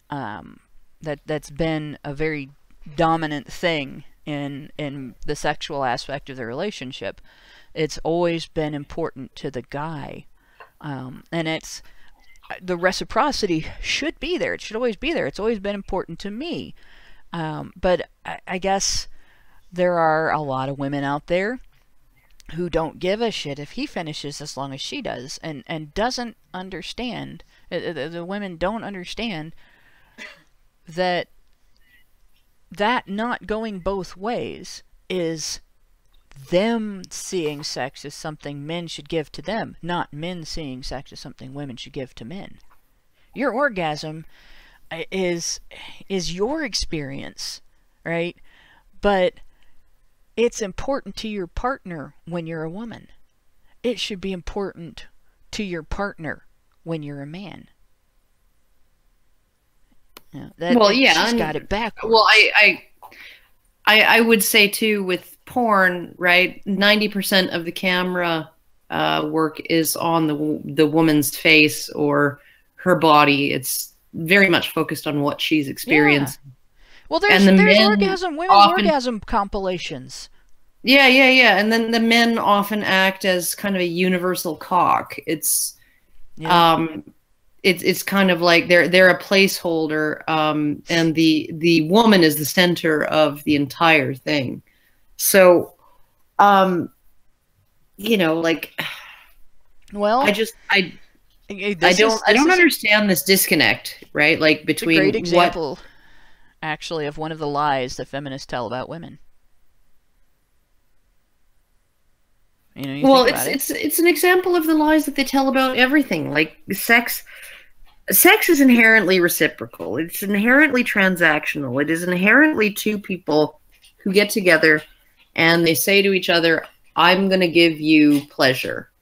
that's been a very dominant thing in the sexual aspect of the relationship. It's always been important to the guy, and it's the reciprocity should be there. It should always be there. It's always been important to me, but I guess there are a lot of women out there who don't give a shit if he finishes as long as she does, and doesn't understand. The women don't understand that not going both ways is them seeing sex as something men should give to them, not men seeing sex as something women should give to men. Your orgasm is your experience, right? But it's important to your partner when you're a woman. It should be important to your partner when you're a man. Well, yeah, she's got it backwards. Well, I would say too with porn, right? 90% of the camera work is on the woman's face or her body. It's very much focused on what she's experienced. Yeah. Well, there's women's orgasm compilations. Yeah. And then the men often act as kind of a universal cock. It's kind of like they're a placeholder, and the woman is the center of the entire thing. So, like, well, I don't understand this disconnect, right? Like between a great example, actually, of one of the lies that feminists tell about women. It's an example of the lies that they tell about everything. Like sex is inherently reciprocal. It's inherently transactional. It is inherently two people who get together and they say to each other, "I'm going to give you pleasure."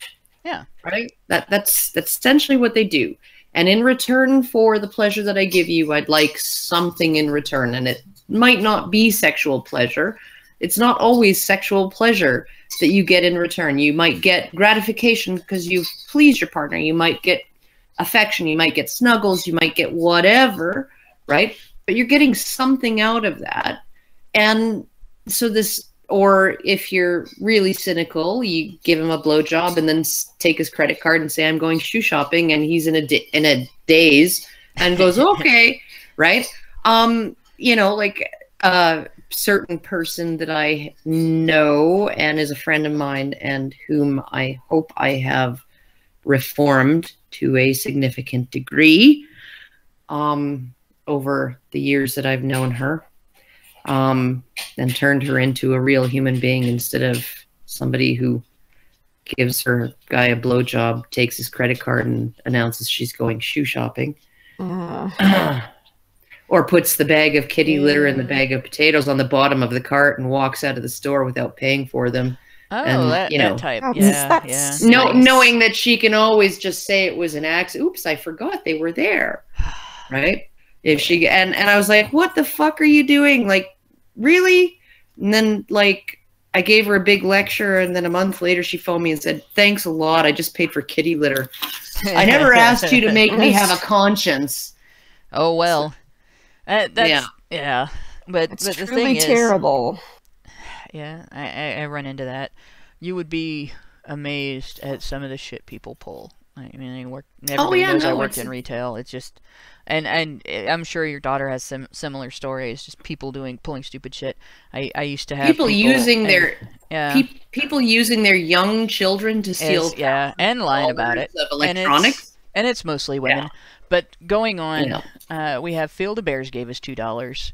Yeah. Right? That's essentially what they do. And in return for the pleasure that I give you, I'd like something in return. And it might not be sexual pleasure. It's not always sexual pleasure that you get in return. You might get gratification because you've pleased your partner. You might get affection. You might get snuggles. You might get whatever, right? But you're getting something out of that. And so or if you're really cynical, you give him a blowjob and then take his credit card and say, "I'm going shoe shopping," and he's in a daze and goes, "Okay," right? Certain person that I know and is a friend of mine and whom I hope I have reformed to a significant degree over the years that I've known her, and turned her into a real human being instead of somebody who gives her guy a blowjob, takes his credit card, and announces she's going shoe shopping. Or puts the bag of kitty litter and the bag of potatoes on the bottom of the cart and walks out of the store without paying for them. Oh, and, that type. That's No, nice. knowing that she can always just say it was an accident. Oops, I forgot they were there. Right? If she and I was like, "What the fuck are you doing? Like, really?" And then like I gave her a big lecture, and then a month later she phoned me and said, "Thanks a lot. I just paid for kitty litter. I never asked you to make me have a conscience." Oh well. But It's the truly thing is, terrible. yeah, I run into that. You would be amazed at some of the shit people pull. I mean, everybody knows I worked in retail. It's just, and I'm sure your daughter has some similar stories. Just people pulling stupid shit. I used to have people using their people using their young children to steal and lying about it. Of electronics. And it's mostly women. Yeah. But going on, we have Field of Bears gave us $2,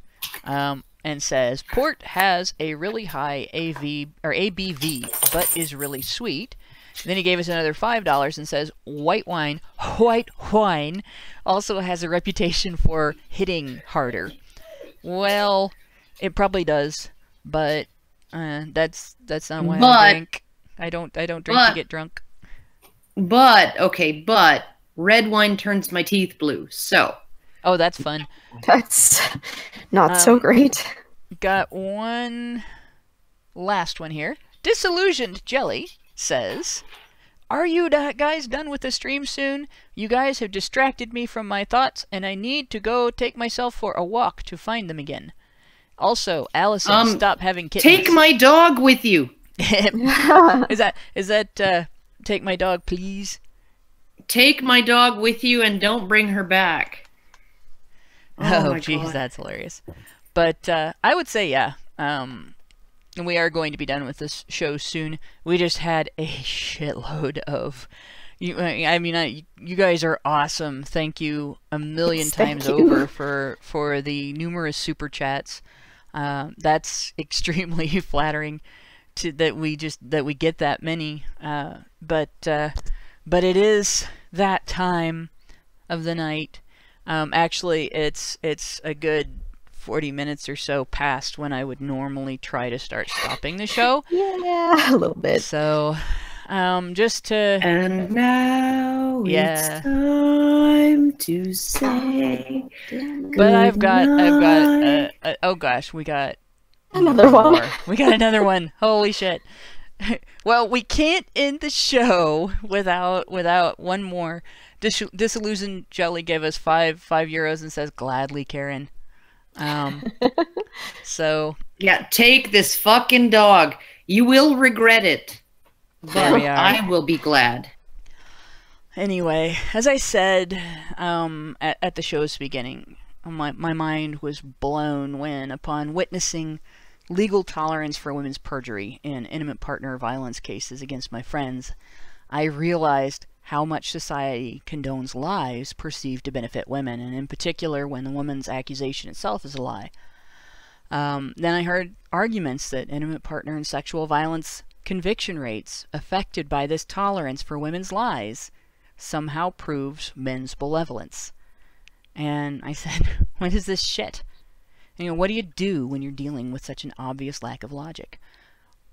and says port has a really high ABV, but is really sweet. And then he gave us another $5 and says white wine also has a reputation for hitting harder. Well, it probably does, but that's not why I drink. I don't drink to get drunk. But red wine turns my teeth blue, so. Oh, that's fun. That's not so great. Got one last one here. Disillusioned Jelly says, "Are you guys done with the stream soon? You guys have distracted me from my thoughts, and I need to go take myself for a walk to find them again. Also, Allison, stop having kittens. Take my dog with you." Is that take my dog, please? Take my dog with you and don't bring her back. Oh, jeez, that's hilarious. But I would say, yeah. We are going to be done with this show soon. We just had a shitload of... you guys are awesome. Thank you a million times over for the numerous super chats. That's extremely flattering that we get that many. But it is that time of the night. Actually, it's a good 40 minutes or so past when I would normally try to start stopping the show. Yeah, a little bit. So, just to... And now it's time to say But I've got oh gosh, we got Another one. more. We got another one. Holy shit. Well, we can't end the show without one more. Disillusioned Jelly gave us five euros and says, "Gladly, Karen." So Yeah, take this fucking dog. You will regret it, there but we are. I will be glad. Anyway, as I said at the show's beginning, my mind was blown when, upon witnessing legal tolerance for women's perjury in intimate partner violence cases against my friends, I realized how much society condones lies perceived to benefit women, and in particular when the woman's accusation itself is a lie. Then I heard arguments that intimate partner and sexual violence conviction rates affected by this tolerance for women's lies somehow proves men's malevolence. And I said, what is this shit? You know, what do you do when you're dealing with such an obvious lack of logic?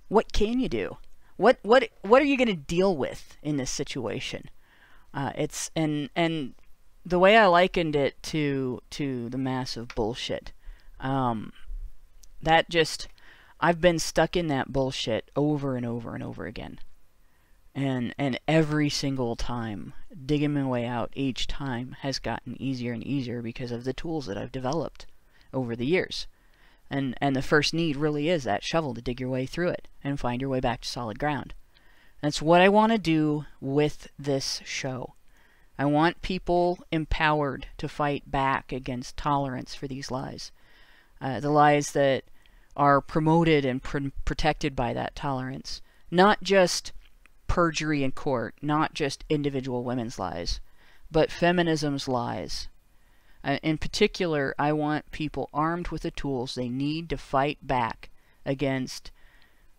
What can you do? What are you going to deal with in this situation? It's and the way I likened it to the massive bullshit. That just, I've been stuck in that bullshit over and over and over again. And every single time, digging my way out each time has gotten easier and easier because of the tools that I've developed over the years. And the first need really is that shovel to dig your way through it and find your way back to solid ground. That's what I want to do with this show. I want people empowered to fight back against tolerance for these lies. The lies that are promoted and protected by that tolerance. Not just perjury in court, not just individual women's lies, but feminism's lies. In particular, I want people armed with the tools they need to fight back against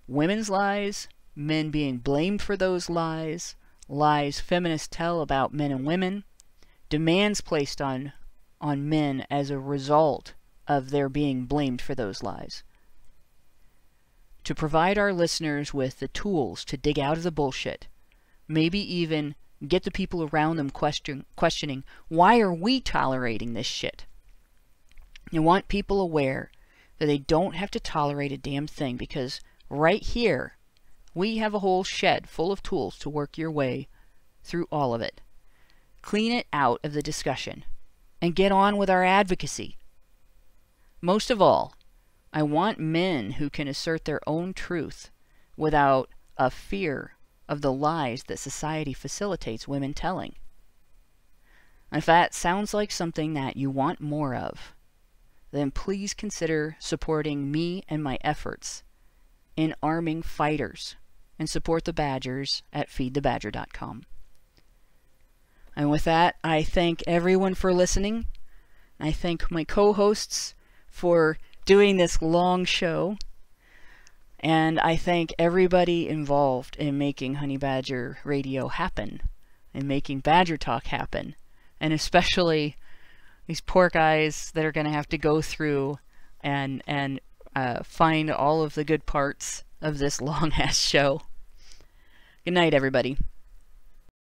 women's lies, men being blamed for those lies, lies feminists tell about men and women, demands placed on men as a result of their being blamed for those lies. To provide our listeners with the tools to dig out of the bullshit, maybe even get the people around them questioning, why are we tolerating this shit? You want people aware that they don't have to tolerate a damn thing, because right here, we have a whole shed full of tools to work your way through all of it. Clean it out of the discussion and get on with our advocacy. Most of all, I want men who can assert their own truth without a fear of the lies that society facilitates women telling. If that sounds like something that you want more of, then please consider supporting me and my efforts in arming fighters, and support the Badgers at feedthebadger.com. And with that, I thank everyone for listening. I thank my co-hosts for doing this long show. And I thank everybody involved in making Honey Badger Radio happen, and making Badger Talk happen. And especially these poor guys that are going to have to go through and find all of the good parts of this long-ass show. Good night, everybody.